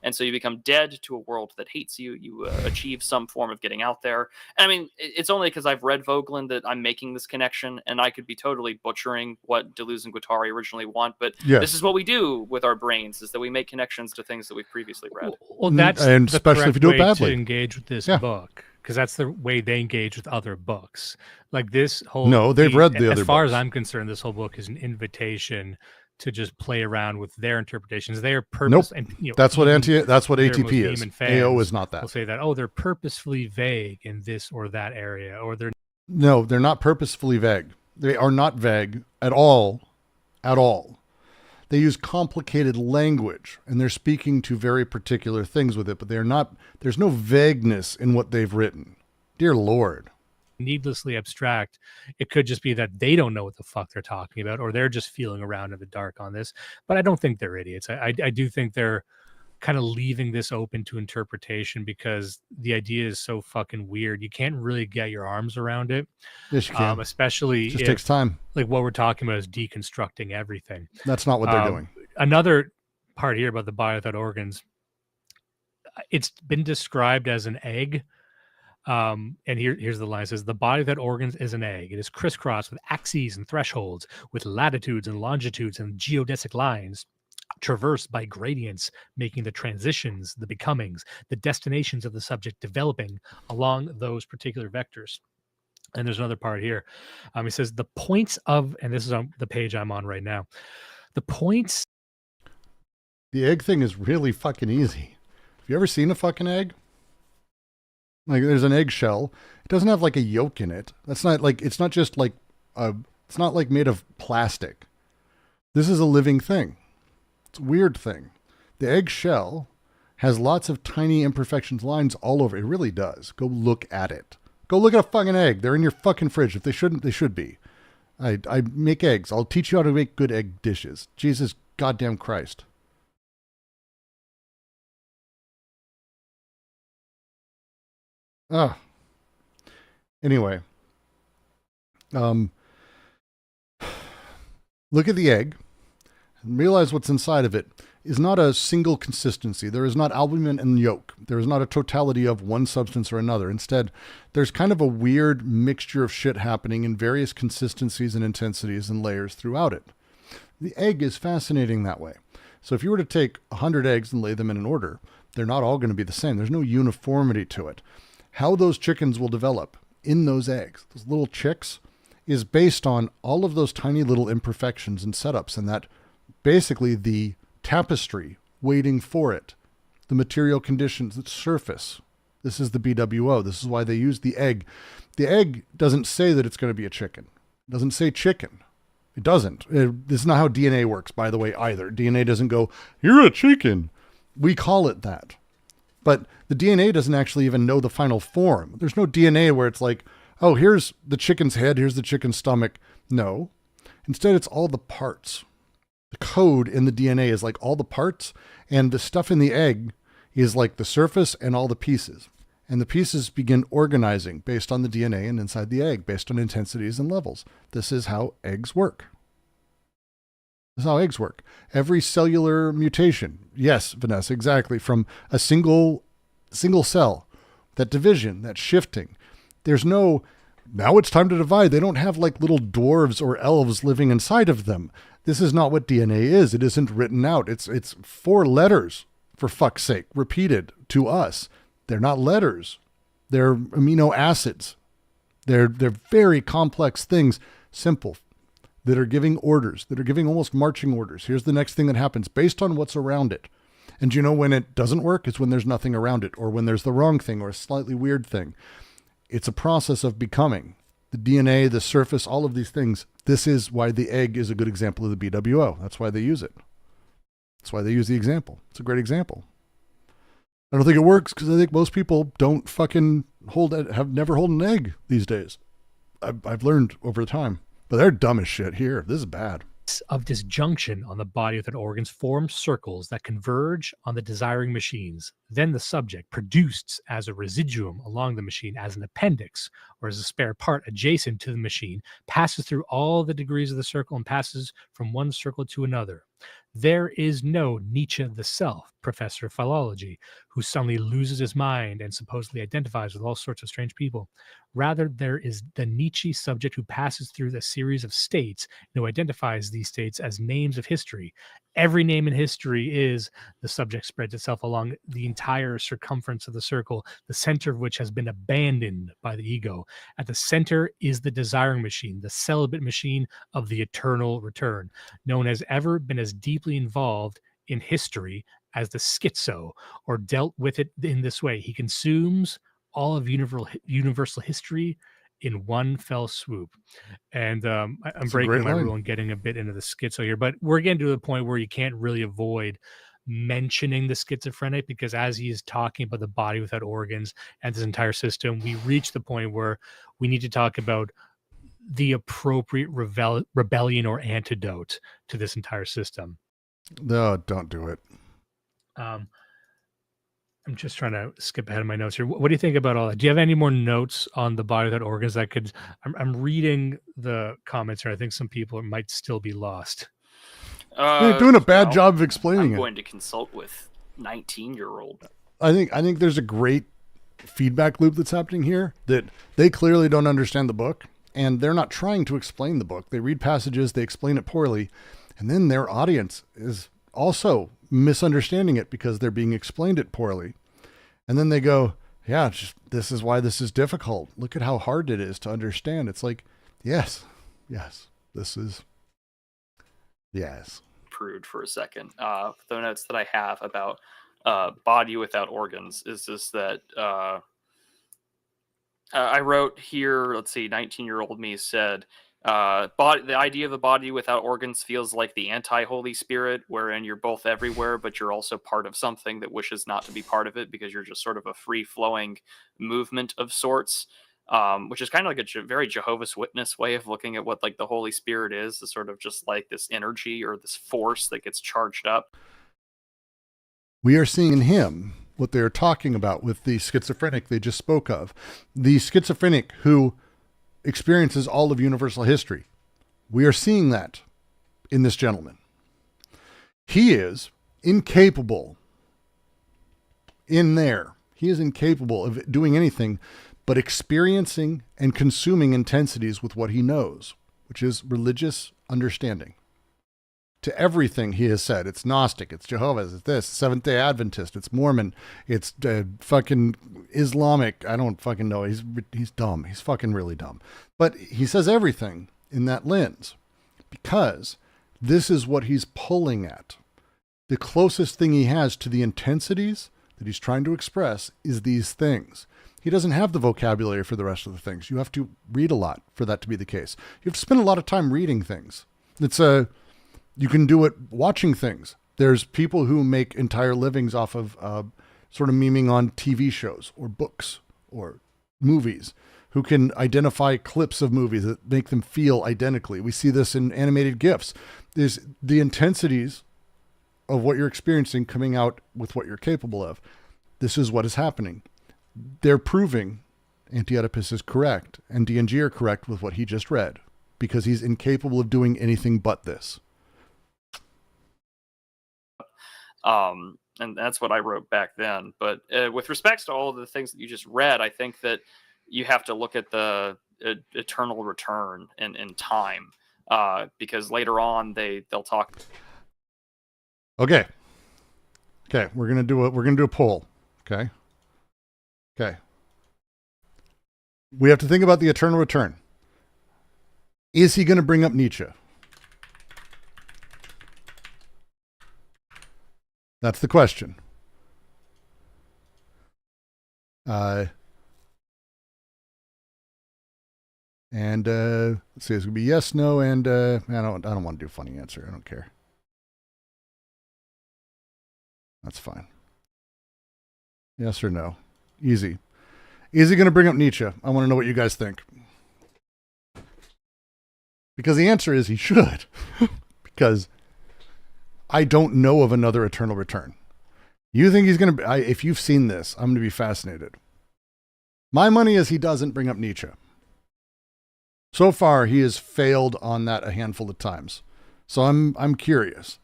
And so you become dead to a world that hates you. You achieve some form of getting out there. And I mean, it's only because I've read Vogelin that I'm making this connection, and I could be totally butchering what Deleuze and Guattari originally want, but this is what we do with our brains, is that we make connections to things that we've previously read. Well, that's and the especially if you do it correct way badly. to engage with this book, because that's the way they engage with other books. Like this whole they've read the other as far books. as I'm concerned, this whole book is an invitation to just play around with their interpretations. They are purpose. Nope. And, that's what their ATP is. Muslim fans AO is not that. will say that, they're purposefully vague in this or that area, or they're No, they're not purposefully vague. They are not vague at all. At all. They use complicated language, and they're speaking to very particular things with it, but they're not. There's no vagueness in what they've written. Dear Lord. needlessly abstract. It could just be that they don't know what the fuck they're talking about, or they're just feeling around in the dark on this. But I don't think they're idiots. I do think they're kind of leaving this open to interpretation because the idea is so fucking weird. You can't really get your arms around it. Yes, you can. Especially it just takes time. Like what we're talking about is deconstructing everything. That's not what they're doing. Another part here about the body without organs. It's been described as an egg. And here's the line. It says, the body without organs is an egg. It is crisscrossed with axes and thresholds, with latitudes and longitudes and geodesic lines, traversed by gradients, making the transitions, the becomings, the destinations of the subject developing along those particular vectors. And there's another part here. He says, the points of, and this is on the page I'm on right now, the points. The egg thing is really fucking easy. Have you ever seen a fucking egg? Like, there's an eggshell. It doesn't have like a yolk in it. That's not like, it's not just like, it's not like made of plastic. This is a living thing. It's a weird thing. The eggshell has lots of tiny imperfections, lines all over. It really does. Go look at it. Go look at a fucking egg. They're in your fucking fridge. If they shouldn't, they should be. I make eggs. I'll teach you how to make good egg dishes. Jesus goddamn Christ. Anyway. Look at the egg and realize what's inside of it is not a single consistency. There is not albumin and yolk. There is not a totality of one substance or another. Instead, there's kind of a weird mixture of shit happening in various consistencies and intensities and layers throughout it. The egg is fascinating that way. So if you were to take 100 eggs and lay them in an order, they're not all going to be the same. There's no uniformity to it. How those chickens will develop in those eggs, those little chicks, is based on all of those tiny little imperfections and setups, and that basically the tapestry waiting for it, the material conditions, the surface. This is the BWO. This is why they use the egg. The egg doesn't say that it's going to be a chicken. It doesn't say chicken. It doesn't. This is not how DNA works, by the way, either. DNA doesn't go, you're a chicken. We call it that. But the DNA doesn't actually even know the final form. There's no DNA where it's like, oh, here's the chicken's head, here's the chicken's stomach. No. Instead, it's all the parts. The code in the DNA is like all the parts, and the stuff in the egg is like the surface and all the pieces. And the pieces begin organizing based on the DNA and inside the egg, based on intensities and levels. This is how eggs work. This is how eggs work. Every cellular mutation, yes, Vanessa, exactly, from a single cell, that division, that shifting. There's no, now it's time to divide. They don't have like little dwarves or elves living inside of them. This is not what DNA is. It isn't written out. It's 4 letters, for fuck's sake, repeated to us. They're not letters. They're amino acids. They're very complex things, simple, that are giving orders, that are giving almost marching orders. Here's the next thing that happens based on what's around it. And you know when it doesn't work? It's when there's nothing around it, or when there's the wrong thing or a slightly weird thing. It's a process of becoming. The DNA, the surface, all of these things. This is why the egg is a good example of the BWO. That's why they use it. That's why they use the example. It's a great example. I don't think it works because I think most people don't fucking have never held an egg these days. I've learned over time. But they're dumb as shit here. This is bad. of disjunction on the body without organs form circles that converge on the desiring machines. Then the subject, produced as a residuum along the machine, as an appendix or as a spare part adjacent to the machine, passes through all the degrees of the circle and passes from one circle to another. There is no Nietzsche the self, professor of philology, who suddenly loses his mind and supposedly identifies with all sorts of strange people. Rather, there is the Nietzsche subject who passes through a series of states and who identifies these states as names of history. Every name in history is the subject spreads itself along the entire circumference of the circle, the center of which has been abandoned by the ego. At the center is the desiring machine, the celibate machine of the eternal return. No one has ever been as deeply involved in history as the schizo, or dealt with it in this way. He consumes all of universal history in one fell swoop. And I'm breaking my rule and getting a bit into the schizo here, but we're getting to the point where you can't really avoid mentioning the schizophrenic, because as he is talking about the body without organs and this entire system, we reach the point where we need to talk about the appropriate rebellion or antidote to this entire system. No, don't do it. I'm just trying to skip ahead of my notes here. What do you think about all that? Do you have any more notes on the body without organs that could... I'm reading the comments here. I think some people might still be lost. You're doing a bad job of explaining it. I'm going to consult with 19-year-old. I think there's a great feedback loop that's happening here, that they clearly don't understand the book, and they're not trying to explain the book. They read passages, they explain it poorly, and then their audience is also misunderstanding it because they're being explained it poorly. And then they go, yeah, this is why this is difficult. Look at how hard it is to understand. It's like, yes, this is, yes. Prude for a second. The notes that I have about body without organs is just that I wrote here, let's see, 19-year-old me said, the idea of a body without organs feels like the anti-Holy Spirit, wherein you're both everywhere, but you're also part of something that wishes not to be part of it, because you're just sort of a free-flowing movement of sorts, which is kind of like a very Jehovah's Witness way of looking at what like the Holy Spirit is sort of just like this energy or this force that gets charged up. We are seeing in him what they're talking about with the schizophrenic they just spoke of. The schizophrenic who experiences all of universal history. We are seeing that in this gentleman. He is incapable in there. He is incapable of doing anything but experiencing and consuming intensities with what he knows, which is religious understanding. To everything he has said, it's Gnostic, it's Jehovah's, it's this, Seventh-day Adventist, it's Mormon, it's fucking Islamic. I don't fucking know. He's dumb. He's fucking really dumb. But he says everything in that lens because this is what he's pulling at. The closest thing he has to the intensities that he's trying to express is these things. He doesn't have the vocabulary for the rest of the things. You have to read a lot for that to be the case. You have to spend a lot of time reading things. You can do it watching things. There's people who make entire livings off of sort of memeing on TV shows or books or movies, who can identify clips of movies that make them feel identically. We see this in animated GIFs. There's the intensities of what you're experiencing coming out with what you're capable of. This is what is happening. They're proving anti-oedipus is correct and DNG are correct with what he just read, because he's incapable of doing anything but this. And that's what I wrote back then. But with respects to all of the things that you just read, I think that you have to look at the eternal return in time, because later on they'll talk. Okay, we're gonna do a poll. Okay. We have to think about the eternal return. Is he going to bring up Nietzsche? That's the question. And let's see, it's gonna be yes, no, and I don't want to do a funny answer. I don't care. That's fine. Yes or no? Easy. Is he going to bring up Nietzsche? I want to know what you guys think. Because the answer is he should. because I don't know of another eternal return. You think he's going to be, if you've seen this, I'm going to be fascinated. My money is he doesn't bring up Nietzsche. So far, he has failed on that a handful of times. So I'm curious.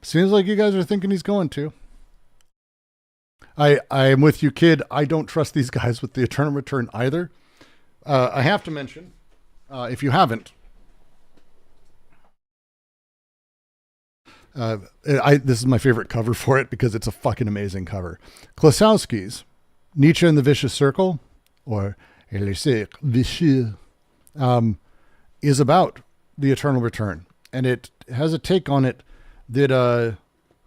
Seems like you guys are thinking he's going to. I am with you, kid. I don't trust these guys with the eternal return either. I have to mention, if you haven't, this is my favorite cover for it because it's a fucking amazing cover. Klosowski's Nietzsche and the Vicious Circle, or Le Cercle Vicieux, is about the eternal return. And it has a take on it that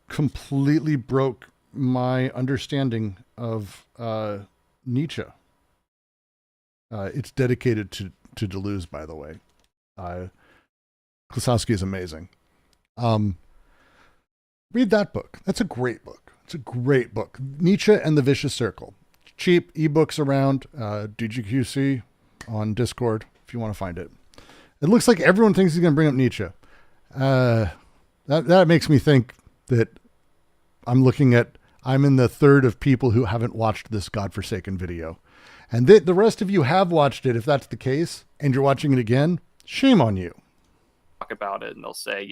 completely broke my understanding of Nietzsche. It's dedicated to Deleuze, by the way. Klosowski is amazing. Read that book. That's a great book. It's a great book. Nietzsche and the Vicious Circle. Cheap ebooks around, DGQC on Discord if you want to find it. It looks like everyone thinks he's going to bring up Nietzsche. That makes me think that I'm in the third of people who haven't watched this godforsaken video. And the rest of you have watched it. If that's the case and you're watching it again, shame on you. Talk about it and they'll say,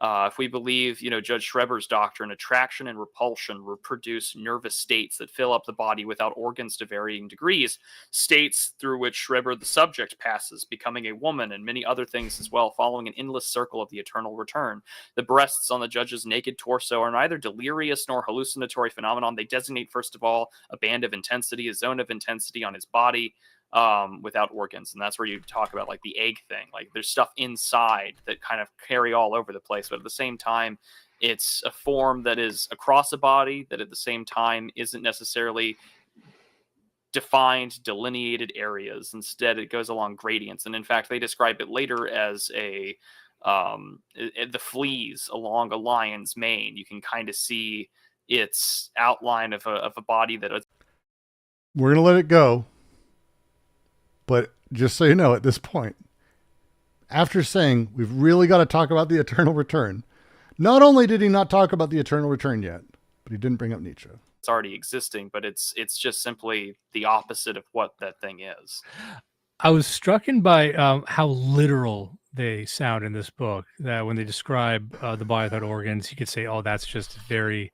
if we believe, Judge Schreber's doctrine, attraction and repulsion reproduce nervous states that fill up the body without organs to varying degrees, states through which Schreber, the subject, passes, becoming a woman, and many other things as well, following an endless circle of the eternal return. The breasts on the judge's naked torso are neither delirious nor hallucinatory phenomenon. They designate, first of all, a band of intensity, a zone of intensity on his body, without organs. And that's where you talk about like the egg thing. Like there's stuff inside that kind of carry all over the place, but at the same time, it's a form that is across a body that at the same time isn't necessarily defined, delineated areas. Instead, it goes along gradients. And in fact, they describe it later as the fleas along a lion's mane. You can kind of see its outline of a body that we're going to let it go. But just so you know, at this point, after saying we've really got to talk about the eternal return, not only did he not talk about the eternal return yet, but he didn't bring up Nietzsche. It's already existing, but it's just simply the opposite of what that thing is. I was struck by how literal they sound in this book, that when they describe the body without organs, you could say, oh, that's just very,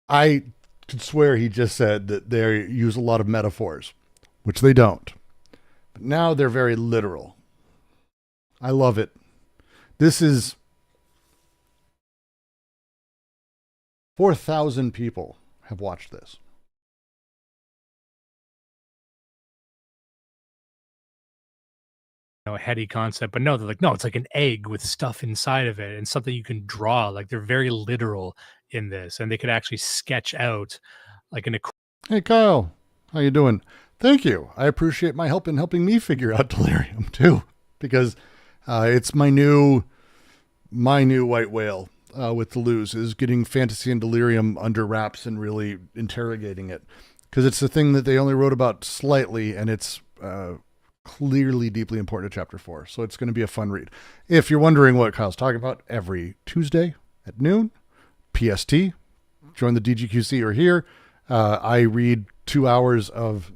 I could swear he just said that they use a lot of metaphors, which they don't. But now they're very literal. I love it. This is 4,000 people have watched this. A heady concept, but no, they're like, no, it's like an egg with stuff inside of it and something you can draw. Like they're very literal in this, and they could actually sketch out like an. Hey Kyle, how you doing? Thank you. I appreciate my help in helping me figure out delirium too, because it's my new white whale with Deleuze is getting fantasy and delirium under wraps and really interrogating it, because it's a thing that they only wrote about slightly, and it's clearly deeply important to chapter 4. So it's going to be a fun read. If you're wondering what Kyle's talking about, every Tuesday at noon, PST, join the DGQC or here. I read 2 hours of,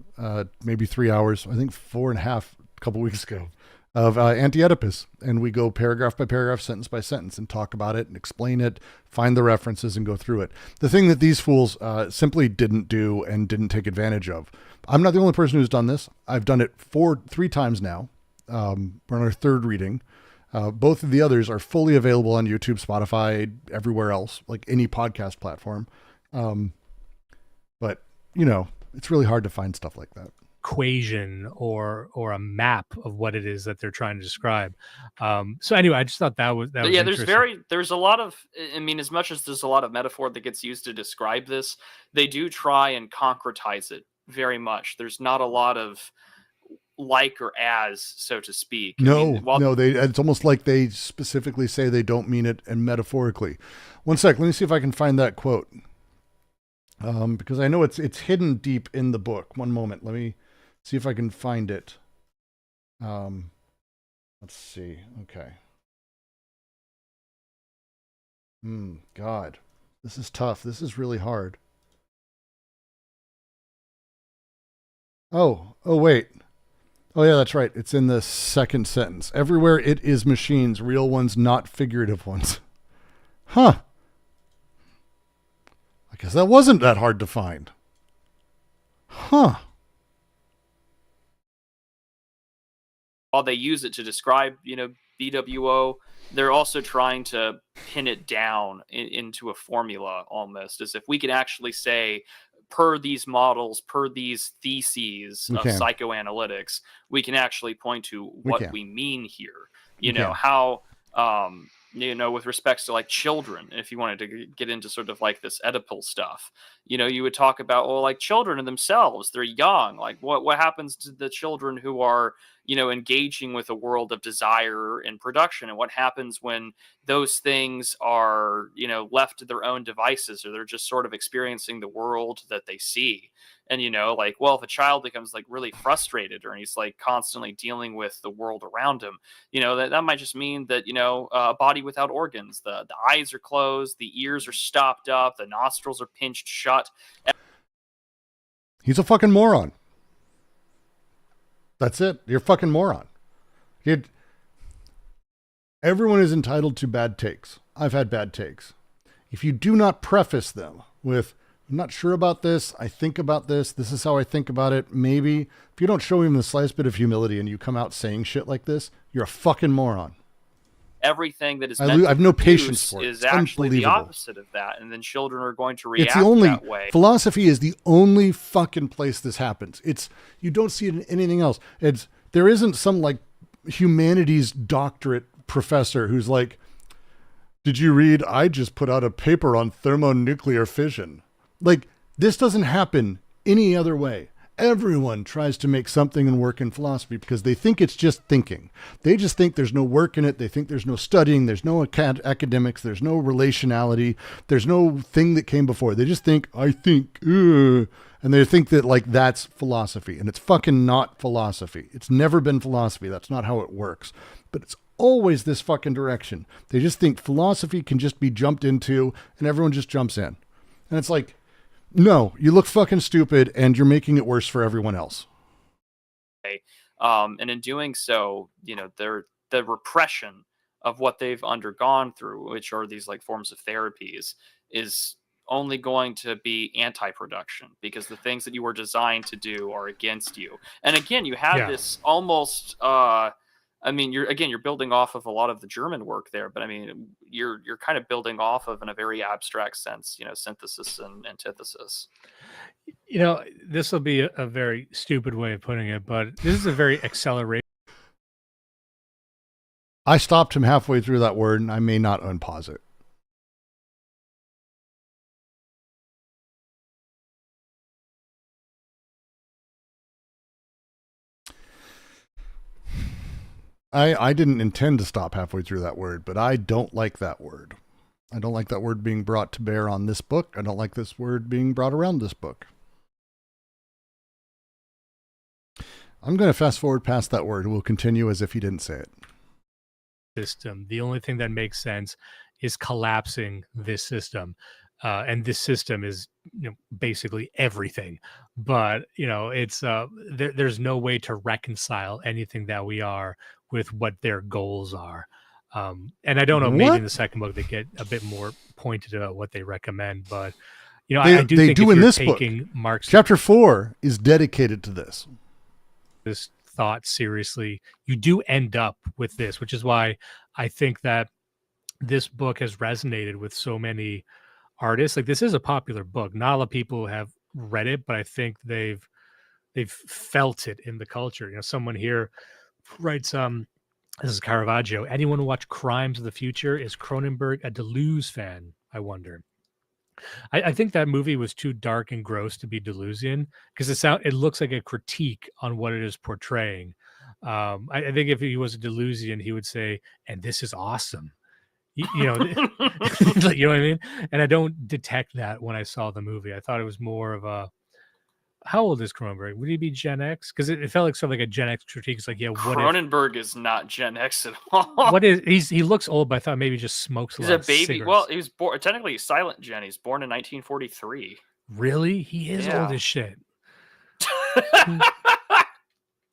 maybe 3 hours, I think 4.5 a couple weeks ago, of anti-oedipus. And we go paragraph by paragraph, sentence by sentence, and talk about it and explain it, find the references and go through it. The thing that these fools simply didn't do and didn't take advantage of. I'm not the only person who's done this. I've done it 3 times now. We're on our 3rd reading. Both of the others are fully available on YouTube, Spotify, everywhere else, like any podcast platform. But, it's really hard to find stuff like that. Equation or a map of what it is that they're trying to describe. So anyway, I just thought that was yeah. There's a lot of, I mean, as much as there's a lot of metaphor that gets used to describe this, they do try and concretize it very much. There's not a lot of like or as, so to speak. It's almost like they specifically say they don't mean it and metaphorically. One sec, let me see if I can find that quote. Because I know it's hidden deep in the book. One moment, let me see if I can find it. Let's see. Okay. God. This is tough. This is really hard. Oh, wait. Oh, yeah, that's right. It's in the second sentence. Everywhere it is machines, real ones, not figurative ones. Huh. I guess that wasn't that hard to find. Huh. While they use it to describe, BWO, they're also trying to pin it down into a formula almost, as if we could actually say, per these models, per these theses of psychoanalytics, we can actually point to what we mean here. How, with respects to like children, if you wanted to get into sort of like this Oedipal stuff, you would talk about, well, like children in themselves, they're young. Like what happens to the children who are, engaging with a world of desire and production, and what happens when those things are, left to their own devices, or they're just sort of experiencing the world that they see. And, if a child becomes like really frustrated, or he's like constantly dealing with the world around him, that might just mean that, a body without organs, the eyes are closed, the ears are stopped up, the nostrils are pinched shut. He's a fucking moron. That's it. You're a fucking moron. Everyone is entitled to bad takes. I've had bad takes. If you do not preface them with, I'm not sure about this, I think about this, this is how I think about it, maybe. If you don't show him the slightest bit of humility and you come out saying shit like this, you're a fucking moron. Everything that is I have no patience for it. Is actually the opposite of that, and then children are going to react that way. Philosophy is the only fucking place this happens. You don't see it in anything else. There isn't some like humanities doctorate professor who's like, did you read, I just put out a paper on thermonuclear fission. Like, this doesn't happen any other way. Everyone tries to make something and work in philosophy because they think it's just thinking. They just think there's no work in it. They think there's no studying. There's no academics. There's no relationality. There's no thing that came before. They just think, I think, and they think that like that's philosophy, and it's fucking not philosophy. It's never been philosophy. That's not how it works. But it's always this fucking direction. They just think philosophy can just be jumped into and everyone just jumps in. And it's like, no, you look fucking stupid and you're making it worse for everyone else. And in doing so, the repression of what they've undergone through, which are these like forms of therapies, is only going to be anti-production, because the things that you were designed to do are against you. And again, you have this almost, you're building off of a lot of the German work there, but I mean, you're kind of building off of, in a very abstract sense, synthesis and antithesis. This will be a very stupid way of putting it, but this is a very accelerated. I stopped him halfway through that word, and I may not unpause it. I didn't intend to stop halfway through that word, but I don't like that word. I don't like that word being brought to bear on this book. I don't like this word being brought around this book. I'm going to fast forward past that word. We'll continue as if he didn't say it. System. The only thing that makes sense is collapsing this system. And this system is basically everything. But, it's there's no way to reconcile anything that we are with what their goals are. And I don't know, maybe in the second book they get a bit more pointed about what they recommend, but I do think in this book. Marxist, Chapter 4 is dedicated to this thought seriously, you do end up with this, which is why I think that this book has resonated with so many artists. Like, this is a popular book. Not a lot of people have read it, but I think they've felt it in the culture. Someone here writes, this is Caravaggio. Anyone who watched Crimes of the Future? Is Cronenberg a Deleuze fan? I wonder. I think that movie was too dark and gross to be Deleuzian, because it looks like a critique on what it is portraying. I think if he was a Deleuzian, he would say, and this is awesome. You know what I mean? And I don't detect that when I saw the movie. I thought it was more of how old is Cronenberg? Would he be Gen X? Because it felt like sort of like a Gen X critique. It's like, yeah, what Cronenberg is not Gen X at all. what is he looks old, but I thought maybe he just smokes a He's lot a of baby. cigarettes. Well, he was born technically silent Gen. He's born in 1943. Really? He is Yeah. old as shit.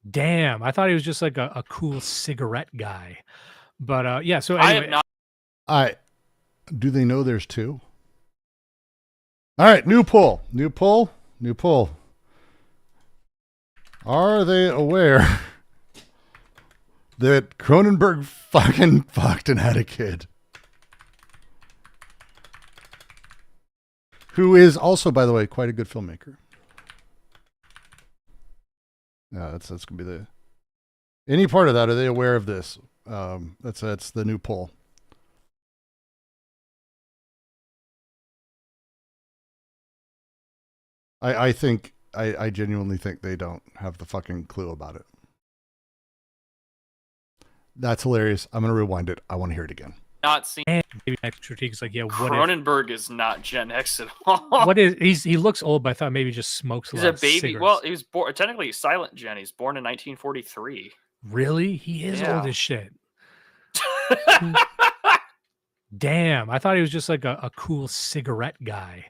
Damn, I thought he was just like a cool cigarette guy. But yeah, so anyway, I have not. Do they know there's two? All right, new poll. Are they aware that Cronenberg fucking fucked and had a kid? Who is also, by the way, quite a good filmmaker. Yeah, that's gonna be the. Any part of that? Are they aware of this? That's the new poll. I think I genuinely think they don't have the fucking clue about it. That's hilarious. I'm gonna rewind it. I want to hear it again. Not seen. maybe next critique is like, yeah, what Cronenberg is not Gen X at all. what is he looks old, but I thought maybe he just smokes a He's lot a of baby. cigarettes. Well, he was born technically silent Gen. He's born in 1943. Really? He is Yeah. old as shit. Damn, I thought he was just like a cool cigarette guy.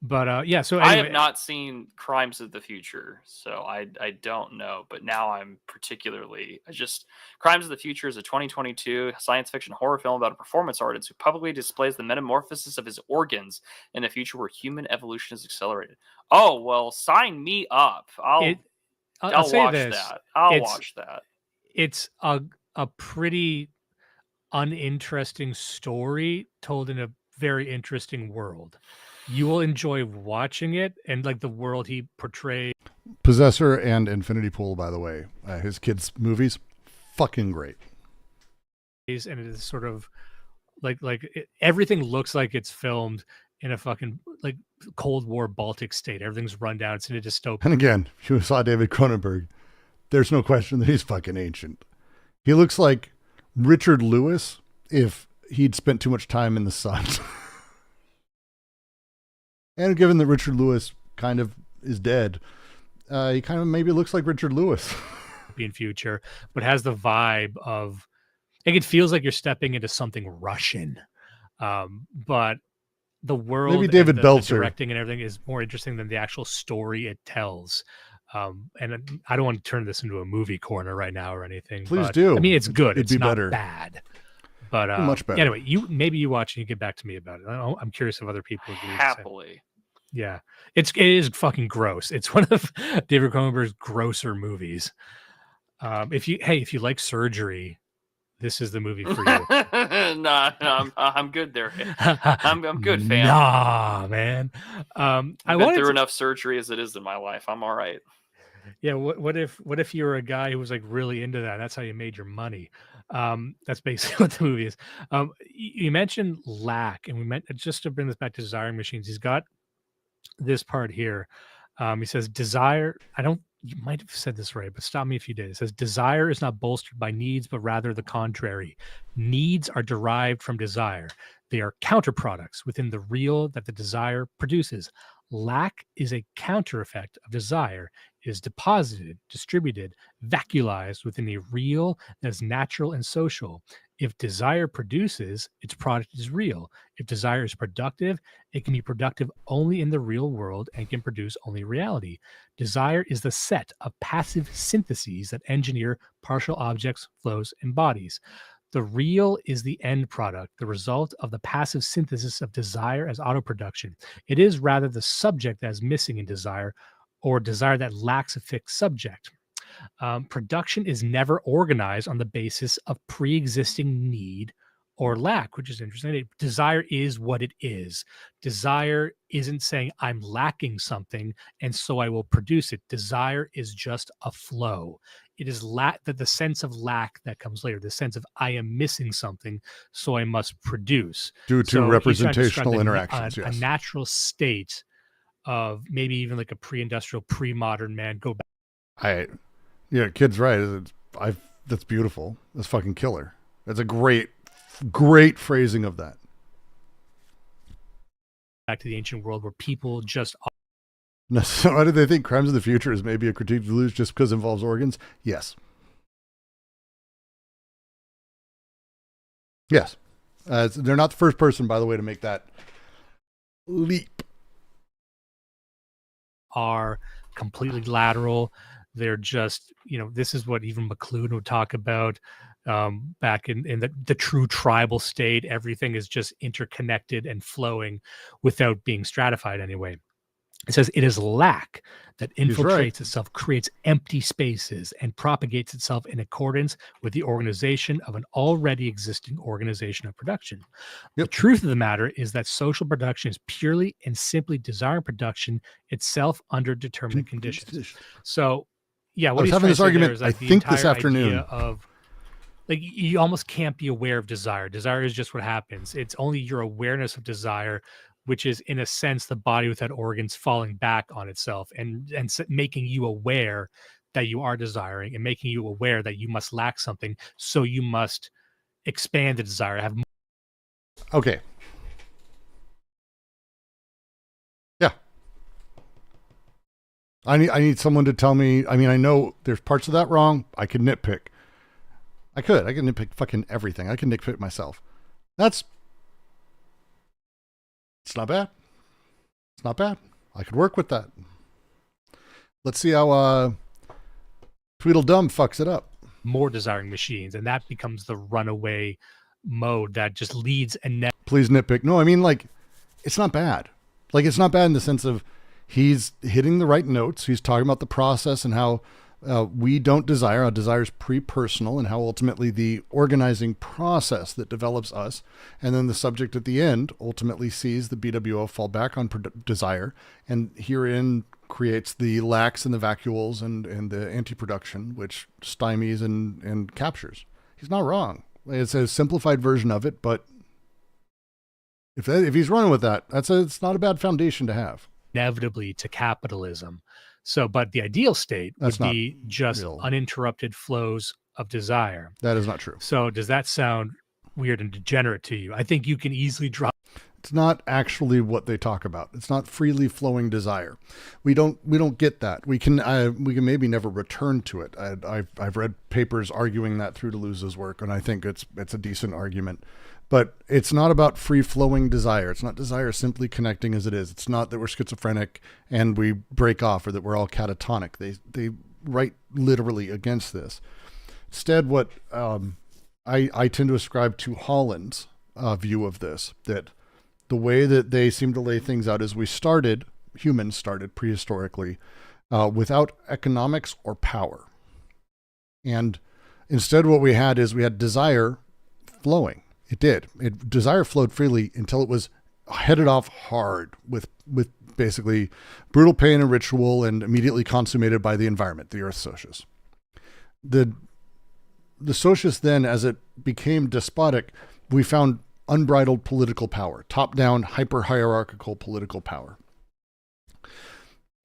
But yeah, so I anyway, have not seen Crimes of the Future, so I don't know. But now I'm particularly Crimes of the Future is a 2022 science fiction horror film about a performance artist who publicly displays the metamorphosis of his organs in a future where human evolution is accelerated. Oh well, sign me up. I'll say watch this. that. I'll It's- watch that. It's a pretty uninteresting story told in a very interesting world. You will enjoy watching it, and like the world he portrays. Possessor and Infinity Pool, by the way, his kids' movies, fucking great. And it is sort of everything looks like it's filmed in a fucking like Cold War Baltic state. Everything's run down. It's in a dystopian. And again, if you saw David Cronenberg, there's no question that he's fucking ancient. He looks like Richard Lewis if he'd spent too much time in the sun. And given that Richard Lewis kind of is dead, he kind of maybe looks like Richard Lewis. In future, but has the vibe of like it feels like you're stepping into something Russian. But the world, Maybe David and the Belzer. directing and everything is more interesting than the actual story it tells. And I don't want to turn this into a movie corner right now or anything. Please but, do. I mean, it's good. It'd It's be not better. bad. But Much better. Anyway, maybe you watch and you get back to me about it. I'm curious if other people agree. Happily. Yeah, it is fucking gross. It's one of David Cronenberg's grosser movies. If you like surgery, this is the movie for you. Nah, I'm good there. I'm good, fam. Nah, man. I've been through enough surgery as it is in my life. I'm all right. Yeah. What if you were a guy who was like really into that? That's how you made your money. That's basically what the movie is. You mentioned lack, and we meant just to bring this back to desiring machines. He's got this part here. He says desire. You might have said this right, but stop me if you did. It says desire is not bolstered by needs, but rather the contrary. Needs are derived from desire. They are counterproducts within the real that the desire produces. Lack is a counter effect of desire. It is deposited, distributed, vacuolized within a real that is natural and social. If desire produces, its product is real. If desire is productive, it can be productive only in the real world and can produce only reality. Desire is the set of passive syntheses that engineer partial objects, flows, and bodies. The real is the end product, the result of the passive synthesis of desire as autoproduction. It is rather the subject that is missing in desire, or desire that lacks a fixed subject. Production is never organized on the basis of pre-existing need or lack, which is interesting. Desire is what it is. Desire isn't saying I'm lacking something and so I will produce it. Desire is just a flow. It is that the sense of lack that comes later, the sense of I am missing something, so I must produce. Due to So he's trying to describe representational interactions, a natural state of maybe even like a pre-industrial, pre-modern man. Go back. Yeah, kid's right. That's beautiful. That's fucking killer. That's a great phrasing of that. Back to the ancient world where people just No, so why do they think Crimes of the Future is maybe a critique of Deleuze just because it involves organs? Yes. Yes. They're not the first person, by the way, to make that leap. Are completely lateral. They're just, this is what even McLuhan would talk about back in the true tribal state. Everything is just interconnected and flowing without being stratified anyway. It says it is lack that infiltrates itself, creates empty spaces, and propagates itself in accordance with the organization of an already existing organization of production. Yep. The truth of the matter is that social production is purely and simply desire production itself under determinate conditions. So, yeah, what I was having this argument, I think, this afternoon. Of, like, you almost can't be aware of desire. Desire is just what happens. It's only your awareness of desire, which is in a sense the body without organs falling back on itself and making you aware that you are desiring and making you aware that you must lack something. So you must expand the desire, have more. Okay. Yeah. I need someone to tell me. I mean, I know there's parts of that wrong. I could nitpick. I could nitpick fucking everything. I can nitpick myself. It's not bad. It's not bad. I could work with that. Let's see how Tweedledum fucks it up. More desiring machines, and that becomes the runaway mode that just leads and Please nitpick. No, I mean, like, it's not bad. Like, it's not bad in the sense of he's hitting the right notes. He's talking about the process and how we don't desire. Our desire is pre-personal, and how ultimately the organizing process that develops us, and then the subject at the end ultimately sees the BWO fall back on desire, and herein creates the lacks and the vacuoles and the anti-production, which stymies and captures. He's not wrong. It's a simplified version of it, but if he's running with that, it's not a bad foundation to have. Inevitably to capitalism. So, but the ideal state would be just real. Uninterrupted flows of desire. That is not true. So does that sound weird and degenerate to you? I think you can easily drop. It's not actually what they talk about. It's not freely flowing desire. We don't get that. We can maybe never return to it. I've read papers arguing that through Deleuze's work, and I think it's a decent argument. But it's not about free-flowing desire. It's not desire simply connecting as it is. It's not that we're schizophrenic and we break off, or that we're all catatonic. They write literally against this. Instead, what I tend to ascribe to Holland's view of this, that the way that they seem to lay things out is humans started prehistorically without economics or power. And instead what we had desire flowing. It did. Desire flowed freely until it was headed off hard with basically brutal pain and ritual, and immediately consummated by the environment, the earth socius. The socius then, as it became despotic, we found unbridled political power, top-down, hyper-hierarchical political power.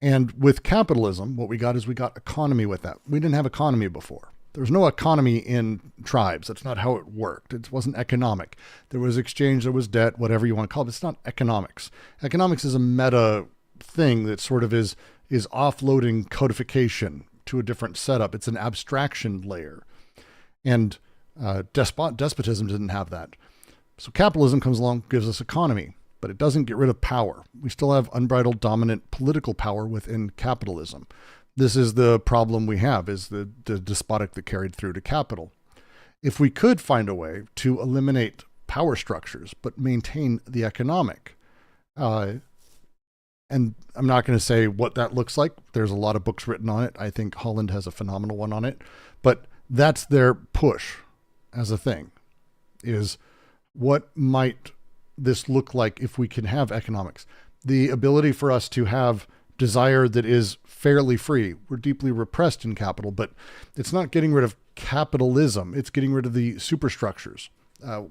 And with capitalism, what we got economy with that. We didn't have economy before. There was no economy in tribes. That's not how it worked. It wasn't economic. There was exchange, there was debt, whatever you want to call it. It's not economics. Economics is a meta thing that sort of is offloading codification to a different setup. It's an abstraction layer. And despotism didn't have that. So capitalism comes along, gives us economy, but it doesn't get rid of power. We still have unbridled dominant political power within capitalism. This is the problem we have, is the despotic that carried through to capital. If we could find a way to eliminate power structures, but maintain the economic, and I'm not going to say what that looks like. There's a lot of books written on it. I think Holland has a phenomenal one on it, but that's their push as a thing, is what might this look like if we can have economics? The ability for us to have desire that is fairly free. We're deeply repressed in capital, but it's not getting rid of capitalism. It's getting rid of the superstructures.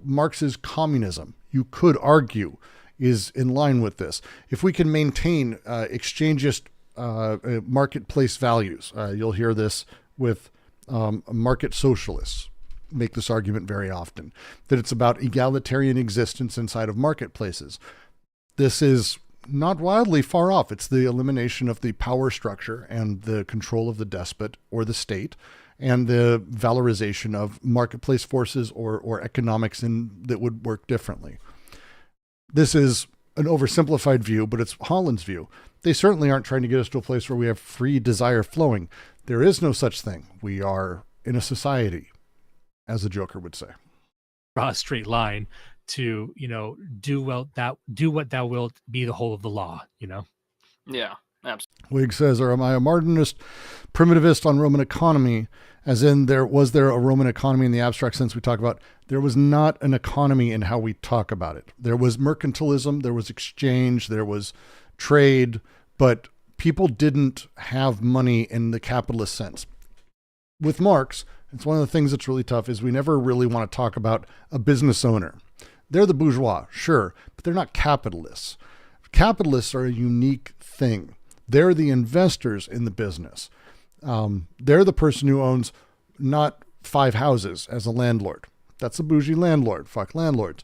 Marx's communism, you could argue, is in line with this. If we can maintain exchangeist marketplace values, you'll hear this with market socialists make this argument very often, that it's about egalitarian existence inside of marketplaces. This is not wildly far off. It's the elimination of the power structure and the control of the despot or the state, and the valorization of marketplace forces or economics that would work differently. This is an oversimplified view, but it's Holland's view. They certainly aren't trying to get us to a place where we have free desire flowing. There is no such thing. We are in a society, as the Joker would say. Draw a straight line to, do what thou wilt, be the whole of the law, Yeah, absolutely. Wig says, or am I a Martinist primitivist on Roman economy? As in, was there a Roman economy in the abstract sense we talk about? There was not an economy in how we talk about it. There was mercantilism, there was exchange, there was trade, but people didn't have money in the capitalist sense. With Marx, it's one of the things that's really tough is we never really want to talk about a business owner. They're the bourgeois, sure, but they're not capitalists. Capitalists are a unique thing. They're the investors in the business. They're the person who owns not 5 houses as a landlord. That's a bougie landlord. Fuck landlords.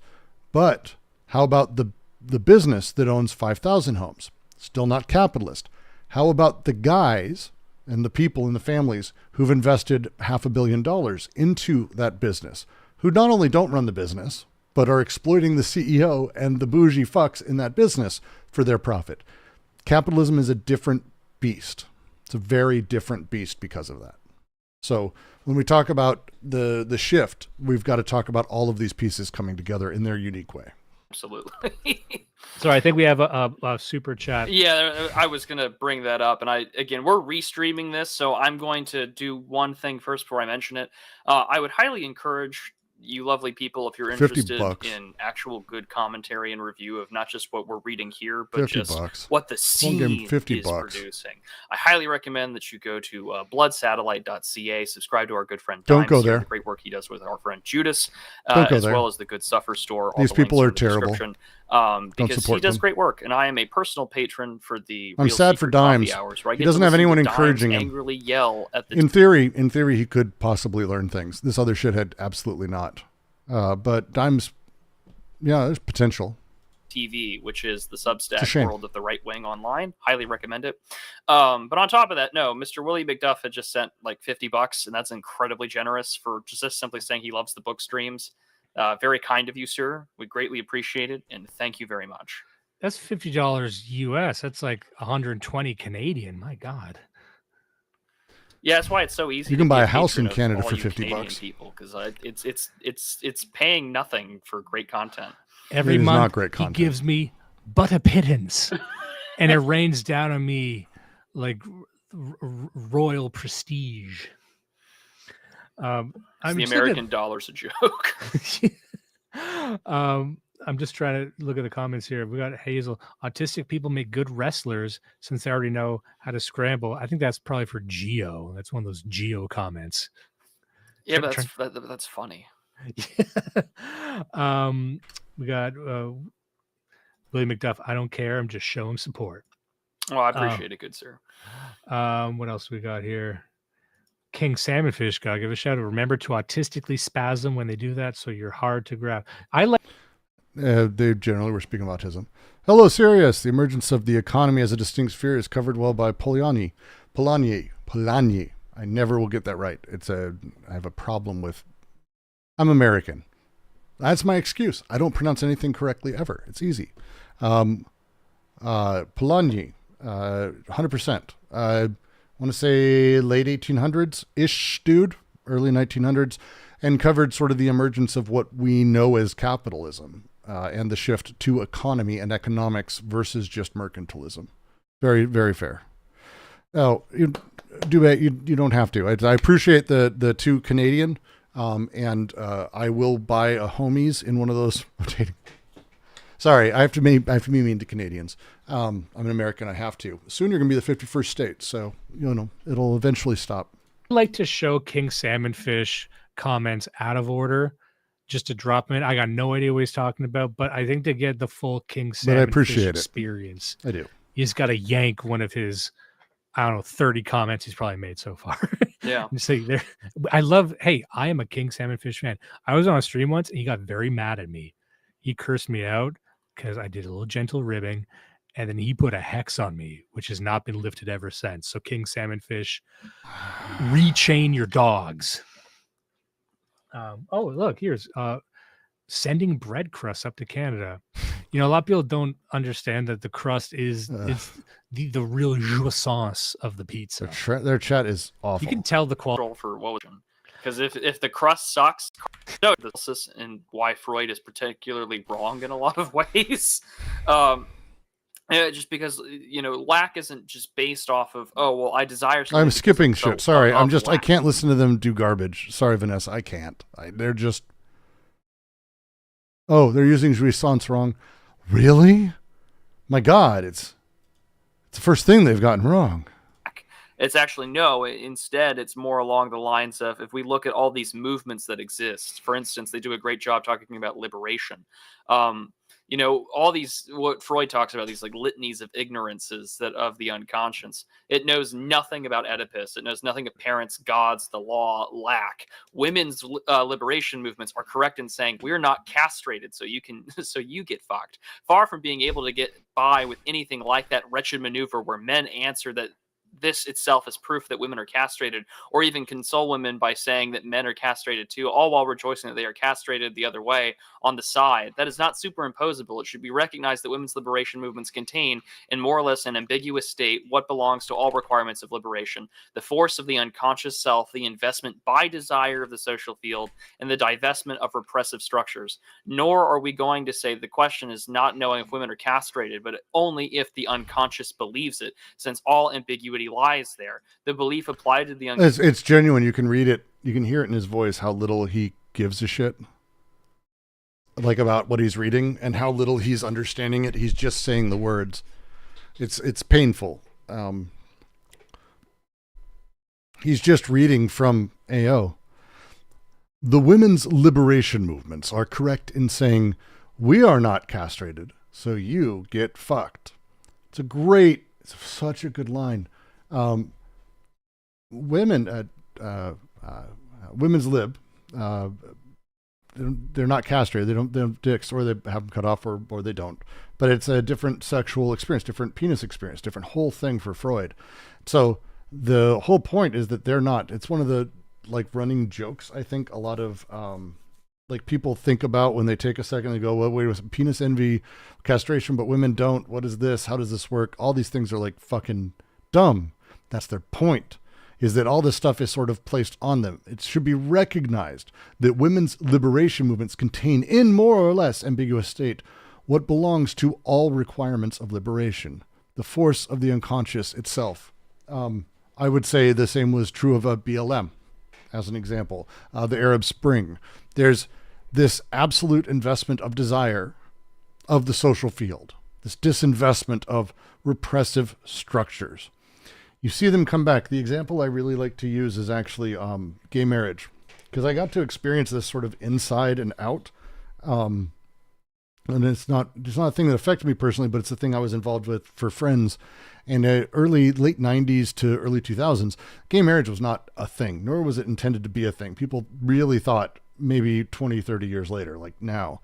But how about the business that owns 5,000 homes? Still not capitalist. How about the guys and the people and the families who've invested $500 million into that business, who not only don't run the business, but are exploiting the CEO and the bougie fucks in that business for their profit? Capitalism is a different beast. It's a very different beast because of that. So when we talk about the shift, we've got to talk about all of these pieces coming together in their unique way. Absolutely. So I think we have a super chat. Yeah, I was going to bring that up. And we're restreaming this, so I'm going to do one thing first before I mention it. I would highly encourage you lovely people, if you're interested in actual good commentary and review of not just what we're reading here, but just what the scene is producing, I highly recommend that you go to bloodsatellite.ca, subscribe to our good friend Don't go there. The great work he does with our friend Judas, as well as the Good Suffer store. These people are terrible. Because he does great work, and I am a personal patron for the I'm sad for Dimes. Hours, where I he doesn't have anyone encouraging him. Angrily yell at the in theory, he could possibly learn things. This other shithead absolutely not. But Dimes, yeah, there's potential. TV, which is the Substack world of the right wing online. Highly recommend it. But on top of that, no, Mr. Willie McDuff had just sent like $50, and that's incredibly generous for just simply saying he loves the book streams. Very kind of you, sir. We greatly appreciate it, and thank you very much. That's $50 US. That's like 120 Canadian. My God. Yeah, that's why it's so easy. You can buy a house in Canada for $50. People, because it's paying nothing for great content. Every month he gives me but a pittance, and it rains down on me like royal prestige. The American dollar's a joke. I'm just trying to look at the comments here. We got Hazel. Autistic people make good wrestlers since they already know how to scramble. I think that's probably for Geo. That's one of those Geo comments. Yeah, but that's funny. We got Willie McDuff. I don't care. I'm just showing support. Oh, I appreciate it, good sir. What else we got here? King Salmonfish, gotta give a shout out. Remember to autistically spasm when they do that, so you're hard to grab. I like. They generally were speaking of autism. Hello, Sirius. The emergence of the economy as a distinct sphere is covered well by Polanyi. I never will get that right. I have a problem with. I'm American. That's my excuse. I don't pronounce anything correctly ever. It's easy. Polanyi, 100%. I want to say late 1800s-ish dude, early 1900s, and covered sort of the emergence of what we know as capitalism and the shift to economy and economics versus just mercantilism. Very, very fair. Oh, you don't have to. I appreciate the two Canadian, and I will buy a homies in one of those rotating. Sorry, I have to be mean to Canadians. I'm an American. I have to. Soon you're going to be the 51st state, so it'll eventually stop. I like to show King Salmonfish comments out of order, just to drop them in. I got no idea what he's talking about, but I think to get the full King Salmonfish experience, I do. He's got to yank one of his, 30 comments he's probably made so far. Yeah. Hey, I am a King Salmonfish fan. I was on a stream once and he got very mad at me. He cursed me out because I did a little gentle ribbing, and then he put a hex on me, which has not been lifted ever since. So King Salmonfish, rechain your dogs. Oh, look, here's sending bread crusts up to Canada. You know, a lot of people don't understand that the crust is it's the real jouissance of the pizza. Their chat is awful. You can tell the quality. For what was because if the crust sucks, no, this and why Freud is particularly wrong in a lot of ways. Just because, you know, lack isn't just based off of, oh, well, I desire something. I'm skipping shit. Sorry. I lack. can't listen to them do garbage. Sorry, Vanessa. I can't. They're just. Oh, they're using jouissance wrong. Really? My God, it's the first thing they've gotten wrong. It's actually no. Instead, it's more along the lines of, if we look at all these movements that exist, for instance, they do a great job talking about liberation. You know, all these, what Freud talks about, these like litanies of ignorances that of the unconscious. It knows nothing about Oedipus. It knows nothing of parents, gods, the law, lack. Women's liberation movements are correct in saying we're not castrated, so you can, so you get fucked. Far from being able to get by with anything like that wretched maneuver where men answer that this itself is proof that women are castrated, or even console women by saying that men are castrated too, all while rejoicing that they are castrated the other way on the side. That is not superimposable. It should be recognized that women's liberation movements contain, in more or less an ambiguous state, what belongs to all requirements of liberation: the force of the unconscious self, the investment by desire of the social field, and the divestment of repressive structures. Nor are we going to say the question is not knowing if women are castrated, but only if the unconscious believes it, since all ambiguity lies there. The belief applied to the unconscious. It's genuine. You can read it. You can hear it in his voice how little he gives a shit, like, about what he's reading and how little he's understanding it. He's just saying the words. It's painful. He's just reading from AO. The women's liberation movements are correct in saying we are not castrated, so you get fucked. It's such a good line. Women's lib, they're not castrated. They don't have dicks, or they have them cut off, or they don't. But it's a different sexual experience, different penis experience, different whole thing for Freud. So the whole point is that they're not. It's one of the like running jokes. I think a lot of like people think about when they take a second. They go, well, wait a second, penis envy, castration, but women don't. What is this? How does this work? All these things are like fucking dumb. That's their point, is that all this stuff is sort of placed on them. It should be recognized that women's liberation movements contain, in more or less ambiguous state, what belongs to all requirements of liberation, the force of the unconscious itself. I would say the same was true of a BLM, as an example. The Arab Spring. There's this absolute investment of desire of the social field, this disinvestment of repressive structures. You see them come back. The example I really like to use is actually gay marriage, because I got to experience this sort of inside and out. And it's not a thing that affected me personally, but it's a thing I was involved with for friends. In the late 90s to early 2000s, gay marriage was not a thing, nor was it intended to be a thing. People really thought maybe 20, 30 years later, like now.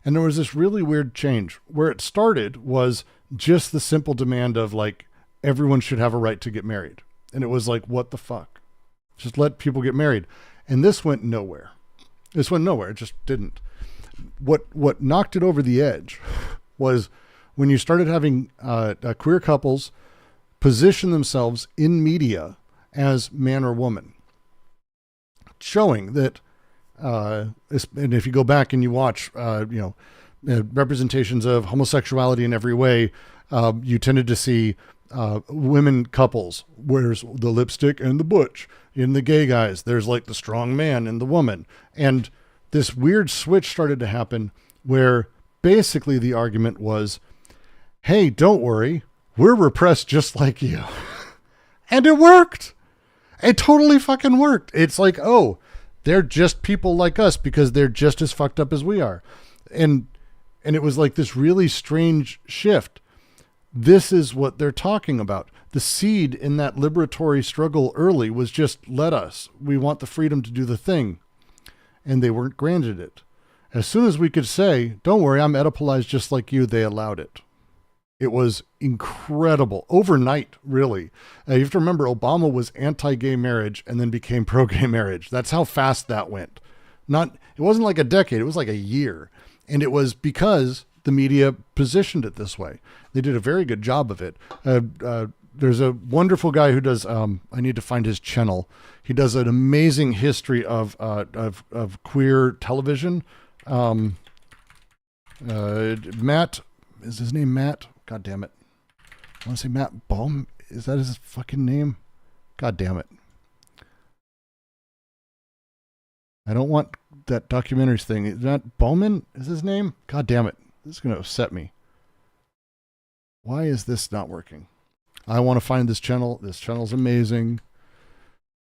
And there was this really weird change. Where it started was just the simple demand of like, everyone should have a right to get married. And it was like, what the fuck? Just let people get married. And this went nowhere. It just didn't. What knocked it over the edge was when you started having queer couples position themselves in media as man or woman, showing that, and if you go back and you watch, representations of homosexuality in every way, you tended to see women couples, where's the lipstick and the butch. In the gay guys, there's like the strong man and the woman. And this weird switch started to happen where basically the argument was, hey, don't worry, we're repressed just like you. And it worked. It totally fucking worked. It's like, oh, they're just people like us because they're just as fucked up as we are. And it was like this really strange shift. This is what they're talking about. The seed in that liberatory struggle early was just, let us. We want the freedom to do the thing. And they weren't granted it. As soon as we could say, don't worry, I'm Oedipalized just like you, they allowed it. It was incredible overnight, really. You have to remember, Obama was anti-gay marriage and then became pro-gay marriage. That's how fast that went. It wasn't like a decade, it was like a year. And it was because the media positioned it this way. They did a very good job of it. There's a wonderful guy who does, I need to find his channel. He does an amazing history of queer television. Matt, is his name Matt? God damn it. I want to say Matt Baum. Is that his fucking name? God damn it. I don't want that documentaries thing. Is that Bowman? Is his name? God damn it. This is going to upset me. Why is this not working? I want to find this channel. This channel's amazing.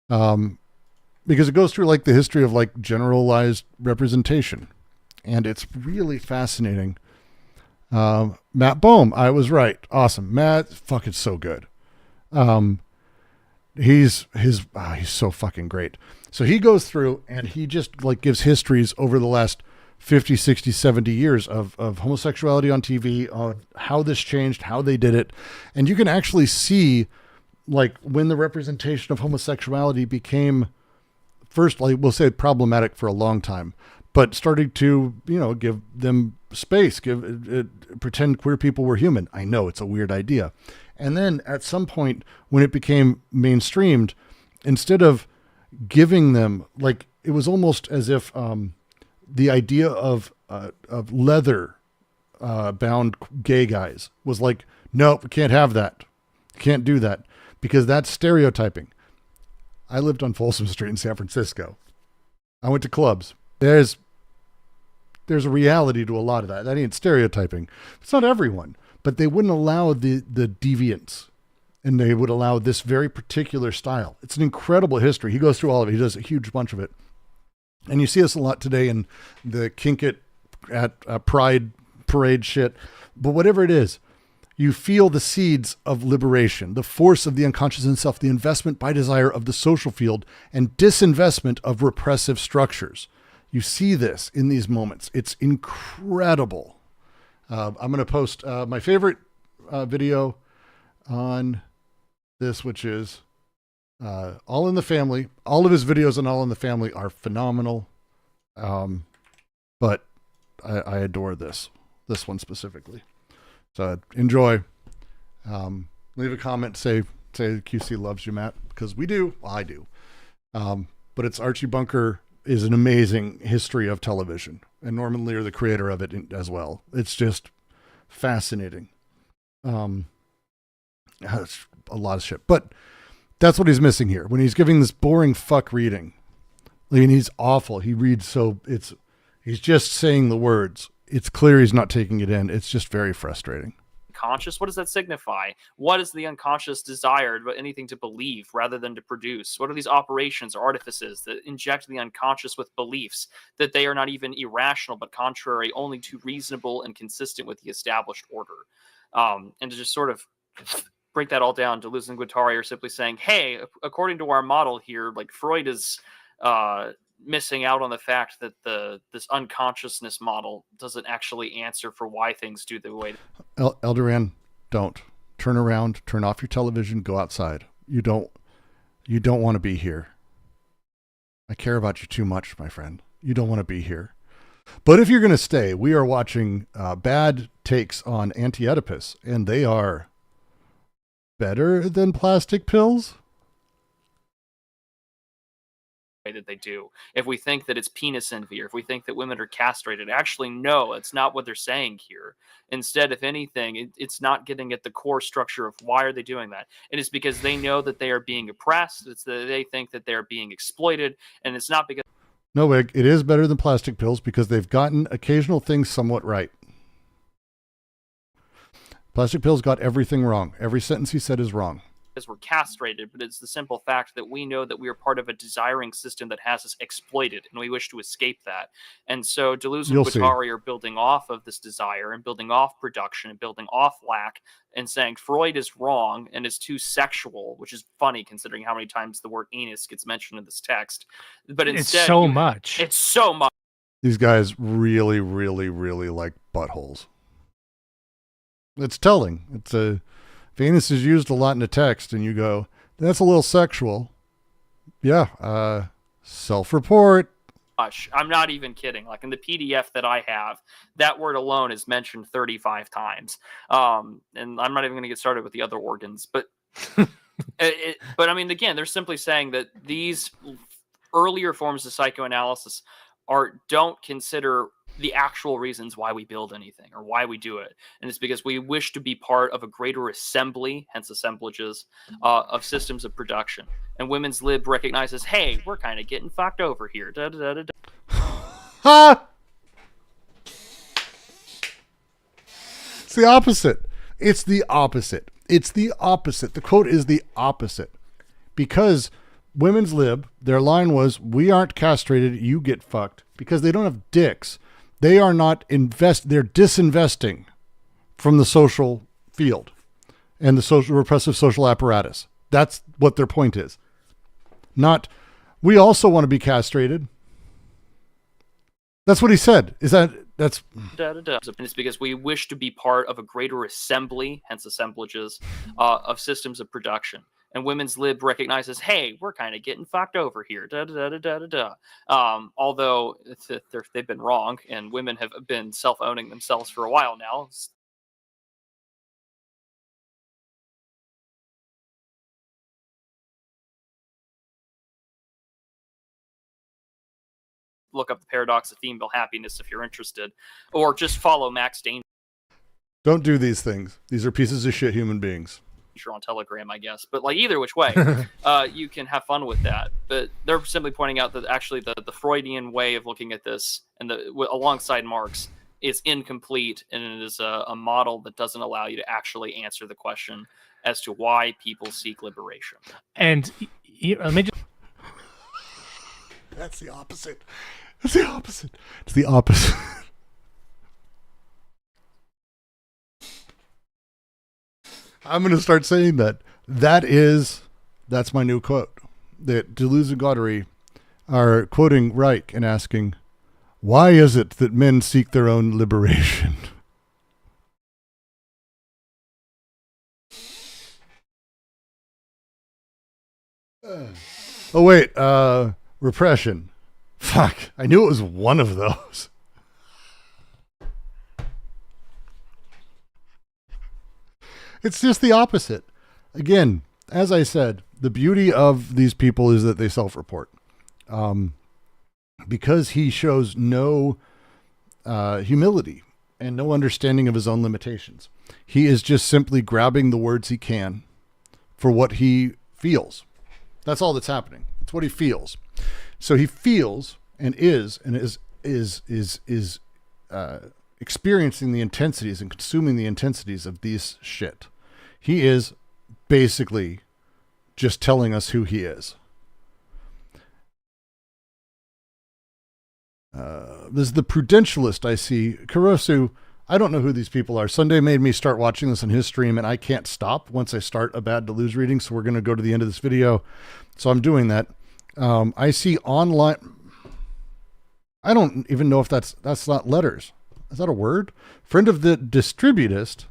Because it goes through like the history of like generalized representation. And it's really fascinating. Matt Bohm, I was right. Awesome. Matt, fucking so good. He's so fucking great. So he goes through and he just like gives histories over the last 50, 60, 70 years of homosexuality on TV, on how this changed, how they did it. And you can actually see like when the representation of homosexuality became first, like we'll say problematic for a long time, but starting to, give them space, pretend queer people were human. I know it's a weird idea. And then at some point when it became mainstreamed, instead of giving them, like, it was almost as if the idea of leather bound gay guys was like, no, we can't have that. Can't do that because that's stereotyping. I lived on Folsom Street in San Francisco. I went to clubs. There's a reality to a lot of that. That ain't stereotyping. It's not everyone, but they wouldn't allow the deviance, and they would allow this very particular style. It's an incredible history. He goes through all of it. He does a huge bunch of it. And you see this a lot today in the kink it at Pride parade shit. But whatever it is, you feel the seeds of liberation, the force of the unconscious in self, the investment by desire of the social field, and disinvestment of repressive structures. You see this in these moments. It's incredible. I'm going to post my favorite video on this, which is All in the Family. All of his videos on All in the Family are phenomenal. But I adore this one specifically. So enjoy. Leave a comment. Say QC loves you, Matt, because we do. Well, I do. But it's Archie Bunker is an amazing history of television, and Norman Lear, the creator of it as well. It's just fascinating. It's a lot of shit, but that's what he's missing here when he's giving this boring fuck reading. I mean, he's awful. He reads he's just saying the words. It's clear he's not taking it in. It's just very frustrating. Conscious, what does that signify? What is the unconscious desired but anything to believe rather than to produce? What are these operations or artifices that inject the unconscious with beliefs that they are not even irrational but contrary only to reasonable and consistent with the established order? And to just sort of break that all down, Deleuze and Guattari are simply saying, hey, according to our model here, like Freud is missing out on the fact that this unconsciousness model doesn't actually answer for why things do the way. Eldoran, don't turn around, turn off your television, go outside. You don't want to be here. I care about you too much, my friend. You don't want to be here. But if you're going to stay, we are watching bad takes on anti-oedipus, and they are better than plastic pills. That they do. If we think that it's penis envy, or if we think that women are castrated, actually, no, it's not what they're saying here. Instead, if anything, it's not getting at the core structure of why are they doing that. It is because they know that they are being oppressed. It's that they think that they're being exploited, and it's not because. No, Wig, it is better than plastic pills because they've gotten occasional things somewhat right. Plastic pills got everything wrong. Every sentence he said is wrong. We're castrated, but it's the simple fact that we know that we are part of a desiring system that has us exploited, and we wish to escape that. And so Deleuze and Guattari are building off of this desire and building off production and building off lack and saying Freud is wrong and is too sexual, which is funny considering how many times the word anus gets mentioned in this text. But instead, it's so much. It's so much. These guys really, really, really like buttholes. It's telling. Venus is used a lot in the text, and you go, that's a little sexual. Yeah. Self-report. Gosh, I'm not even kidding. Like in the PDF that I have, that word alone is mentioned 35 times. And I'm not even going to get started with the other organs, but but I mean, again, they're simply saying that these earlier forms of psychoanalysis don't consider the actual reasons why we build anything or why we do it. And it's because we wish to be part of a greater assembly, hence assemblages, of systems of production. And women's lib recognizes, hey, we're kind of getting fucked over here. Da, da, da, da, da. Ha! It's the opposite. It's the opposite. It's the opposite. The quote is the opposite. Because women's lib, their line was, we aren't castrated, you get fucked. Because they don't have dicks. They are not they're disinvesting from the social field and the social repressive social apparatus. That's what their point is. Not, we also want to be castrated. That's what he said. That's And it's because we wish to be part of a greater assembly, hence assemblages, of systems of production. And women's lib recognizes, hey, we're kind of getting fucked over here. Da, da, da, da, da, da. Although they've been wrong, and women have been self-owning themselves for a while now. Look up the paradox of female happiness if you're interested, or just follow Max Danger don't do these things. These are pieces of shit human beings. on Telegram, I guess. But like either which way, you can have fun with that. But they're simply pointing out that actually the Freudian way of looking at this and alongside Marx is incomplete, and it is a model that doesn't allow you to actually answer the question as to why people seek liberation. And let me just... That's the opposite. That's the opposite. It's the opposite. I'm going to start saying that. That's my new quote. That Deleuze and Guattari are quoting Reich and asking, why is it that men seek their own liberation? Oh, wait. Repression. Fuck. I knew it was one of those. It's just the opposite. Again, as I said, the beauty of these people is that they self-report. Because he shows no humility and no understanding of his own limitations. He is just simply grabbing the words he can for what he feels. That's all that's happening. It's what he feels. So he feels and is experiencing the intensities and consuming the intensities of these shit. He is basically just telling us who he is. This is the Prudentialist I see. Kurosu, I don't know who these people are. Sunday made me start watching this on his stream, and I can't stop once I start a bad Deleuze reading, so we're going to go to the end of this video. So I'm doing that. I see online... I don't even know if that's not letters. Is that a word? Friend of the Distributist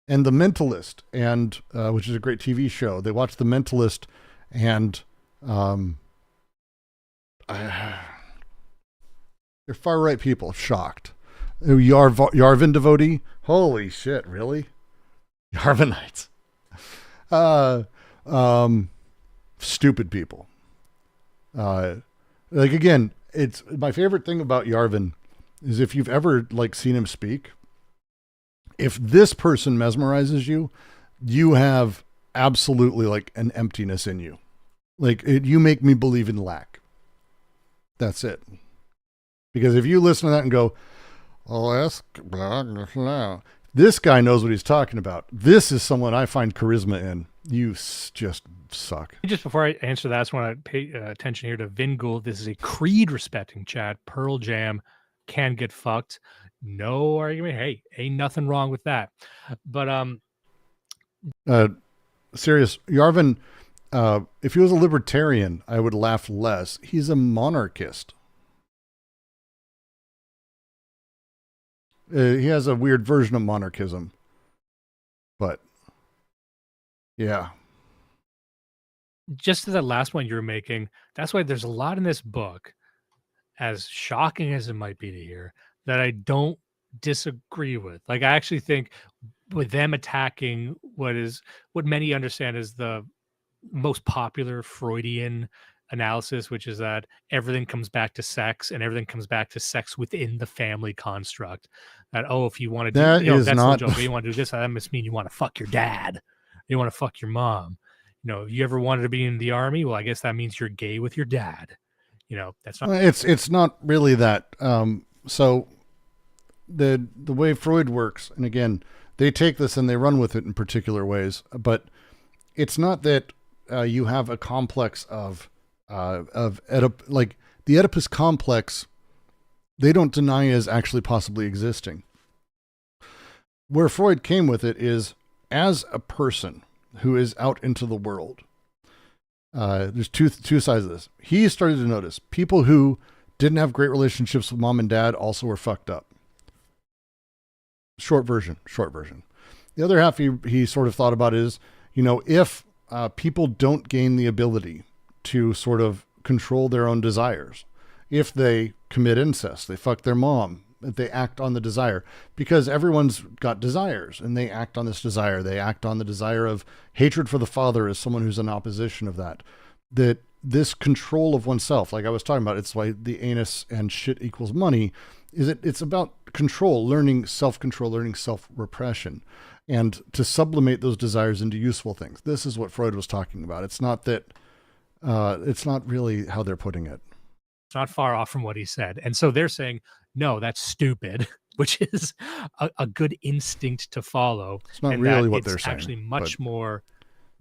and The Mentalist, and which is a great TV show. They watch The Mentalist, and they're far-right people. Shocked. Yarvin devotee? Holy shit, really? Yarvinites. Stupid people. Like, again, it's my favorite thing about Yarvin is if you've ever like seen him speak, if this person mesmerizes you, you have absolutely like an emptiness in you. Like you make me believe in lack. That's it. Because if you listen to that and go, this guy knows what he's talking about. This is someone I find charisma in. You just suck. Just before I answer that, I just want to pay attention here to Vingul. This is a creed-respecting chat. Pearl Jam can get fucked. No argument. Hey, ain't nothing wrong with that. But serious, Yarvin, if he was a libertarian, I would laugh less. He's a monarchist. He has a weird version of monarchism. But, yeah. Just to that last one you were making, that's why there's a lot in this book, as shocking as it might be to hear, that I don't disagree with. Like, I actually think with them attacking what many understand as the most popular Freudian analysis, which is that everything comes back to sex, and everything comes back to sex within the family construct. That, oh, if you want to do That is that's not the joke. You want to do this, that must mean you want to fuck your dad. You want to fuck your mom. You ever wanted to be in the army? Well, I guess that means you're gay with your dad. That's not. It's not really that. So the way Freud works, and again, they take this and they run with it in particular ways, but it's not that you have a complex of like the Oedipus complex. They don't deny as actually possibly existing. Where Freud came with it is as a person who is out into the world. There's two sides of this. He started to notice people who didn't have great relationships with mom and dad also were fucked up. Short version. The other half he sort of thought about is, if people don't gain the ability to sort of control their own desires, if they commit incest, they fuck their mom, they act on the desire, because everyone's got desires and they act on this desire. They act on the desire of hatred for the father as someone who's in opposition of that this control of oneself, like I was talking about, it's why the anus and shit equals money, it's about control, learning self-control, learning self-repression, and to sublimate those desires into useful things. This is what Freud was talking about. It's not that, it's not really how they're putting it. It's not far off from what he said. And so they're saying, no, that's stupid, which is a good instinct to follow. It's not really what they're saying. It's actually much more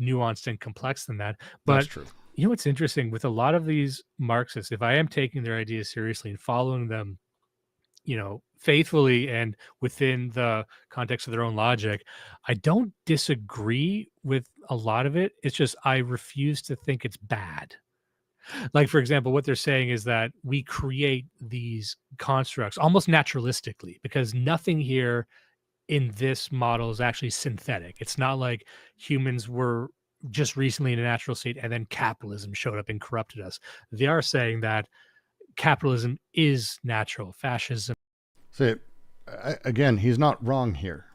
nuanced and complex than that. But that's true. What's interesting with a lot of these Marxists, if I am taking their ideas seriously and following them, faithfully and within the context of their own logic, I don't disagree with a lot of it. It's just I refuse to think it's bad. Like, for example, what they're saying is that we create these constructs almost naturalistically, because nothing here in this model is actually synthetic. It's not like humans were just recently in a natural state and then capitalism showed up and corrupted us. They are saying that capitalism is natural. Fascism again, he's not wrong here.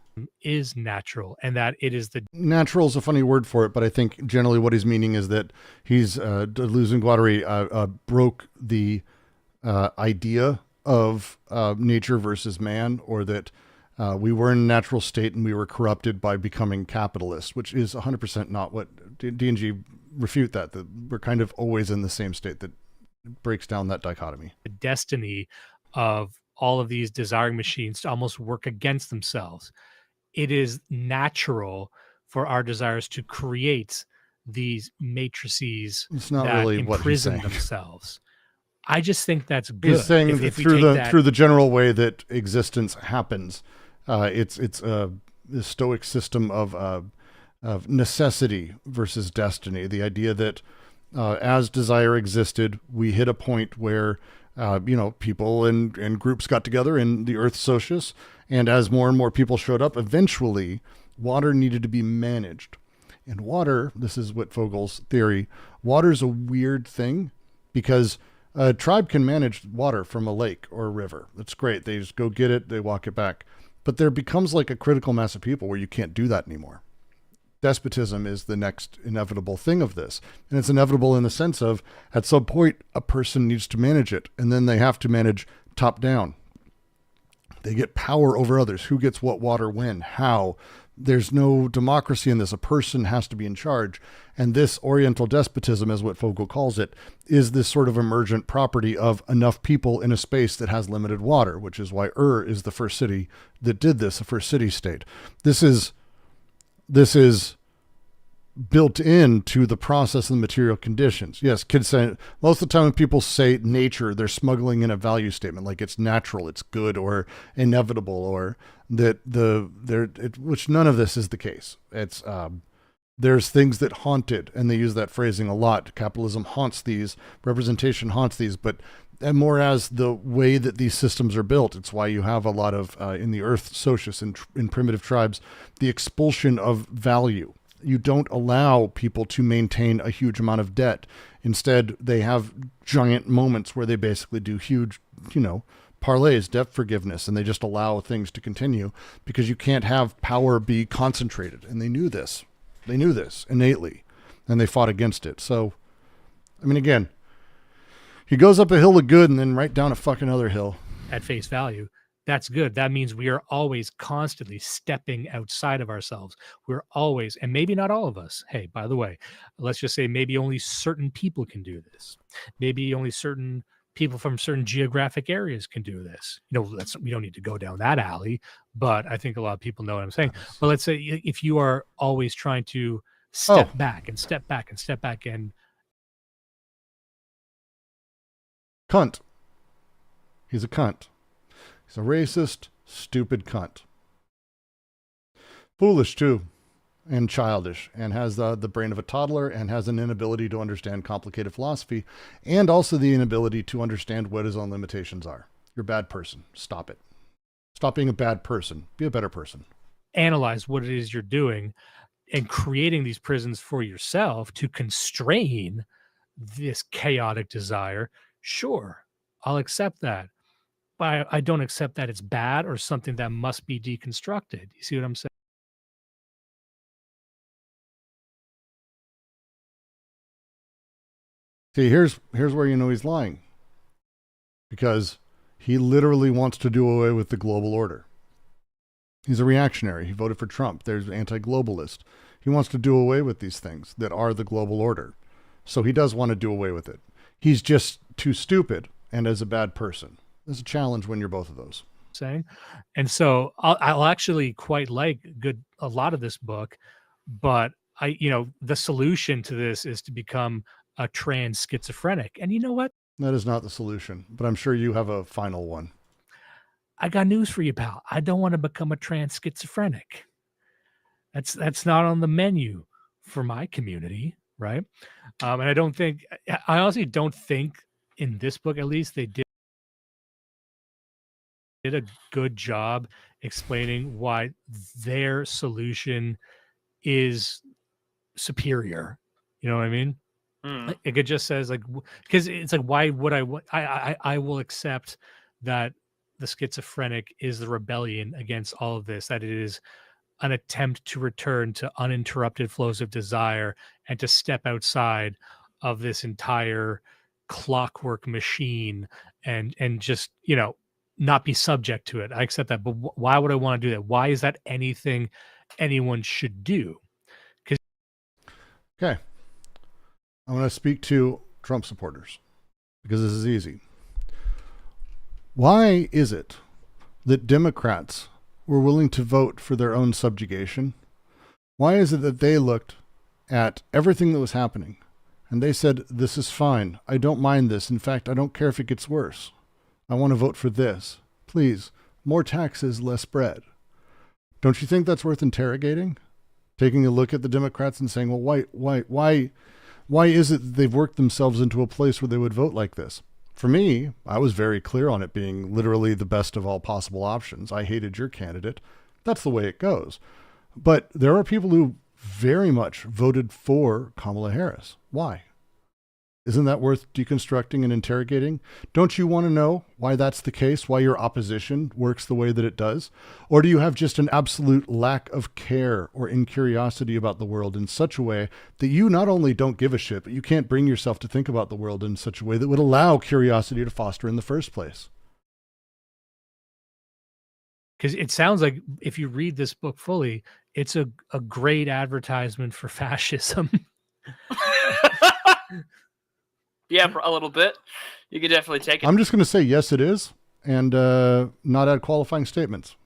Is natural, and that it is the natural is a funny word for it, but I think generally what he's meaning is that he's Deleuze and Guattari broke the idea of nature versus man, or that we were in a natural state and we were corrupted by becoming capitalist, which is 100% not what D&G refute that we're kind of always in the same state. That breaks down that dichotomy. The destiny of all of these desiring machines to almost work against themselves. It is natural for our desires to create these matrices it's not that really imprison themselves. I just think that's good. He's saying that through the general way that existence happens, it's a stoic system of necessity versus destiny. The idea that as desire existed, we hit a point where people and groups got together in the Earth Socius, and as more and more people showed up, eventually water needed to be managed. And water, this is Whit Vogel's theory, water is a weird thing because a tribe can manage water from a lake or a river. That's great. They just go get it, they walk it back. But there becomes like a critical mass of people where you can't do that anymore. Despotism is the next inevitable thing of this. And it's inevitable in the sense of, at some point, a person needs to manage it. And then they have to manage top down. They get power over others. Who gets what water when, how. There's no democracy in this. A person has to be in charge. And this oriental despotism, as what Vogel calls it, is this sort of emergent property of enough people in a space that has limited water, which is why is the first city that did this, the first city state. This is built into the process and the material conditions. Yes, kids say, most of the time when people say nature, they're smuggling in a value statement, like it's natural, it's good, or inevitable, or that which none of this is the case. It's there's things that haunt it, and they use that phrasing a lot. Capitalism haunts these, representation haunts these, but and more as the way that these systems are built. It's why you have a lot of, in the earth socius and in primitive tribes, the expulsion of value. You don't allow people to maintain a huge amount of debt. Instead, they have giant moments where they basically do huge, parlays, debt forgiveness, and they just allow things to continue because you can't have power be concentrated. And they knew this. They knew this innately, and they fought against it. So, I mean, again, he goes up a hill of good and then right down a fucking other hill. At face value, that's good. That means we are always constantly stepping outside of ourselves. We're always, and maybe not all of us. Hey, by the way, let's just say maybe only certain people can do this. Maybe only certain people from certain geographic areas can do this. We don't need to go down that alley, but I think a lot of people know what I'm saying. But let's say if you are always trying to step back and step back and step back and cunt. He's a cunt. He's a racist, stupid cunt. Foolish, too, and childish, and has the brain of a toddler, and has an inability to understand complicated philosophy, and also the inability to understand what his own limitations are. You're a bad person. Stop it. Stop being a bad person. Be a better person. Analyze what it is you're doing and creating these prisons for yourself to constrain this chaotic desire. Sure, I'll accept that. But I don't accept that it's bad or something that must be deconstructed. You see what I'm saying? See, here's where you know he's lying. Because he literally wants to do away with the global order. He's a reactionary. He voted for Trump. There's anti-globalist. He wants to do away with these things that are the global order. So he does want to do away with it. He's just too stupid and as a bad person. There's a challenge when you're both of those. Saying, and so I'll actually quite like a lot of this book, but the solution to this is to become a trans schizophrenic. And you know what? That is not the solution, but I'm sure you have a final one. I got news for you, pal. I don't want to become a trans schizophrenic. That's not on the menu for my community, right? And I honestly don't think in this book, at least, they did a good job explaining why their solution is superior. You know what I mean? Like, it just says because it's like, why would I will accept that the schizophrenic is the rebellion against all of this, that it is an attempt to return to uninterrupted flows of desire and to step outside of this entire clockwork machine and just, not be subject to it. I accept that. But why would I want to do that? Why is that anything anyone should do? Okay. I'm going to speak to Trump supporters because this is easy. Why is it that Democrats were willing to vote for their own subjugation? Why is it that they looked at everything that was happening and they said, this is fine. I don't mind this. In fact, I don't care if it gets worse. I want to vote for this. Please, more taxes, less bread. Don't you think that's worth interrogating? Taking a look at the Democrats and saying, well, why is it that they've worked themselves into a place where they would vote like this? For me, I was very clear on it being literally the best of all possible options. I hated your candidate. That's the way it goes. But there are people who very much voted for Kamala Harris. Why? Isn't that worth deconstructing and interrogating? Don't you want to know why that's the case, why your opposition works the way that it does? Or do you have just an absolute lack of care or incuriosity about the world in such a way that you not only don't give a shit, but you can't bring yourself to think about the world in such a way that would allow curiosity to foster in the first place? Because it sounds like, if you read this book fully, it's a great advertisement for fascism. Yeah, a little bit. You could definitely take it. I'm just going to say, yes, it is, and not add qualifying statements.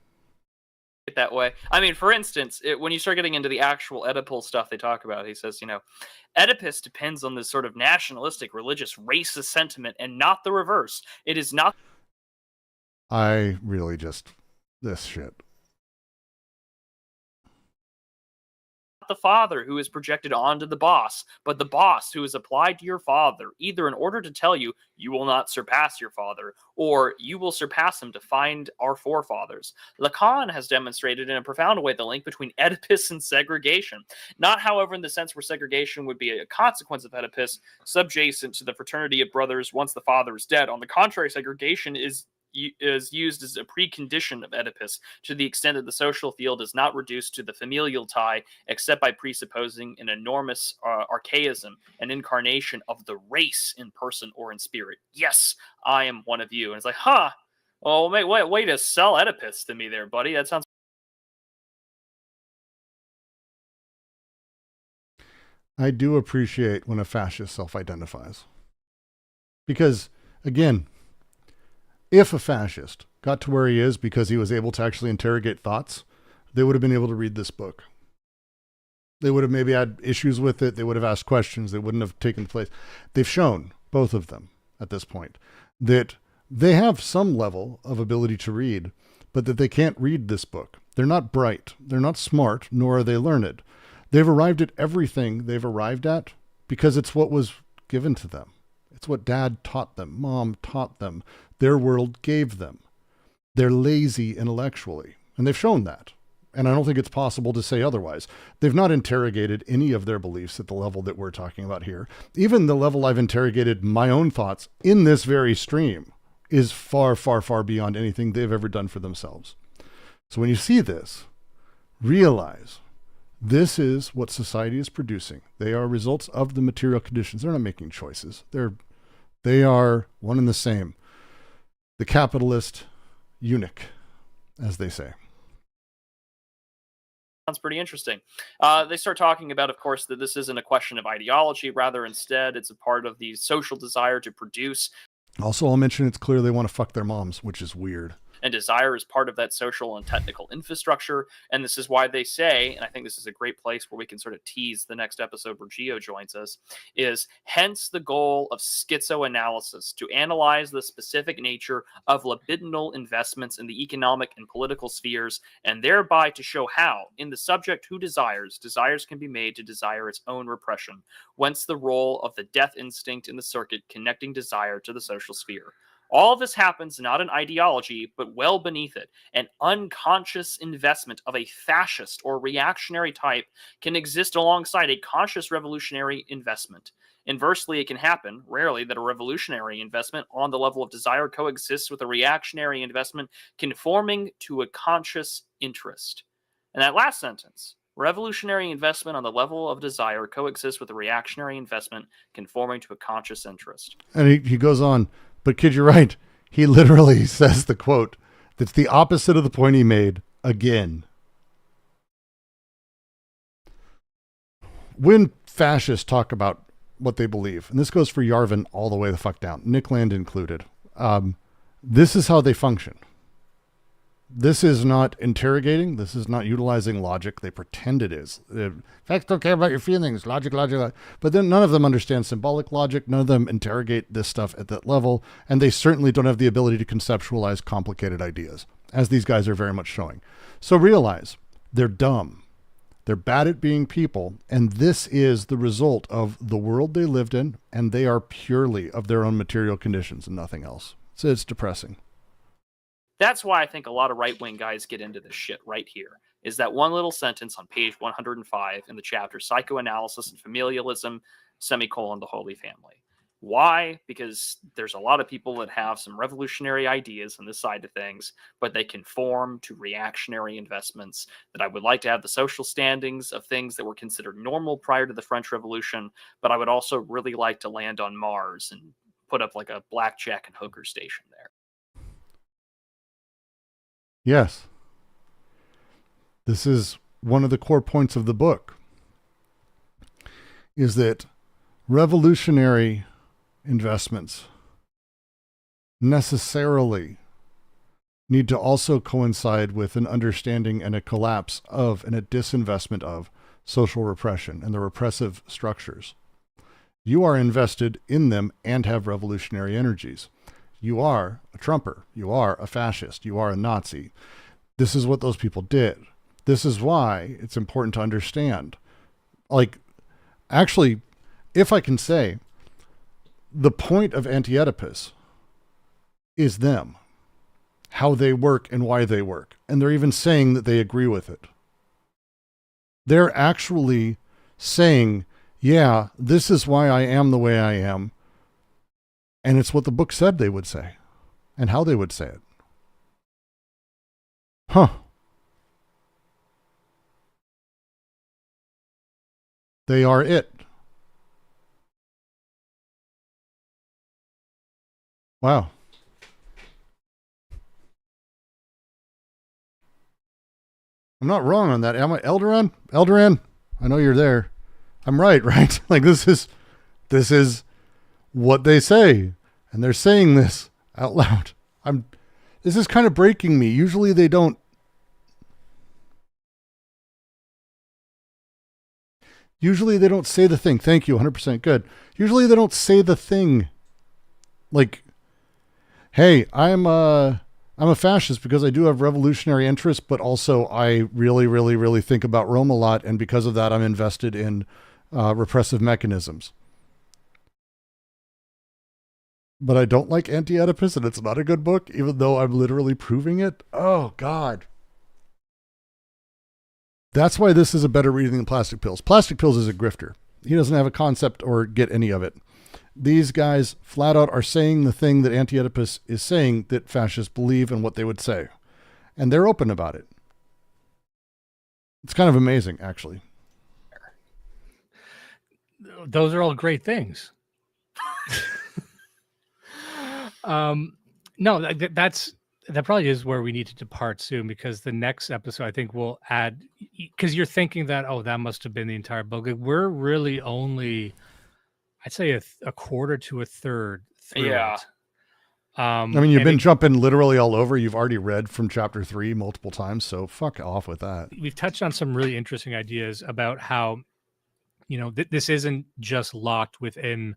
That way. I mean, for instance, when you start getting into the actual Oedipal stuff they talk about, he says, Oedipus depends on this sort of nationalistic, religious, racist sentiment and not the reverse. It is not. I really this shit. The the father who is projected onto the boss, but the boss who is applied to your father, either in order to tell you, you will not surpass your father, or you will surpass him to find our forefathers. Lacan has demonstrated in a profound way the link between Oedipus and segregation. Not, however, in the sense where segregation would be a consequence of Oedipus, subjacent to the fraternity of brothers once the father is dead. On the contrary, segregation is used as a precondition of Oedipus, to the extent that the social field is not reduced to the familial tie, except by presupposing an enormous archaism, an incarnation of the race in person or in spirit. Yes, I am one of you. And it's like, huh, well, way to sell Oedipus to me there, buddy. That sounds... I do appreciate when a fascist self-identifies. Because, again, if a fascist got to where he is because he was able to actually interrogate thoughts, they would have been able to read this book. They would have maybe had issues with it. They would have asked questions. They wouldn't have taken place. They've shown, both of them at this point, that they have some level of ability to read, but that they can't read this book. They're not bright. They're not smart, nor are they learned. They've arrived at everything they've arrived at because it's what was given to them. It's what dad taught them, mom taught them, their world gave them. They're lazy intellectually, and they've shown that. And I don't think it's possible to say otherwise. They've not interrogated any of their beliefs at the level that we're talking about here. Even the level I've interrogated my own thoughts in this very stream is far, far, far beyond anything they've ever done for themselves. So when you see this, realize this is what society is producing. They are results of the material conditions. They're not making choices. They are one and the same. The capitalist eunuch, as they say. Sounds pretty interesting. They start talking about, of course, that this isn't a question of ideology. Rather, instead, it's a part of the social desire to produce. Also, I'll mention it's clear they want to fuck their moms, which is weird. And desire is part of that social and technical infrastructure. And this is why they say, and I think this is a great place where we can sort of tease the next episode where Gio joins us, is hence the goal of schizoanalysis, to analyze the specific nature of libidinal investments in the economic and political spheres, and thereby to show how, in the subject who desires can be made to desire its own repression, whence the role of the death instinct in the circuit connecting desire to the social sphere. All this happens not in ideology, but well beneath it. An unconscious investment of a fascist or reactionary type can exist alongside a conscious revolutionary investment. Inversely, it can happen, rarely, that a revolutionary investment on the level of desire coexists with a reactionary investment conforming to a conscious interest. And that last sentence, revolutionary investment on the level of desire coexists with a reactionary investment conforming to a conscious interest. And he goes on, but kid, you're right. He literally says the quote that's the opposite of the point he made again. When fascists talk about what they believe, and this goes for Yarvin all the way the fuck down, Nick Land included, this is how they function. This is not interrogating. This is not utilizing logic. They pretend it is. Facts don't care about your feelings. Logic. But then none of them understand symbolic logic. None of them interrogate this stuff at that level. And they certainly don't have the ability to conceptualize complicated ideas, as these guys are very much showing. So realize they're dumb. They're bad at being people. And this is the result of the world they lived in. And they are purely of their own material conditions and nothing else. So it's depressing. That's why I think a lot of right-wing guys get into this shit right here, is that one little sentence on page 105 in the chapter Psychoanalysis and Familialism, semicolon, the Holy Family. Why? Because there's a lot of people that have some revolutionary ideas on this side of things, but they conform to reactionary investments, that I would like to have the social standings of things that were considered normal prior to the French Revolution, but I would also really like to land on Mars and put up like a blackjack and hooker station there. Yes. This is one of the core points of the book, is that revolutionary investments necessarily need to also coincide with an understanding and a collapse of and a disinvestment of social repression and the repressive structures. You are invested in them and have revolutionary energies. You are a Trumper. You are a fascist. You are a Nazi. This is what those people did. This is why it's important to understand like, actually, if I can say, the point of anti-oedipus is them, how they work and why they work. And they're even saying that they agree with it. They're actually saying, yeah, this is why I am the way I am. And it's what the book said they would say and how they would say it. Huh. They are it. Wow. I'm not wrong on that. Am I? Eldoran? Eldoran, I know you're there. I'm right? Like this is what they say. And they're saying this out loud. This is kind of breaking me. Usually they don't. Usually they don't say the thing. Thank you. 100% good. Usually they don't say the thing. Like, hey, I'm a fascist because I do have revolutionary interests, but also I really, really, really think about Rome a lot. And because of that, I'm invested in repressive mechanisms. But I don't like Anti-Oedipus, and it's not a good book, even though I'm literally proving it. Oh, God. That's why this is a better reading than Plastic Pills. Plastic Pills is a grifter. He doesn't have a concept or get any of it. These guys flat out are saying the thing that Anti-Oedipus is saying that fascists believe and what they would say. And they're open about it. It's kind of amazing, actually. Those are all great things. No, that probably is where we need to depart soon, because the next episode I think we'll add, because you're thinking that, oh, that must have been the entire book. Like, we're really only, I'd say a quarter to a third through Yeah. it. I mean, you've been jumping literally all over. You've already read from chapter 3 multiple times, so fuck off with that. We've touched on some really interesting ideas about how, this isn't just locked within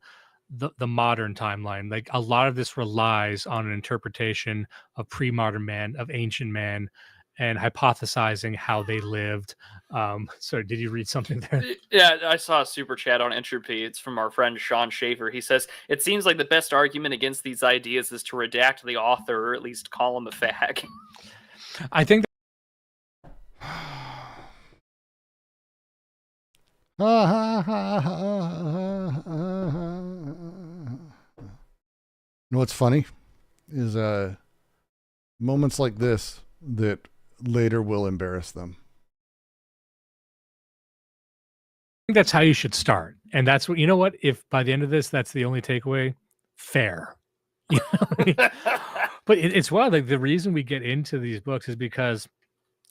the modern timeline. Like, a lot of this relies on an interpretation of pre-modern man, of ancient man, and hypothesizing how they lived. So did you read something there? Yeah, I saw a super chat on Entropy. It's from our friend Sean Schaefer. He says, it seems like the best argument against these ideas is to redact the author, or at least call him a fag. I think You know what's funny is moments like this that later will embarrass them. I think that's how you should start. And that's what, if by the end of this, that's the only takeaway, fair. But it's wild. Like, the reason we get into these books is because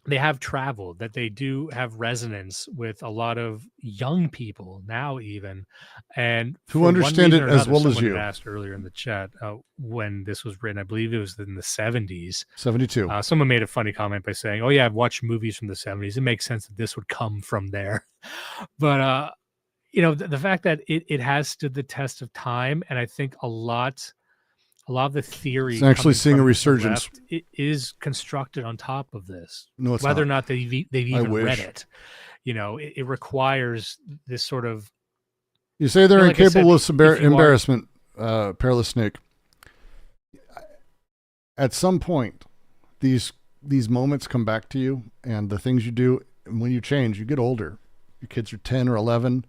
they have traveled, that they do have resonance with a lot of young people now, even, and who understand it as well as you. Asked earlier in the chat when this was written, I believe it was in the 70s. 72. Someone made a funny comment by saying, "Oh yeah, I've watched movies from the 70s. It makes sense that this would come from there." But the fact that it has stood the test of time, and I think a lot of the theory, it's actually seeing a resurgence. It is constructed on top of this. No, it's whether not. or not they've even read it. It requires this sort of. You say they're like incapable of embarrassment, Perilous Snake. At some point, these moments come back to you, and the things you do, and when you change, you get older. Your kids are 10 or 11,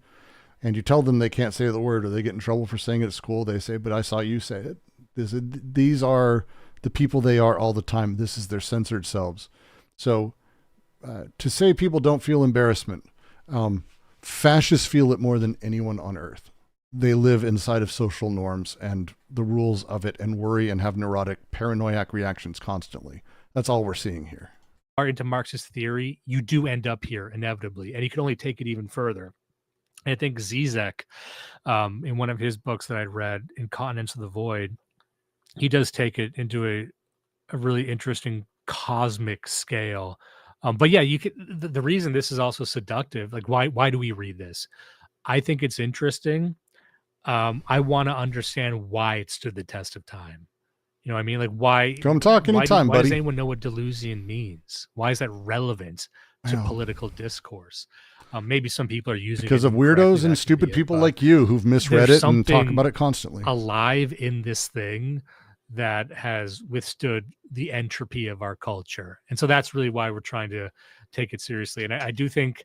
and you tell them they can't say the word, or they get in trouble for saying it at school. They say, "But I saw you say it." These are the people they are all the time. This is their censored selves. So to say people don't feel embarrassment, fascists feel it more than anyone on earth. They live inside of social norms and the rules of it, and worry and have neurotic, paranoiac reactions constantly. That's all we're seeing here. Into Marxist theory, you do end up here inevitably, and you can only take it even further. And I think Zizek, in one of his books that I'd read, in Continents of the Void, he does take it into a really interesting cosmic scale. But yeah, the reason this is also seductive, like why do we read this? I think it's interesting. I want to understand why it stood the test of time. You know what I mean? Like, why? Come talk anytime, why buddy. does anyone know what Deleuzian means? Why is that relevant to Wow. political discourse. Maybe some people are using Because it of incorrectly, weirdos that and could stupid be it, people but like you who've misread there's it and talk something about it constantly. alive in this thing that has withstood the entropy of our culture. And so that's really why we're trying to take it seriously. And I do think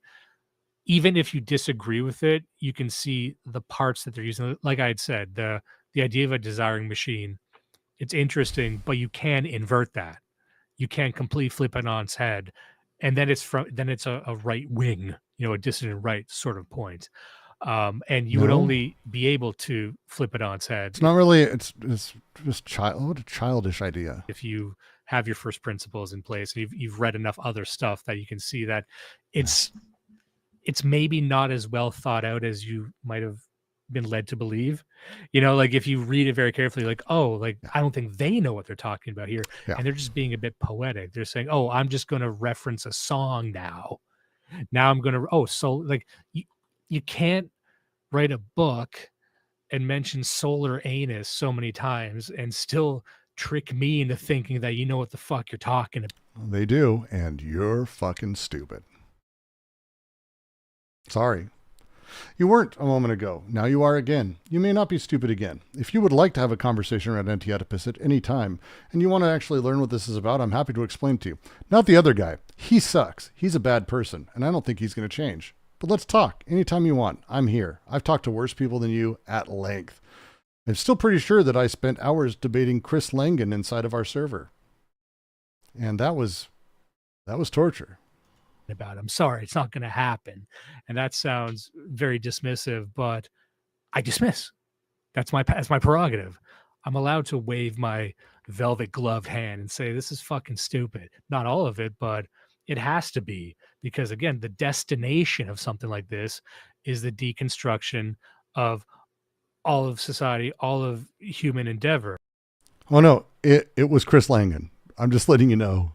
even if you disagree with it, you can see the parts that they're using. Like I had said, the idea of a desiring machine, it's interesting, but you can invert that. You can completely flip it on its head. And then it's a right wing, a dissident right sort of point. And you would No. only be able to flip it on its head It's not really. It's just what a childish idea. if you have your first principles in place and you've read enough other stuff that you can see that it's maybe not as well thought out as you might have been led to believe. Like if you read it very carefully, like, oh, like I don't think they know what they're talking about here. Yeah. And they're just being a bit poetic. They're saying, oh, I'm just going to reference a song now. Now I'm going to, so like you can't write a book and mention solar anus so many times and still trick me into thinking that you know what the fuck you're talking about. They do, and you're fucking stupid. Sorry. You weren't a moment ago. Now you are again. You may not be stupid again. If you would like to have a conversation around anti-oedipus at any time, and you want to actually learn what this is about, I'm happy to explain to you. Not the other guy. He sucks. He's a bad person, and I don't think he's going to change. But let's talk anytime you want. I'm here. I've talked to worse people than you at length. I'm still pretty sure that I spent hours debating Chris Langan inside of our server. And that was torture. About I'm sorry, it's not going to happen. And that sounds very dismissive, but I dismiss. That's my prerogative. I'm allowed to wave my velvet gloved hand and say this is fucking stupid. Not all of it, but it has to be, because again, the destination of something like this is the deconstruction of all of society, all of human endeavor. Oh no, it was Chris Langan. I'm just letting you know.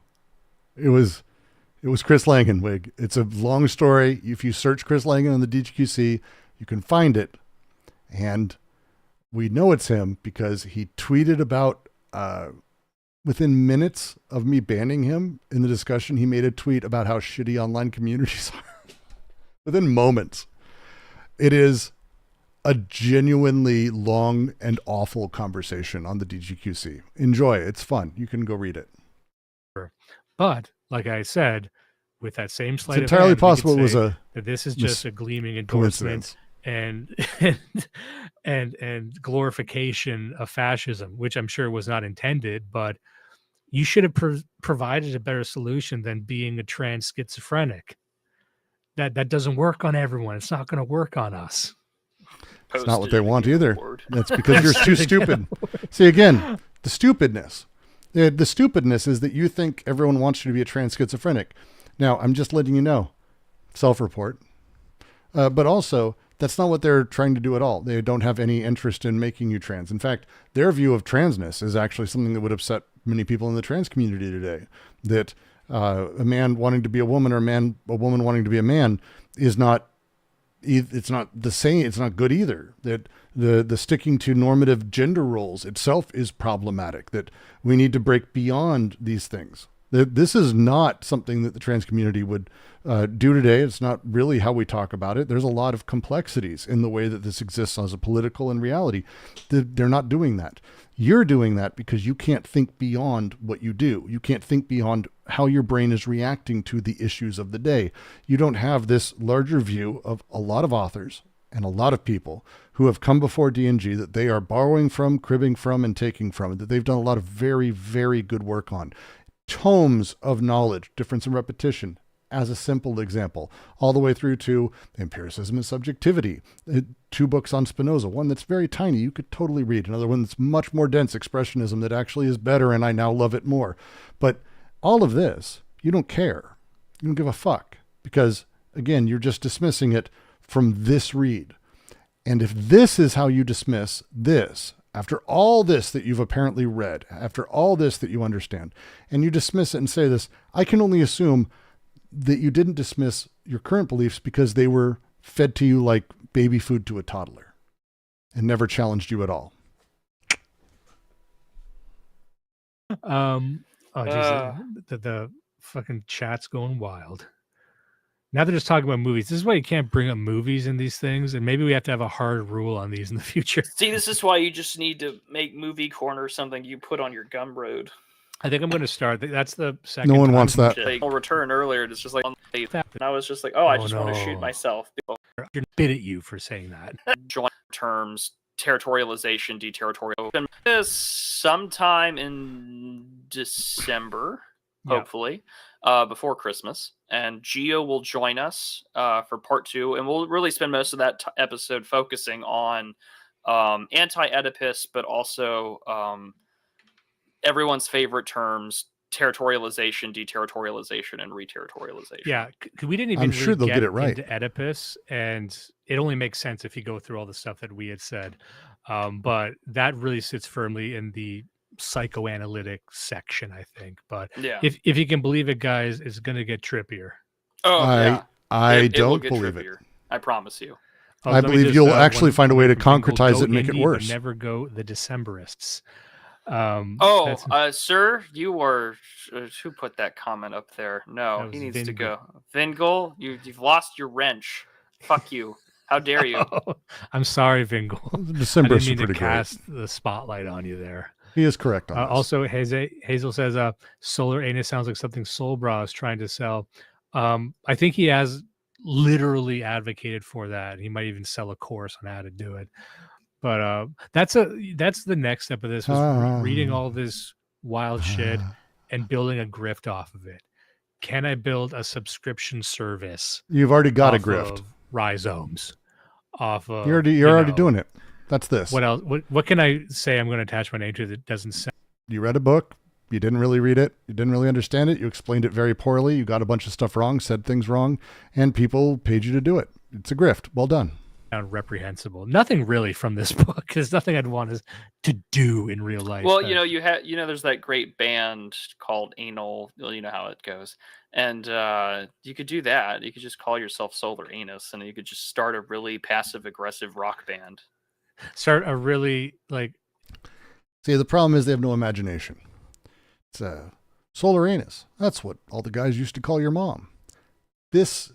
It was Chris Langan, Wig. It's a long story. If you search Chris Langan on the DGQC, you can find it. And we know it's him because he tweeted about, within minutes of me banning him in the discussion, he made a tweet about how shitty online communities are. Within moments. It is a genuinely long and awful conversation on the DGQC. Enjoy. It's fun. You can go read it. But like I said, with that same sleight It's entirely of hand, possible it was that this is just a gleaming endorsement and glorification of fascism, which I'm sure was not intended, but you should have provided a better solution than being a trans schizophrenic. That doesn't work on everyone. It's not going to work on us. It's not what they want either. That's because you're too stupid. See, again, the stupidness. The stupidness is that you think everyone wants you to be a trans schizophrenic. Now, I'm just letting you know. Self-report. But also, that's not what they're trying to do at all. They don't have any interest in making you trans. In fact, their view of transness is actually something that would upset many people in the trans community today. That a man wanting to be a woman or a woman wanting to be a man is not, it's not the same. It's not good either. That the sticking to normative gender roles itself is problematic, that we need to break beyond these things. This is not something that the trans community would do today. It's not really how we talk about it. There's a lot of complexities in the way that this exists as a political and reality. They're not doing that. You're doing that because you can't think beyond what you do. You can't think beyond how your brain is reacting to the issues of the day. You don't have this larger view of a lot of authors and a lot of people who have come before DNG that they are borrowing from, cribbing from, and taking from, and that they've done a lot of very, very good work on. Tomes of knowledge, difference and repetition, as a simple example, all the way through to empiricism and subjectivity. 2 books on Spinoza, one that's very tiny, you could totally read. Another one that's much more dense, expressionism, that actually is better, and I now love it more. But all of this, you don't care. You don't give a fuck. Because, again, you're just dismissing it from this read. And if this is how you dismiss this, after all this that you've apparently read, after all this that you understand, and you dismiss it and say this, I can only assume that you didn't dismiss your current beliefs because they were fed to you like baby food to a toddler and never challenged you at all. Oh, geez, the fucking chat's going wild. now they're just talking about movies. This is why you can't bring up movies in these things, and maybe we have to have a hard rule on these in the future. See, this is why you just need to make Movie Corner something you put on your Gumroad. I think I'm going to start. That's the second. No one time wants that. Like, I'll return earlier. It's just like on the tape. And I was just like, oh, I just want to shoot no. myself. You're bit at you for saying that. Joint terms, territorialization, deterritorial. This sometime in December, hopefully, before Christmas. And Gio will join us for part 2. And we'll really spend most of that episode focusing on anti-oedipus, but also everyone's favorite terms, territorialization, deterritorialization, and reterritorialization. Yeah, we didn't even I'm really sure they'll get get it right. into Oedipus, and it only makes sense if you go through all the stuff that we had said. But that really sits firmly in the psychoanalytic section, I think. But Yeah. if you can believe it, guys, it's going to get trippier. Oh, yeah. I It will don't get believe trippier. it. I promise you. Oh, I let me believe just, you'll actually one find a way to from Finkel, concretize go it and make it indie, but worse. never go the Decemberists. Sir, you were who put that comment up there? No, That he was needs to Vingel. go. Vingel, you've lost your wrench. Fuck you. How dare you? I'm sorry, Vingel. The I Decemberists didn't are mean to pretty great. cast the spotlight on you there. He is correct on this. Also, Hazel says, solar anus sounds like something Soulbra is trying to sell. I think he has literally advocated for that. He might even sell a course on how to do it. But that's the next step of this, was reading all this wild shit and building a grift off of it. Can I build a subscription service? You've already got a off grift. of rhizomes? Off of You're already doing it. That's this. What else? What can I say I'm going to attach my name to that doesn't sound? You read a book. You didn't really read it. You didn't really understand it. You explained it very poorly. You got a bunch of stuff wrong, said things wrong, and people paid you to do it. It's a grift. Well done. Reprehensible. Nothing really from this book. There's nothing I'd want to do in real life. Well, there's that great band called Anal. You know how it goes, and you could do that. You could just call yourself Solar Anus, and you could just start a really passive aggressive rock band. Start a really See, the problem is they have no imagination. It's Solar Anus. That's what all the guys used to call your mom. This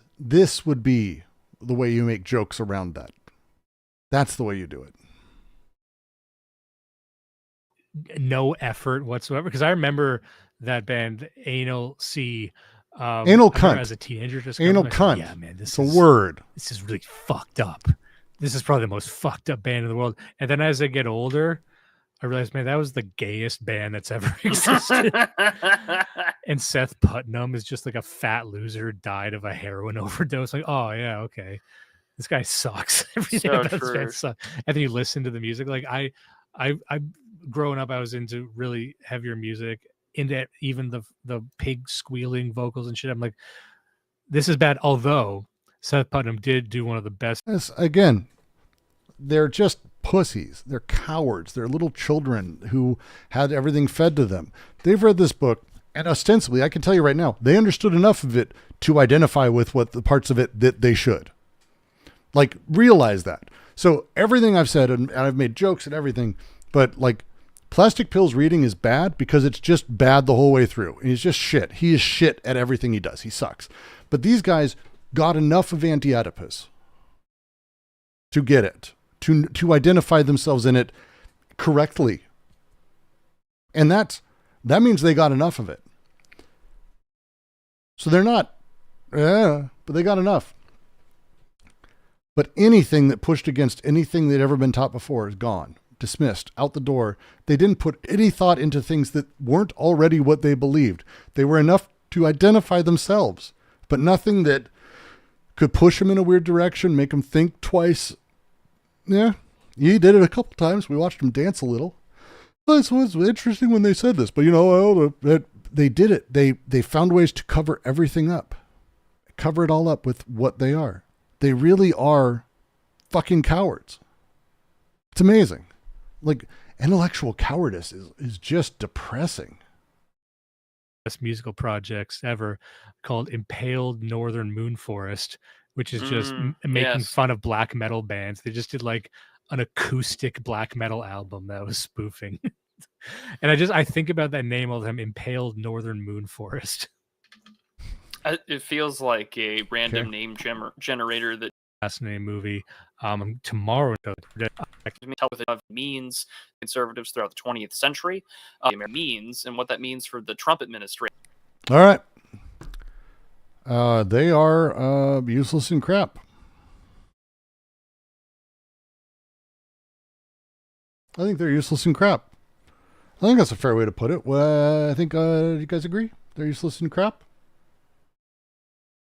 would be the way you make jokes around that. That's the way you do it. no effort whatsoever. Because I remember that band Anal C. Anal cunt. As a teenager, just Anal going, cunt. Yeah, man, It's a word. This is really fucked up. This is probably the most fucked up band in the world. And then as I get older, I realized, man, that was the gayest band that's ever existed. And Seth Putnam is just like a fat loser who died of a heroin overdose. Like, oh yeah, okay, this guy sucks. Everything So about this true. band sucks. And then you listen to the music. Like I growing up, I was into really heavier music, into even the pig squealing vocals and shit. I'm like, this is bad. Although Seth Putnam did do one of the best. Yes, again, they're just pussies. They're cowards. They're little children who had everything fed to them. They've read this book, and ostensibly, I can tell you right now, they understood enough of it to identify with what the parts of it that they should. Like, realize that. So everything I've said, and I've made jokes and everything, but like, Plastic Pill's reading is bad because it's just bad the whole way through. And he's just shit. He is shit at everything he does. He sucks. But these guys got enough of anti-oedipus to get it, to identify themselves in it correctly. And that means they got enough of it. So they're not, but they got enough. But anything that pushed against anything they'd ever been taught before is gone, dismissed, out the door. They didn't put any thought into things that weren't already what they believed. They were enough to identify themselves, but nothing that could push them in a weird direction, make them think twice. Yeah, he did it a couple times. We watched him dance a little. Well, it was interesting when they said this, but you know, they did it. They found ways to cover everything up, cover it all up with what they are. They really are fucking cowards. It's amazing. Like, intellectual cowardice is just depressing. Best musical projects ever, called Impaled Northern Moon Forest, which is just making yes. fun of black metal bands. They just did like an acoustic black metal album that was spoofing. And I think about that name all the time, Impaled Northern Moon Forest. It feels like a random Okay. name generator that Fascinating movie. Tomorrow, me tell what it means conservatives throughout the 20th century, means, and what that means for the Trump administration. All right. They are useless and crap. I think they're useless and crap. I think that's a fair way to put it. Well, I think, do you guys agree? They're useless and crap?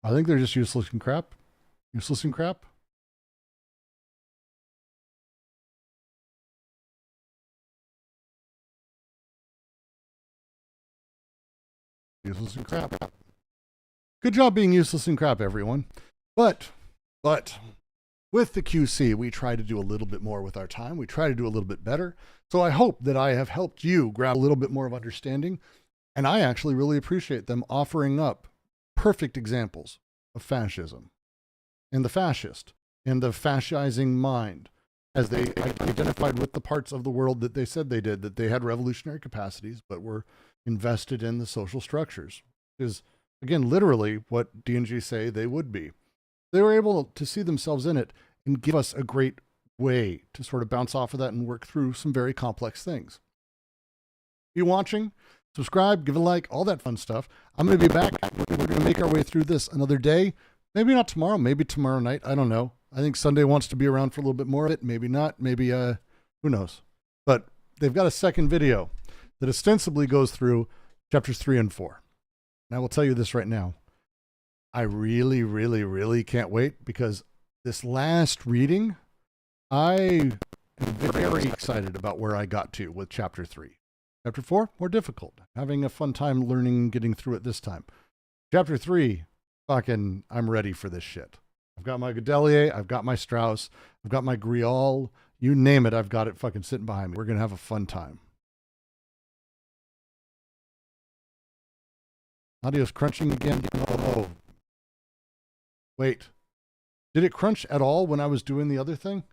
I think they're just useless and crap. Useless and crap? Useless and crap. Good job being useless and crap, everyone. But, with the QC, we try to do a little bit more with our time. We try to do a little bit better. So I hope that I have helped you grab a little bit more of understanding. And I actually really appreciate them offering up perfect examples of fascism and the fascist and the fascizing mind as they identified with the parts of the world that they said they did, that they had revolutionary capacities, but were invested in the social structures. Is, again, literally what D&G say they would be. They were able to see themselves in it and give us a great way to sort of bounce off of that and work through some very complex things. If you're watching, subscribe, give a like, all that fun stuff. I'm going to be back. We're going to make our way through this another day. Maybe not tomorrow, maybe tomorrow night. I don't know. I think Sunday wants to be around for a little bit more of it. Maybe not. Maybe, who knows? But they've got a second video that ostensibly goes through chapters 3 and 4. And I will tell you this right now. I really, really, really can't wait, because this last reading, I am very excited about where I got to with chapter 3. Chapter 4, more difficult. Having a fun time learning and getting through it this time. Chapter 3, fucking, I'm ready for this shit. I've got my Godelier, I've got my Strauss, I've got my Grial, you name it, I've got it fucking sitting behind me. We're going to have a fun time. Audio's crunching again. Oh. Wait. Did it crunch at all when I was doing the other thing?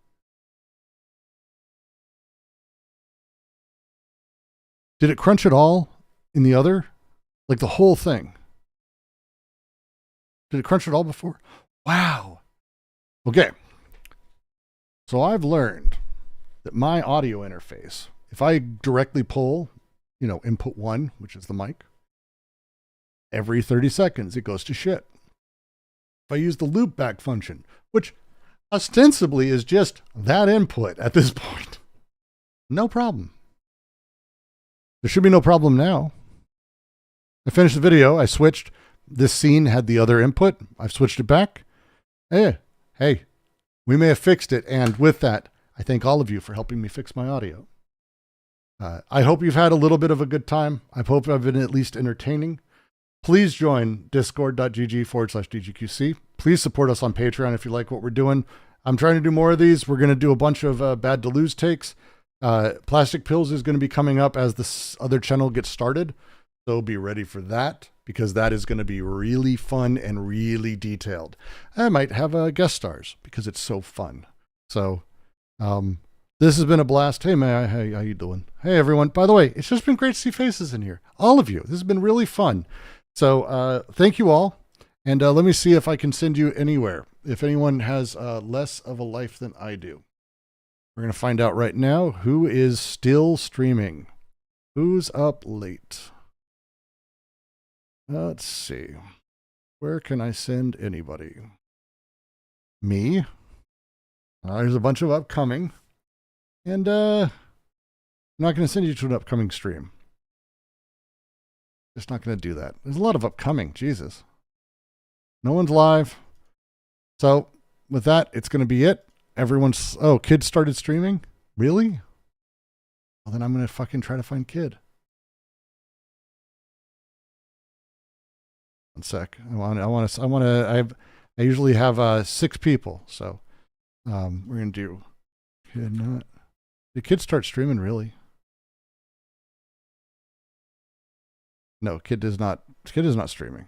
Did it crunch at all in the other? Like the whole thing? Did it crunch at all before? Wow. Okay. So I've learned that my audio interface, if I directly pull, input 1, which is the mic, every 30 seconds it goes to shit. If I use the loop back function, which ostensibly is just that input at this point, no problem. There should be no problem now. I finished the video. I switched. This scene had the other input. I've switched it back. Hey, we may have fixed it. And with that, I thank all of you for helping me fix my audio. I hope you've had a little bit of a good time. I hope I've been at least entertaining. Please join discord.gg/DGQC. Please support us on Patreon if you like what we're doing. I'm trying to do more of these. We're going to do a bunch of bad Deleuze takes. Plastic Pills is going to be coming up as this other channel gets started. So be ready for that, because that is going to be really fun and really detailed. I might have guest stars because it's so fun. So this has been a blast. Hey, man, how you doing? Hey, everyone. By the way, it's just been great to see faces in here. All of you. This has been really fun. So thank you all. And let me see if I can send you anywhere. If anyone has less of a life than I do. We're going to find out right now who is still streaming. Who's up late? Let's see. Where can I send anybody? Me. There's a bunch of upcoming. And I'm not going to send you to an upcoming stream. Just not going to do that. There's a lot of upcoming. Jesus. No one's live. So with that, it's going to be it. Everyone's... Oh, Kid started streaming? Really? Well, then I'm going to fucking try to find Kid. One sec. I usually have 6 people. So we're going to do... Kid not... Did Kid start streaming, really? No, Kid is not streaming.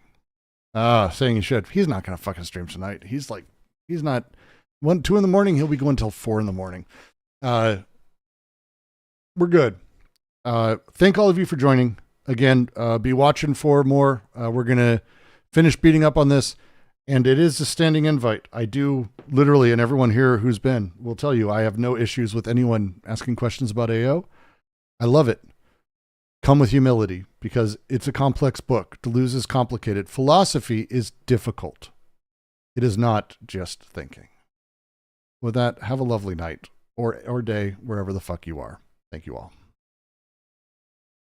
Saying he should. He's not going to fucking stream tonight. He's not... 1, 2 in the morning, he'll be going till 4 in the morning. We're good. Thank all of you for joining. Again, be watching for more. We're going to finish beating up on this. And it is a standing invite. I do literally, and everyone here who's been will tell you, I have no issues with anyone asking questions about AO. I love it. Come with humility, because it's a complex book. Deleuze is complicated. Philosophy is difficult. It is not just thinking. With that, have a lovely night or day, wherever the fuck you are. Thank you all.